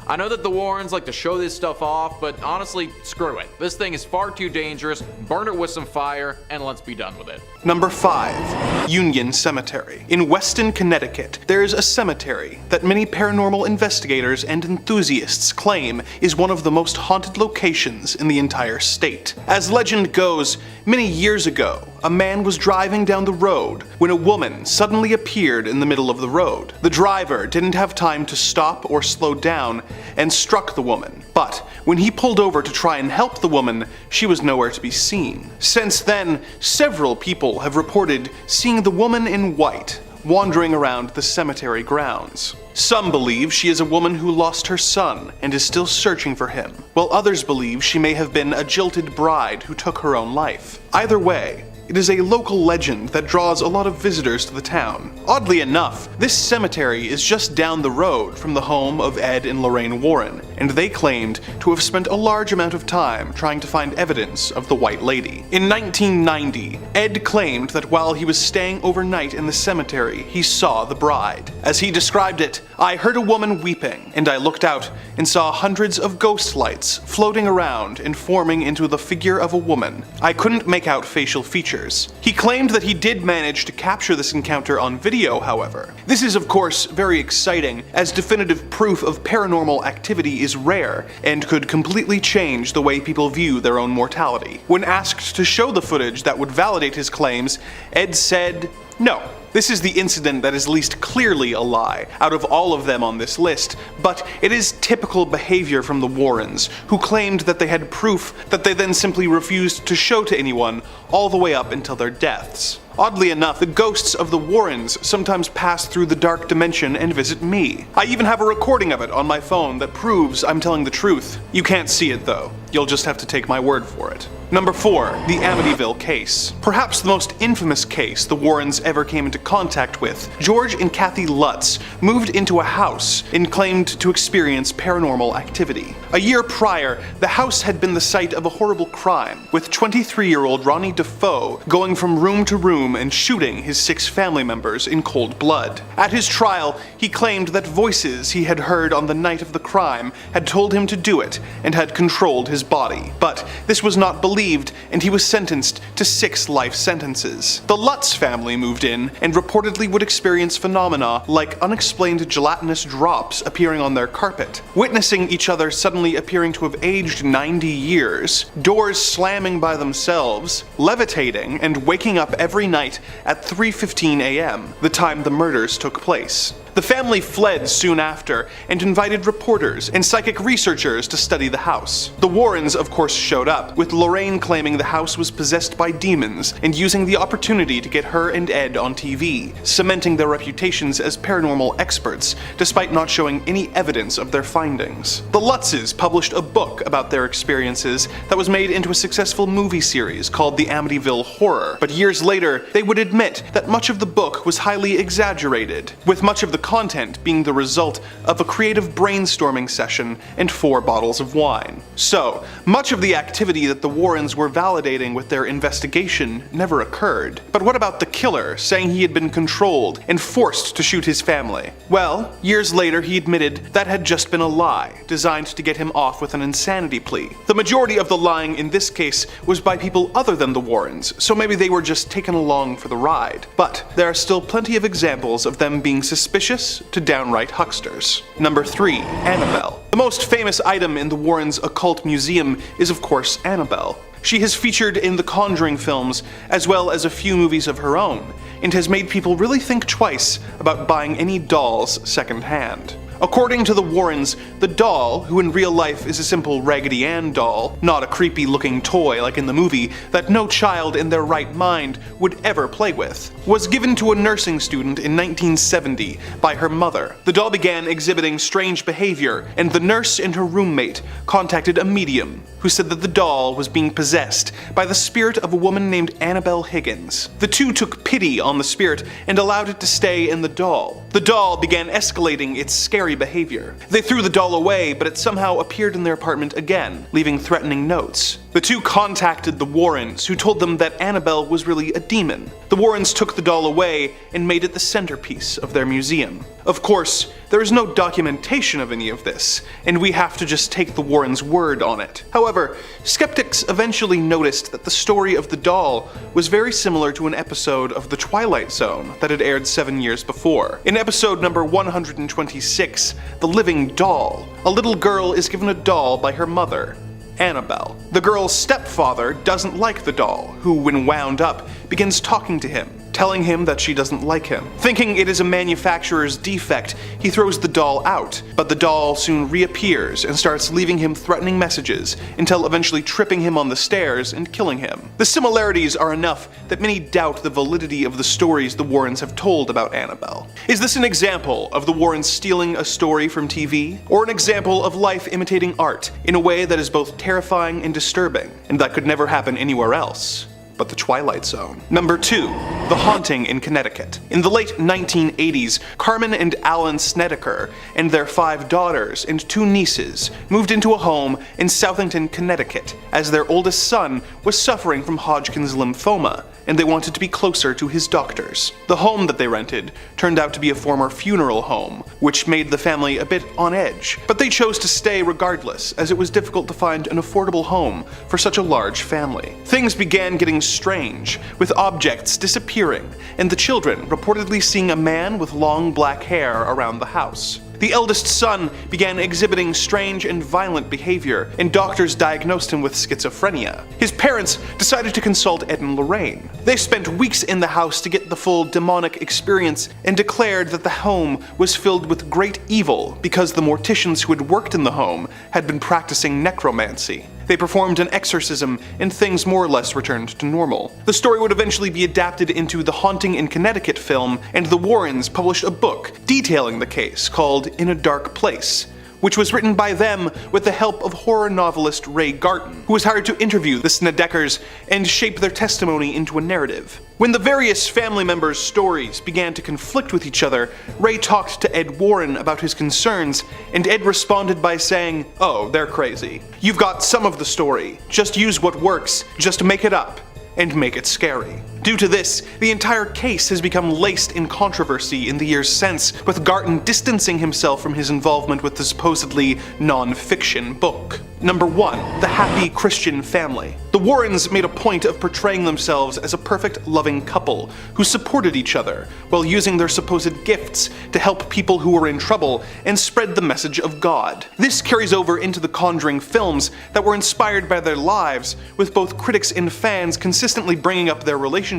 I know that the Warrens like to show this stuff off, but honestly, screw it. This thing is far too dangerous, burn it with some fire, and let's be done with it. Number 5. Union Cemetery. In Weston, Connecticut, there is a cemetery that many paranormal investigators and enthusiasts claim is one of the most haunted locations in the entire state. As legend goes, many years ago, a man was driving down the road when a woman suddenly appeared in the middle of the road. The driver didn't have time to stop or slow down and struck the woman, but when he pulled over to try and help the woman, she was nowhere to be seen. Since then, several people have reported seeing the woman in white wandering around the cemetery grounds. Some believe she is a woman who lost her son and is still searching for him, while others believe she may have been a jilted bride who took her own life. Either way, it is a local legend that draws a lot of visitors to the town. Oddly enough, this cemetery is just down the road from the home of Ed and Lorraine Warren, and they claimed to have spent a large amount of time trying to find evidence of the White Lady. In 1990, Ed claimed that while he was staying overnight in the cemetery, he saw the bride. As he described it, "I heard a woman weeping, and I looked out and saw hundreds of ghost lights floating around and forming into the figure of a woman. I couldn't make out facial features." He claimed that he did manage to capture this encounter on video, however. This is of course very exciting, as definitive proof of paranormal activity is rare and could completely change the way people view their own mortality. When asked to show the footage that would validate his claims, Ed said, "No. This is the incident that is least clearly a lie out of all of them on this list, but it is typical behavior from the Warrens, who claimed that they had proof that they then simply refused to show to anyone all the way up until their deaths." Oddly enough, the ghosts of the Warrens sometimes pass through the dark dimension and visit me. I even have a recording of it on my phone that proves I'm telling the truth. You can't see it though. You'll just have to take my word for it. Number 4. The Amityville case. Perhaps the most infamous case the Warrens ever came into contact with. George and Kathy Lutz moved into a house and claimed to experience paranormal activity. A year prior, the house had been the site of a horrible crime, with 23-year-old Ronnie Defeo going from room to room and shooting his 6 family members in cold blood. At his trial, he claimed that voices he had heard on the night of the crime had told him to do it and had controlled his body. But this was not believed, and he was sentenced to 6 life sentences. The Lutz family moved in and reportedly would experience phenomena like unexplained gelatinous drops appearing on their carpet, witnessing each other suddenly appearing to have aged 90 years, doors slamming by themselves, levitating, and waking up every night at 3:15 a.m., the time the murders took place. The family fled soon after and invited reporters and psychic researchers to study the house. The Warrens, of course, showed up, with Lorraine claiming the house was possessed by demons and using the opportunity to get her and Ed on TV, cementing their reputations as paranormal experts despite not showing any evidence of their findings. The Lutzes published a book about their experiences that was made into a successful movie series called The Amityville Horror, but years later they would admit that much of the book was highly exaggerated, with much of the content being the result of a creative brainstorming session and 4 bottles of wine. So, much of the activity that the Warrens were validating with their investigation never occurred. But what about the killer saying he had been controlled and forced to shoot his family? Well, years later he admitted that had just been a lie, designed to get him off with an insanity plea. The majority of the lying in this case was by people other than the Warrens, so maybe they were just taken along for the ride. But there are still plenty of examples of them being suspicious to downright hucksters. Number 3. Annabelle. The most famous item in the Warrens' occult museum is of course Annabelle. She has featured in the Conjuring films as well as a few movies of her own, and has made people really think twice about buying any dolls secondhand. According to the Warrens, the doll, who in real life is a simple Raggedy Ann doll, not a creepy looking toy like in the movie that no child in their right mind would ever play with, was given to a nursing student in 1970 by her mother. The doll began exhibiting strange behavior, and the nurse and her roommate contacted a medium who said that the doll was being possessed by the spirit of a woman named Annabelle Higgins. The two took pity on the spirit and allowed it to stay in the doll. The doll began escalating its scary behavior. They threw the doll away, but it somehow appeared in their apartment again, leaving threatening notes. The two contacted the Warrens, who told them that Annabelle was really a demon. The Warrens took the doll away and made it the centerpiece of their museum. Of course, there is no documentation of any of this, and we have to just take the Warrens' word on it. However, skeptics eventually noticed that the story of the doll was very similar to an episode of The Twilight Zone that had aired 7 years before. In episode number 126, The Living Doll, a little girl is given a doll by her mother. Annabelle. The girl's stepfather doesn't like the doll, who, when wound up, begins talking to him, telling him that she doesn't like him. Thinking it is a manufacturer's defect, he throws the doll out, but the doll soon reappears and starts leaving him threatening messages until eventually tripping him on the stairs and killing him. The similarities are enough that many doubt the validity of the stories the Warrens have told about Annabelle. Is this an example of the Warrens stealing a story from TV? Or an example of life imitating art in a way that is both terrifying and disturbing, and that could never happen anywhere else but the Twilight Zone? Number 2. The Haunting in Connecticut. In the late 1980s, Carmen and Alan Snedeker and their 5 daughters and 2 nieces moved into a home in Southington, Connecticut, as their oldest son was suffering from Hodgkin's lymphoma, and they wanted to be closer to his doctors. The home that they rented turned out to be a former funeral home, which made the family a bit on edge, but they chose to stay regardless, as it was difficult to find an affordable home for such a large family. Things began getting strange, with objects disappearing, and the children reportedly seeing a man with long black hair around the house. The eldest son began exhibiting strange and violent behavior, and doctors diagnosed him with schizophrenia. His parents decided to consult Ed and Lorraine. They spent weeks in the house to get the full demonic experience and declared that the home was filled with great evil because the morticians who had worked in the home had been practicing necromancy. They performed an exorcism, and things more or less returned to normal. The story would eventually be adapted into the Haunting in Connecticut film, and the Warrens published a book detailing the case called In a Dark Place, which was written by them with the help of horror novelist Ray Garton, who was hired to interview the Snedekers and shape their testimony into a narrative. When the various family members' stories began to conflict with each other, Ray talked to Ed Warren about his concerns, and Ed responded by saying, "Oh, they're crazy. You've got some of the story. Just use what works, just make it up, and make it scary." Due to this, the entire case has become laced in controversy in the years since, with Garton distancing himself from his involvement with the supposedly non-fiction book. Number 1. The Happy Christian Family. The Warrens made a point of portraying themselves as a perfect, loving couple who supported each other while using their supposed gifts to help people who were in trouble and spread the message of God. This carries over into the Conjuring films that were inspired by their lives, with both critics and fans consistently bringing up their relationship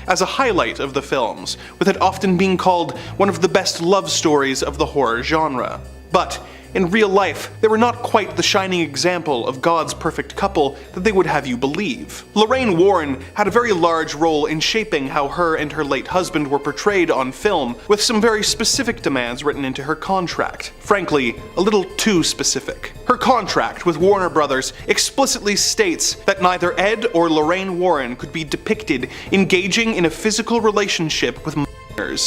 as a highlight of the films, with it often being called one of the best love stories of the horror genre. But in real life, they were not quite the shining example of God's perfect couple that they would have you believe. Lorraine Warren had a very large role in shaping how her and her late husband were portrayed on film, with some very specific demands written into her contract. Frankly, a little too specific. Her contract with Warner Brothers explicitly states that neither Ed or Lorraine Warren could be depicted engaging in a physical relationship with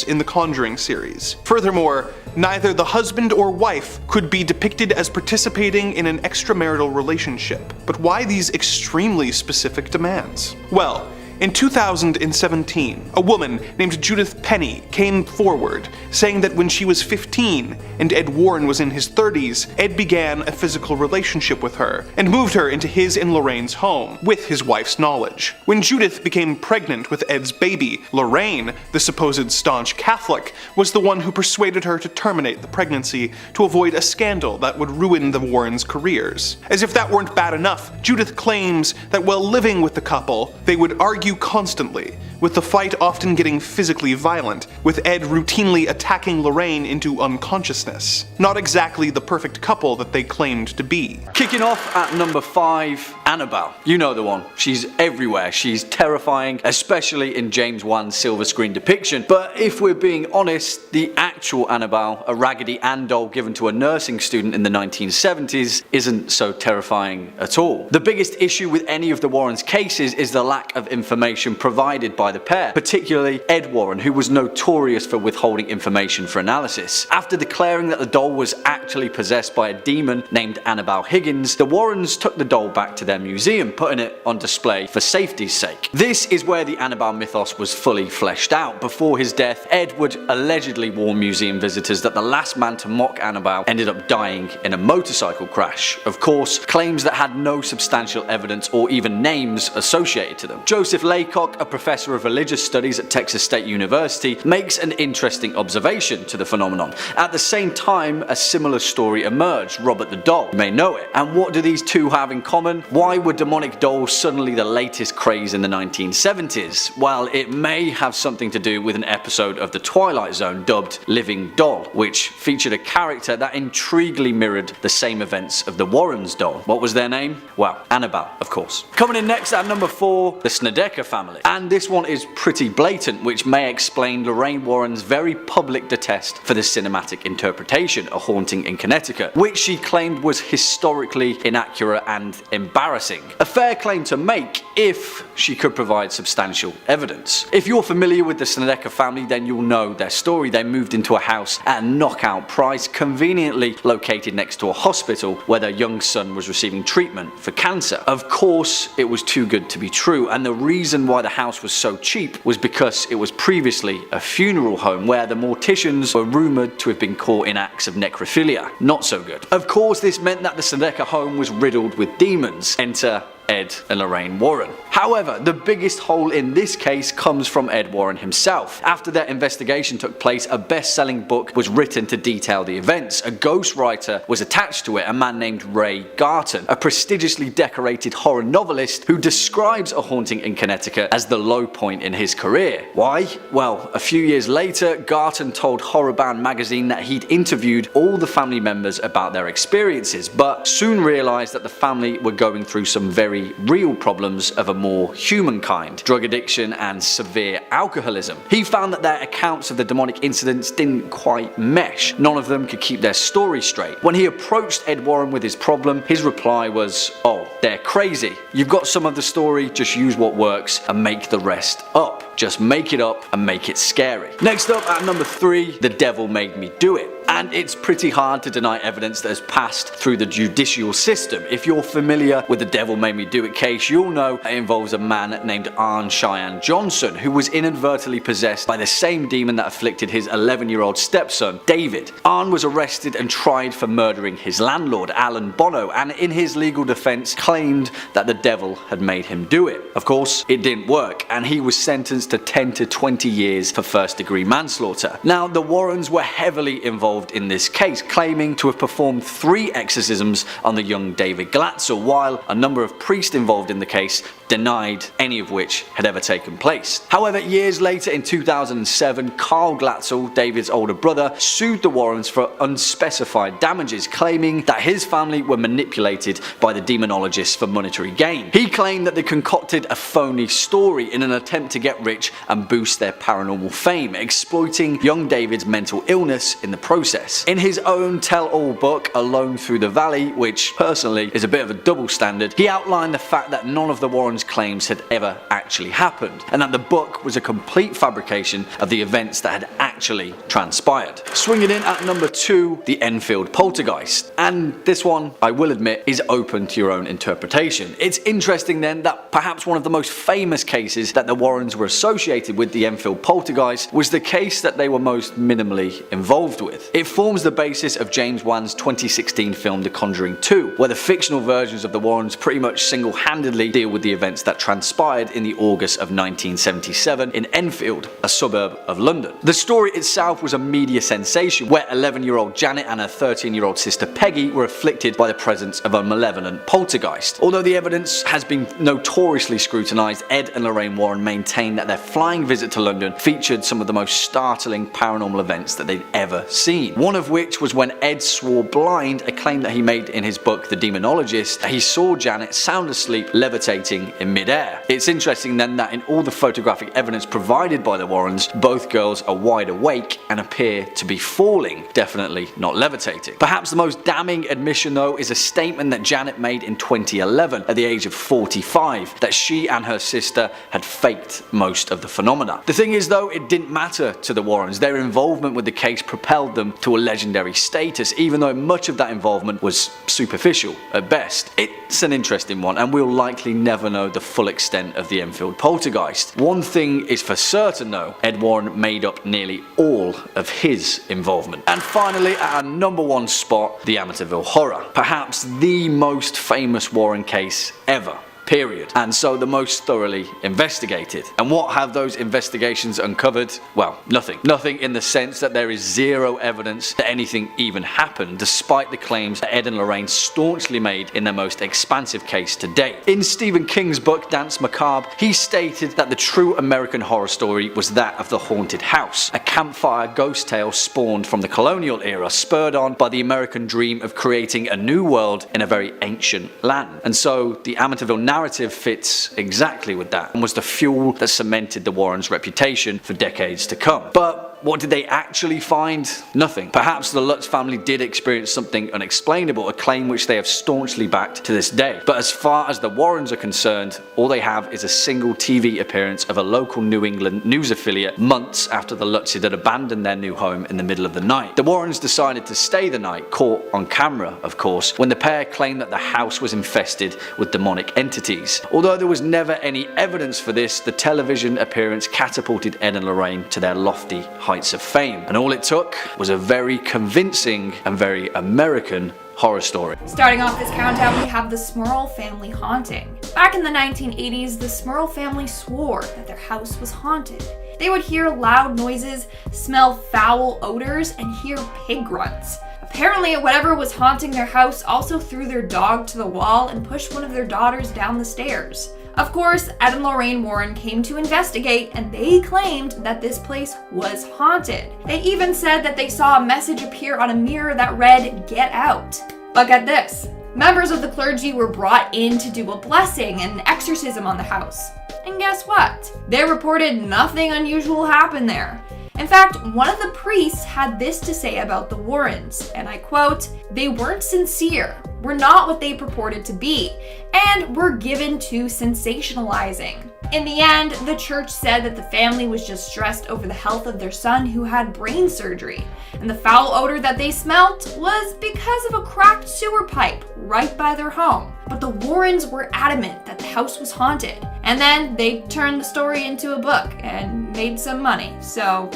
in the Conjuring series. Furthermore, neither the husband or wife could be depicted as participating in an extramarital relationship. But why these extremely specific demands? Well, in 2017, a woman named Judith Penny came forward, saying that when she was 15 and Ed Warren was in his 30s, Ed began a physical relationship with her and moved her into his and Lorraine's home, with his wife's knowledge. When Judith became pregnant with Ed's baby, Lorraine, the supposed staunch Catholic, was the one who persuaded her to terminate the pregnancy to avoid a scandal that would ruin the Warrens' careers. As if that weren't bad enough, Judith claims that while living with the couple, they would argue constantly, with the fight often getting physically violent, with Ed routinely attacking Lorraine into unconsciousness. Not exactly the perfect couple that they claimed to be. Kicking off at number 5, Annabelle. You know the one. She's everywhere. She's terrifying, especially in James Wan's silver screen depiction. But if we're being honest, the actual Annabelle, a Raggedy Ann doll given to a nursing student in the 1970s, isn't so terrifying at all. The biggest issue with any of the Warrens' cases is the lack of information provided by the pair, particularly Ed Warren, who was notorious for withholding information for analysis. After declaring that the doll was actually possessed by a demon named Annabelle Higgins, the Warrens took the doll back to their museum, putting it on display for safety's sake. This is where the Annabelle mythos was fully fleshed out. Before his death, Ed would allegedly warn museum visitors that the last man to mock Annabelle ended up dying in a motorcycle crash. Of course, claims that had no substantial evidence or even names associated to them. Joseph Laycock, a professor of religious studies at Texas State University, makes an interesting observation to the phenomenon. At the same time, a similar story emerged, Robert the Doll. You may know it. And what do these two have in common? Why were demonic dolls suddenly the latest craze in the 1970s? Well, it may have something to do with an episode of The Twilight Zone dubbed Living Doll, which featured a character that intriguingly mirrored the same events of the Warrens' doll. What was their name? Well, Annabelle, of course. Coming in next at number 4, the Snedeker family. And this one is pretty blatant, which may explain Lorraine Warren's very public detest for the cinematic interpretation, A Haunting in Connecticut, which she claimed was historically inaccurate and embarrassing. A fair claim to make if she could provide substantial evidence. If you're familiar with the Snedeker family, then you'll know their story. They moved into a house at a knockout price, conveniently located next to a hospital where their young son was receiving treatment for cancer. Of course, it was too good to be true, and the reason why the house was so cheap was because it was previously a funeral home where the morticians were rumoured to have been caught in acts of necrophilia. Not so good. Of course, this meant that the Snedeker home was riddled with demons. Enter Ed and Lorraine Warren. However, the biggest hole in this case comes from Ed Warren himself. After their investigation took place, a best-selling book was written to detail the events. A ghostwriter was attached to it, a man named Ray Garton, a prestigiously decorated horror novelist who describes A Haunting in Connecticut as the low point in his career. Why? Well, a few years later, Garton told Horrorbound magazine that he'd interviewed all the family members about their experiences, but soon realized that the family were going through some very real problems of a more human kind: drug addiction and severe alcoholism. He found that their accounts of the demonic incidents didn't quite mesh. None of them could keep their story straight. When he approached Ed Warren with his problem, his reply was, "Oh, they're crazy. You've got some of the story, just use what works and make the rest up. Just make it up and make it scary." Next up at number 3, The Devil Made Me Do It. And it's pretty hard to deny evidence that has passed through the judicial system. If you're familiar with the Devil Made Me Do It case, you'll know it involves a man named Arn Cheyenne Johnson, who was inadvertently possessed by the same demon that afflicted his 11-year-old stepson, David. Arn was arrested and tried for murdering his landlord, Alan Bono, and in his legal defense claimed that the devil had made him do it. Of course, it didn't work, and he was sentenced to 10 to 20 years for first-degree manslaughter. Now, the Warrens were heavily involved in this case, claiming to have performed 3 exorcisms on the young David Glatzel, while a number of priests involved in the case denied any of which had ever taken place. However, years later in 2007, Carl Glatzel, David's older brother, sued the Warrens for unspecified damages, claiming that his family were manipulated by the demonologists for monetary gain. He claimed that they concocted a phony story in an attempt to get rich and boost their paranormal fame, exploiting young David's mental illness in the process. In his own tell-all book, Alone Through the Valley, which personally is a bit of a double standard, he outlined the fact that none of the Warrens' claims had ever actually happened, and that the book was a complete fabrication of the events that had actually transpired. Swinging in at number 2, the Enfield poltergeist. And this one, I will admit, is open to your own interpretation. It's interesting then that perhaps one of the most famous cases that the Warrens were associated with the Enfield poltergeist was the case that they were most minimally involved with. It forms the basis of James Wan's 2016 film The Conjuring 2, where the fictional versions of the Warrens pretty much single-handedly deal with the events that transpired in the August of 1977 in Enfield, a suburb of London. The story itself was a media sensation, where 11-year-old Janet and her 13-year-old sister Peggy were afflicted by the presence of a malevolent poltergeist. Although the evidence has been notoriously scrutinised, Ed and Lorraine Warren maintain that their flying visit to London featured some of the most startling paranormal events that they'd ever seen. One of which was when Ed swore blind, a claim that he made in his book The Demonologist, that he saw Janet sound asleep levitating in midair. It's interesting then that in all the photographic evidence provided by the Warrens, both girls are wide awake and appear to be falling, definitely not levitating. Perhaps the most damning admission though is a statement that Janet made in 2011 at the age of 45, that she and her sister had faked most of the phenomena. The thing is though, it didn't matter to the Warrens. Their involvement with the case propelled them to a legendary status, even though much of that involvement was superficial at best. It's an interesting one, and we'll likely never know the full extent of the Enfield poltergeist. One thing is for certain though, Ed Warren made up nearly all of his involvement. And finally, at our number 1 spot, the Amityville horror. Perhaps the most famous Warren case ever. period, and so the most thoroughly investigated. And what have those investigations uncovered? Well, nothing. Nothing in the sense that there is zero evidence that anything even happened, despite the claims that Ed and Lorraine staunchly made in their most expansive case to date. In Stephen King's book Danse Macabre, he stated that the true American horror story was that of the haunted house, a campfire ghost tale spawned from the colonial era, spurred on by the American dream of creating a new world in a very ancient land. And so the Amityville narrative fits exactly with that, and was the fuel that cemented the Warrens' reputation for decades to come. But what did they actually find? Nothing. Perhaps the Lutz family did experience something unexplainable, a claim which they have staunchly backed to this day. But as far as the Warrens are concerned, all they have is a single TV appearance of a local New England news affiliate months after the Lutzes had abandoned their new home in the middle of the night. The Warrens decided to stay the night, caught on camera, of course, when the pair claimed that the house was infested with demonic entities. Although there was never any evidence for this, the television appearance catapulted Ed and Lorraine to their lofty heights of fame, and all it took was a very convincing and very American horror story. Starting off this countdown, we have the Smurl family haunting. Back in the 1980s, the Smurl family swore that their house was haunted. They would hear loud noises, smell foul odors, and hear pig grunts. Apparently, whatever was haunting their house also threw their dog to the wall and pushed one of their daughters down the stairs. Of course, Ed and Lorraine Warren came to investigate, and they claimed that this place was haunted. They even said that they saw a message appear on a mirror that read, "Get out." But get this, members of the clergy were brought in to do a blessing and an exorcism on the house. And guess what? They reported nothing unusual happened there. In fact, one of the priests had this to say about the Warrens, and I quote, "They weren't sincere, were not what they purported to be, and were given to sensationalizing." In the end, the church said that the family was just stressed over the health of their son who had brain surgery, and the foul odor that they smelt was because of a cracked sewer pipe right by their home. But the Warrens were adamant that the house was haunted, and then they turned the story into a book and made some money, so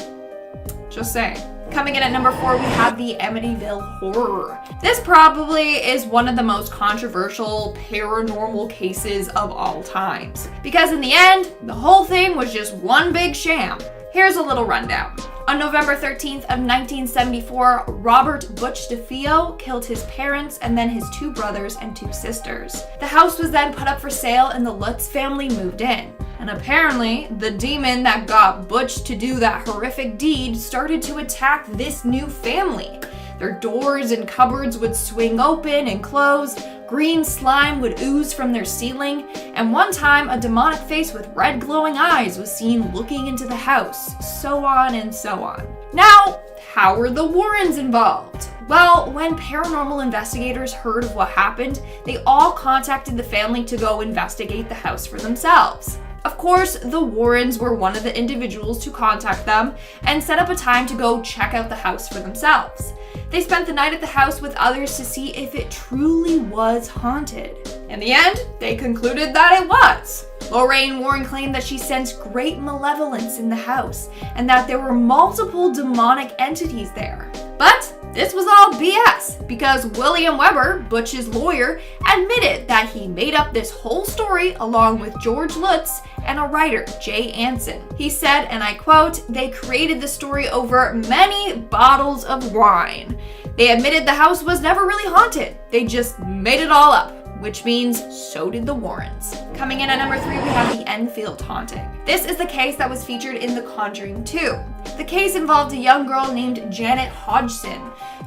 just saying. Coming in at number 4, we have the Amityville Horror. This probably is one of the most controversial paranormal cases of all times, because in the end, the whole thing was just one big sham. Here's a little rundown. On November 13th of 1974, Robert Butch Defeo killed his parents and then his 2 brothers and 2 sisters. The house was then put up for sale and the Lutz family moved in. And apparently, the demon that got Butch to do that horrific deed started to attack this new family. Their doors and cupboards would swing open and close, green slime would ooze from their ceiling, and one time a demonic face with red glowing eyes was seen looking into the house, so on and so on. Now, how were the Warrens involved? Well, when paranormal investigators heard of what happened, they all contacted the family to go investigate the house for themselves. Of course, the Warrens were one of the individuals to contact them and set up a time to go check out the house for themselves. They spent the night at the house with others to see if it truly was haunted. In the end, they concluded that it was. Lorraine Warren claimed that she sensed great malevolence in the house and that there were multiple demonic entities there. But this was all BS, because William Weber, Butch's lawyer, admitted that he made up this whole story along with George Lutz and a writer, Jay Anson. He said, and I quote, "They created the story over many bottles of wine. They admitted the house was never really haunted. They just made it all up." Which means so did the Warrens. Coming in at number 3, we have the Enfield haunting. This is the case that was featured in The Conjuring 2. The case involved a young girl named Janet Hodgson,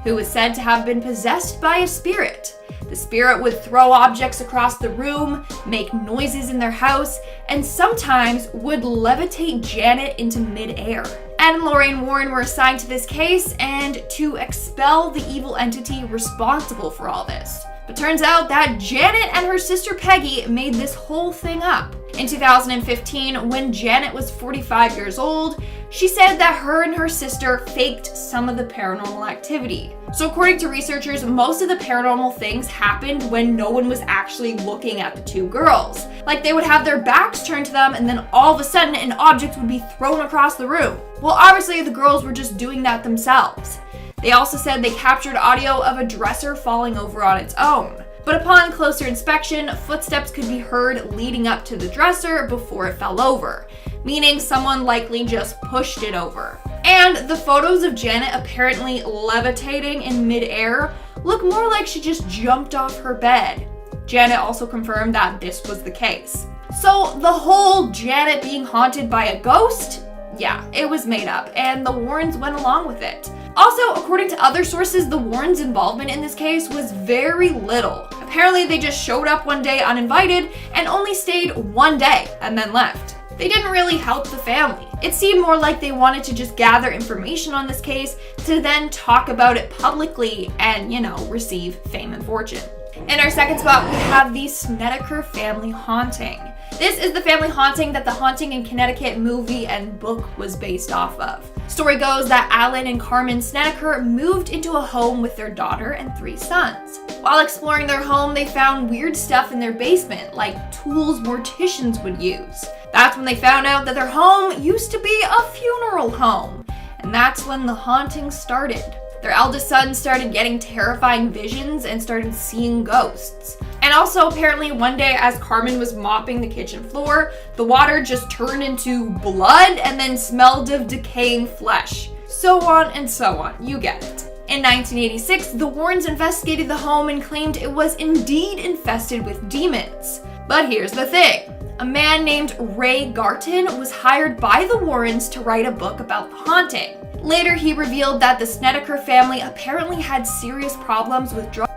who was said to have been possessed by a spirit. The spirit would throw objects across the room, make noises in their house, and sometimes would levitate Janet into midair. Ed and Lorraine Warren were assigned to this case and to expel the evil entity responsible for all this. But turns out that Janet and her sister Peggy made this whole thing up. In 2015, when Janet was 45 years old, she said that her and her sister faked some of the paranormal activity. So according to researchers, most of the paranormal things happened when no one was actually looking at the 2 girls. Like they would have their backs turned to them and then all of a sudden an object would be thrown across the room. Well, obviously the girls were just doing that themselves. They also said they captured audio of a dresser falling over on its own. But upon closer inspection, footsteps could be heard leading up to the dresser before it fell over, meaning someone likely just pushed it over. And the photos of Janet apparently levitating in midair look more like she just jumped off her bed. Janet also confirmed that this was the case. So the whole Janet being haunted by a ghost? Yeah, it was made up, and the Warrens went along with it. Also, according to other sources, the Warrens' involvement in this case was very little. Apparently, they just showed up one day uninvited and only stayed one day and then left. They didn't really help the family. It seemed more like they wanted to just gather information on this case to then talk about it publicly and, receive fame and fortune. In our second spot, we have the Snedeker family haunting. This is the family haunting that the Haunting in Connecticut movie and book was based off of. Story goes that Alan and Carmen Snedeker moved into a home with their daughter and 3 sons. While exploring their home, they found weird stuff in their basement, like tools morticians would use. That's when they found out that their home used to be a funeral home. And that's when the haunting started. Their eldest son started getting terrifying visions and started seeing ghosts. And also apparently one day as Carmen was mopping the kitchen floor, the water just turned into blood and then smelled of decaying flesh. So on and so on, you get it. In 1986, the Warrens investigated the home and claimed it was indeed infested with demons. But here's the thing. A man named Ray Garton was hired by the Warrens to write a book about the haunting. Later, he revealed that the Snedeker family apparently had serious problems with drugs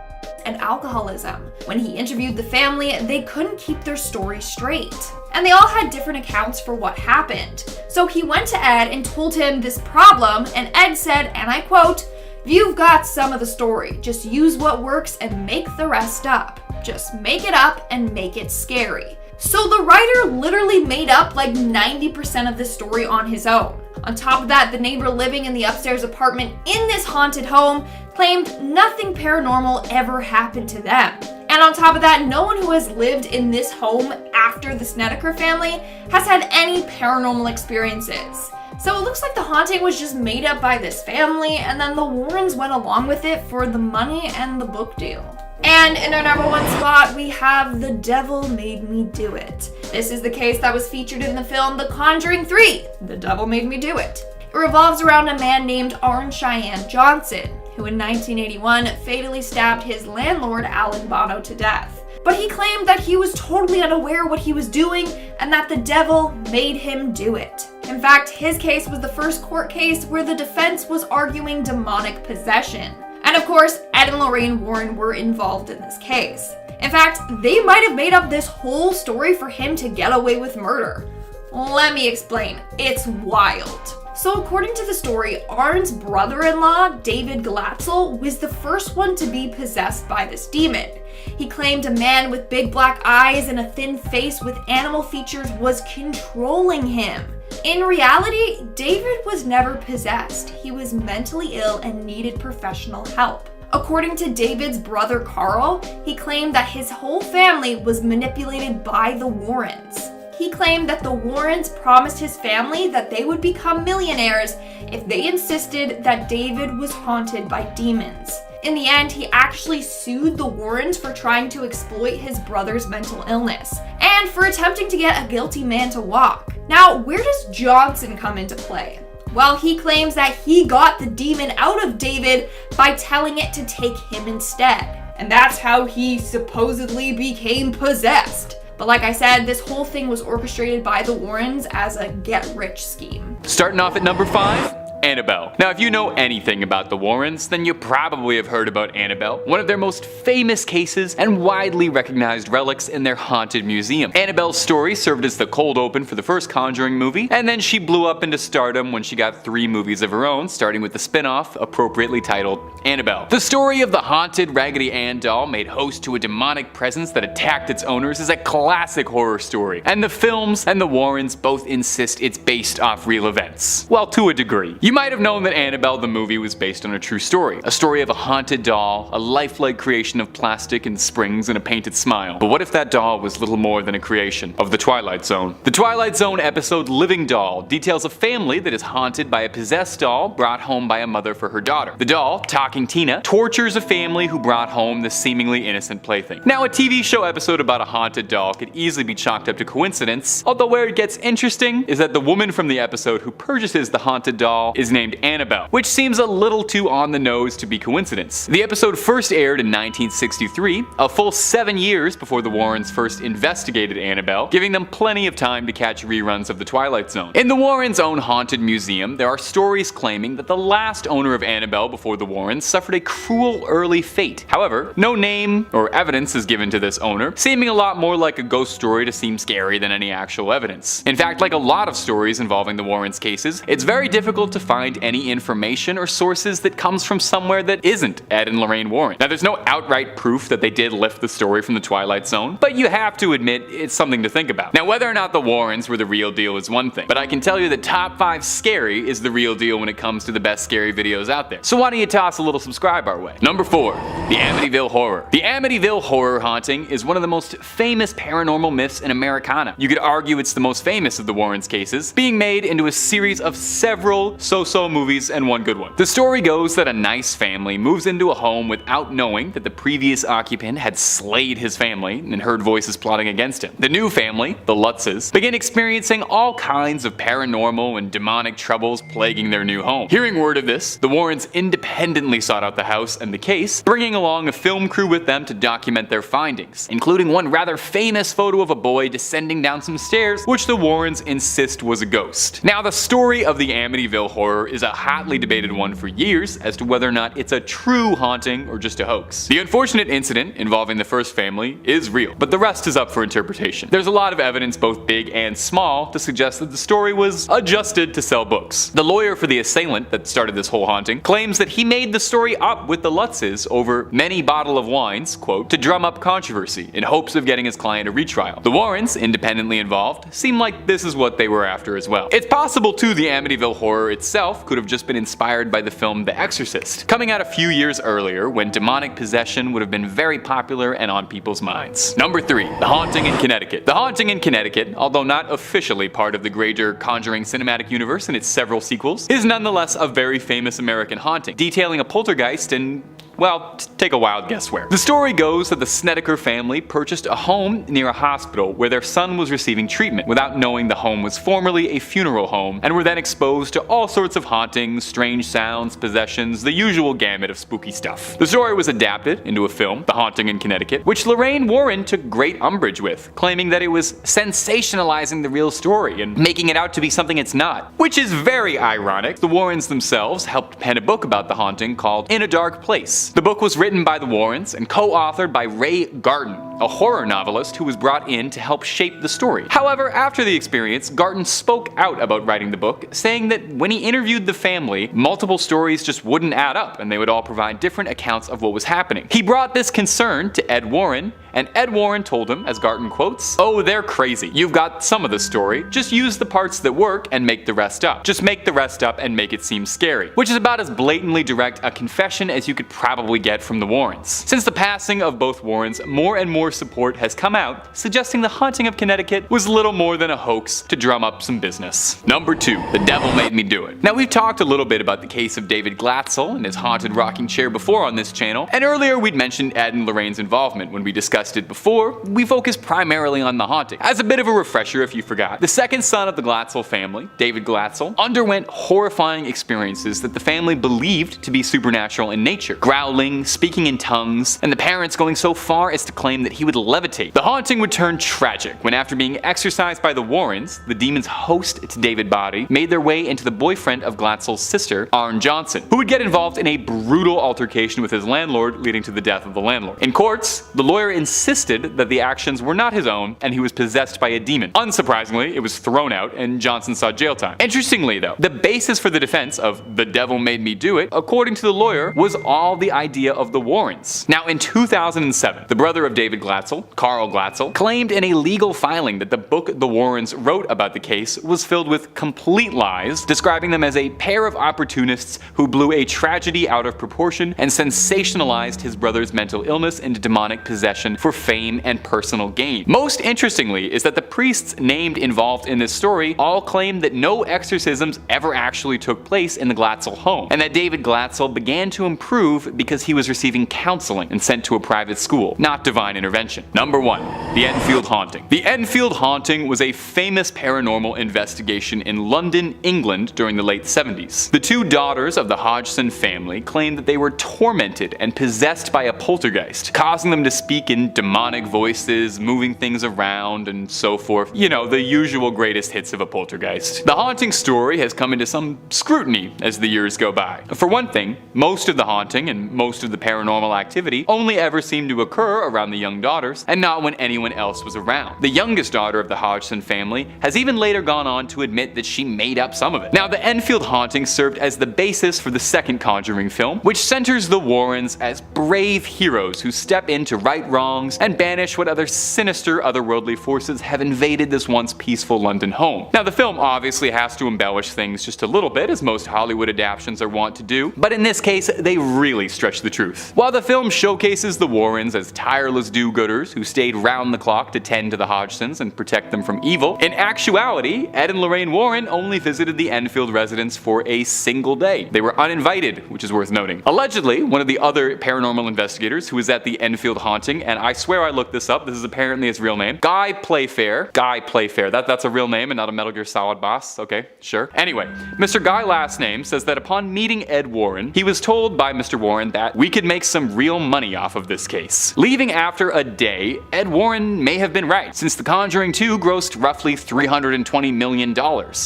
and alcoholism. When he interviewed the family, they couldn't keep their story straight. And they all had different accounts for what happened. So he went to Ed and told him this problem, and Ed said, and I quote, "You've got some of the story. Just use what works and make the rest up. Just make it up and make it scary." So the writer literally made up like 90% of the story on his own. On top of that, the neighbor living in the upstairs apartment in this haunted home claimed nothing paranormal ever happened to them. And on top of that, no one who has lived in this home after the Snedeker family has had any paranormal experiences. So it looks like the haunting was just made up by this family, and then the Warrens went along with it for the money and the book deal. And in our number 1 spot, we have The Devil Made Me Do It. This is the case that was featured in the film The Conjuring 3, The Devil Made Me Do It. It revolves around a man named Arn Cheyenne Johnson, who in 1981 fatally stabbed his landlord Alan Bono to death. But he claimed that he was totally unaware what he was doing and that the devil made him do it. In fact, his case was the first court case where the defense was arguing demonic possession. And of course, Ed and Lorraine Warren were involved in this case. In fact, they might have made up this whole story for him to get away with murder. Let me explain. It's wild. So according to the story, Arn's brother-in-law, David Glatzel, was the first one to be possessed by this demon. He claimed a man with big black eyes and a thin face with animal features was controlling him. In reality, David was never possessed. He was mentally ill and needed professional help. According to David's brother Carl, he claimed that his whole family was manipulated by the Warrens. He claimed that the Warrens promised his family that they would become millionaires if they insisted that David was haunted by demons. In the end, he actually sued the Warrens for trying to exploit his brother's mental illness and for attempting to get a guilty man to walk. Now, where does Johnson come into play? Well, he claims that he got the demon out of David by telling it to take him instead. And that's how he supposedly became possessed. But like I said, this whole thing was orchestrated by the Warrens as a get-rich scheme. Starting off at number 5, Annabelle. Now, if you know anything about the Warrens, then you probably have heard about Annabelle, one of their most famous cases and widely recognized relics in their haunted museum. Annabelle's story served as the cold open for the first Conjuring movie, and then she blew up into stardom when she got 3 movies of her own, starting with the spin-off, appropriately titled Annabelle. The story of the haunted Raggedy Ann doll made host to a demonic presence that attacked its owners is a classic horror story, and the films and the Warrens both insist it's based off real events. Well, to a degree. You might have known that Annabelle the movie was based on a true story. A story of a haunted doll, a lifelike creation of plastic and springs and a painted smile. But what if that doll was little more than a creation of the Twilight Zone? The Twilight Zone episode Living Doll details a family that is haunted by a possessed doll brought home by a mother for her daughter. The doll, Talking Tina, tortures a family who brought home the seemingly innocent plaything. Now, a TV show episode about a haunted doll could easily be chalked up to coincidence, although where it gets interesting is that the woman from the episode who purchases the haunted doll is named Annabelle, which seems a little too on the nose to be coincidence. The episode first aired in 1963, a full 7 years before the Warrens first investigated Annabelle, giving them plenty of time to catch reruns of The Twilight Zone. In the Warrens' own haunted museum, there are stories claiming that the last owner of Annabelle before the Warrens suffered a cruel early fate. However, no name or evidence is given to this owner, seeming a lot more like a ghost story to seem scary than any actual evidence. In fact, like a lot of stories involving the Warrens cases, it's very difficult to find any information or sources that comes from somewhere that isn't Ed and Lorraine Warren. Now, there's no outright proof that they did lift the story from the Twilight Zone, but you have to admit it's something to think about. Now, whether or not the Warrens were the real deal is one thing, but I can tell you that Top 5 Scary is the real deal when it comes to the best scary videos out there. So why don't you toss a little subscribe our way? Number 4. The Amityville Horror. The Amityville Horror haunting is one of the most famous paranormal myths in Americana. You could argue it's the most famous of the Warrens cases, being made into a series of several so-so movies and one good one. The story goes that a nice family moves into a home without knowing that the previous occupant had slayed his family and heard voices plotting against him. The new family, the Lutzes, begin experiencing all kinds of paranormal and demonic troubles plaguing their new home. Hearing word of this, the Warrens independently sought out the house and the case, bringing along a film crew with them to document their findings, including one rather famous photo of a boy descending down some stairs, which the Warrens insist was a ghost. Now, the story of the Amityville Horror is a hotly debated one for years as to whether or not it's a true haunting or just a hoax. The unfortunate incident involving the first family is real, but the rest is up for interpretation. There's a lot of evidence, both big and small, to suggest that the story was adjusted to sell books. The lawyer for the assailant that started this whole haunting claims that he made the story up with the Lutzes over many bottle of wines, quote, to drum up controversy in hopes of getting his client a retrial. The Warrens, independently involved, seem like this is what they were after as well. It's possible too the Amityville Horror itself could have just been inspired by the film The Exorcist, coming out a few years earlier when demonic possession would have been very popular and on people's minds. Number 3. The Haunting in Connecticut. The Haunting in Connecticut, although not officially part of the greater Conjuring cinematic universe and its several sequels, is nonetheless a very famous American haunting, detailing a poltergeist and, well, take a wild guess where. The story goes that the Snedeker family purchased a home near a hospital where their son was receiving treatment without knowing the home was formerly a funeral home, and were then exposed to all sorts of hauntings, strange sounds, possessions, the usual gamut of spooky stuff. The story was adapted into a film, The Haunting in Connecticut, which Lorraine Warren took great umbrage with, claiming that it was sensationalizing the real story and making it out to be something it's not, which is very ironic. The Warrens themselves helped pen a book about the haunting called In a Dark Place. The book was written by the Warrens and co-authored by Ray Garton, a horror novelist who was brought in to help shape the story. However, after the experience, Garton spoke out about writing the book, saying that when he interviewed the family, multiple stories just wouldn't add up and they would all provide different accounts of what was happening. He brought this concern to Ed Warren, and Ed Warren told him, as Garton quotes, "Oh, they're crazy. You've got some of the story, just use the parts that work and make the rest up. Just make the rest up and make it seem scary," which is about as blatantly direct a confession as you could probably get from the Warrens. Since the passing of both Warrens, more and more support has come out, suggesting the Haunting of Connecticut was little more than a hoax to drum up some business. Number 2. The Devil Made Me Do It. Now, we've talked a little bit about the case of David Glatzel and his haunted rocking chair before on this channel, and earlier we'd mentioned Ed and Lorraine's involvement when we discussed it before. We focused primarily on the haunting. As a bit of a refresher if you forgot, the second son of the Glatzel family, David Glatzel, underwent horrifying experiences that the family believed to be supernatural in nature. Growling, speaking in tongues, and the parents going so far as to claim that he would levitate. The haunting would turn tragic when, after being exorcised by the Warrens, the demons host to David's body made their way into the boyfriend of Glatzel's sister, Arn Johnson, who would get involved in a brutal altercation with his landlord, leading to the death of the landlord. In courts, the lawyer insisted that the actions were not his own and he was possessed by a demon. Unsurprisingly, it was thrown out and Johnson saw jail time. Interestingly though, the basis for the defense of "the devil made me do it," according to the lawyer, was all the idea of the Warrens. Now in 2007, the brother of David Glatzel, Carl Glatzel, claimed in a legal filing that the book the Warrens wrote about the case was filled with complete lies, describing them as a pair of opportunists who blew a tragedy out of proportion and sensationalized his brother's mental illness and demonic possession for fame and personal gain. Most interestingly is that the priests named involved in this story all claimed that no exorcisms ever actually took place in the Glatzel home, and that David Glatzel began to improve because he was receiving counseling and sent to a private school, not divine intervention. Number 1. The Enfield Haunting. The Enfield Haunting was a famous paranormal investigation in London, England during the late 70s. The two daughters of the Hodgson family claimed that they were tormented and possessed by a poltergeist, causing them to speak in demonic voices, moving things around, and so forth. You know, the usual greatest hits of a poltergeist. The haunting story has come into some scrutiny as the years go by. For one thing, most of the haunting and most of the paranormal activity only ever seemed to occur around the young daughters, and not when anyone else was around. The youngest daughter of the Hodgson family has even later gone on to admit that she made up some of it. Now, the Enfield Haunting served as the basis for the second Conjuring film, which centers the Warrens as brave heroes who step in to right wrongs and banish what other sinister otherworldly forces have invaded this once peaceful London home. Now, the film obviously has to embellish things just a little bit, as most Hollywood adaptations are wont to do, but in this case, they really stretch the truth. While the film showcases the Warrens as tireless do-gooders who stayed round the clock to tend to the Hodgsons and protect them from evil, in actuality, Ed and Lorraine Warren only visited the Enfield residence for a single day. They were uninvited, which is worth noting. Allegedly, one of the other paranormal investigators who was at the Enfield Haunting, and I swear I looked this up, this is apparently his real name, Guy Playfair, that's a real name and not a Metal Gear Solid boss, okay, sure. Anyway, Mr. Guy last name says that upon meeting Ed Warren, he was told by Mr. Warren that we could make some real money off of this case. Leaving after a day, Ed Warren may have been right, since The Conjuring 2 grossed roughly $320 million,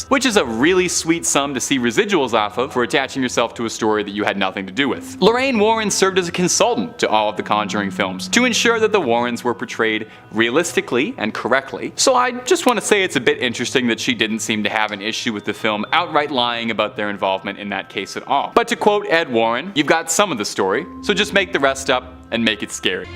which is a really sweet sum to see residuals off of for attaching yourself to a story that you had nothing to do with. Lorraine Warren served as a consultant to all of the Conjuring films to ensure that the Warrens were portrayed realistically and correctly, so I just want to say it's a bit interesting that she didn't seem to have an issue with the film outright lying about their involvement in that case at all. But to quote Ed Warren, "You've got some of the story, so just make the rest up and make it scary."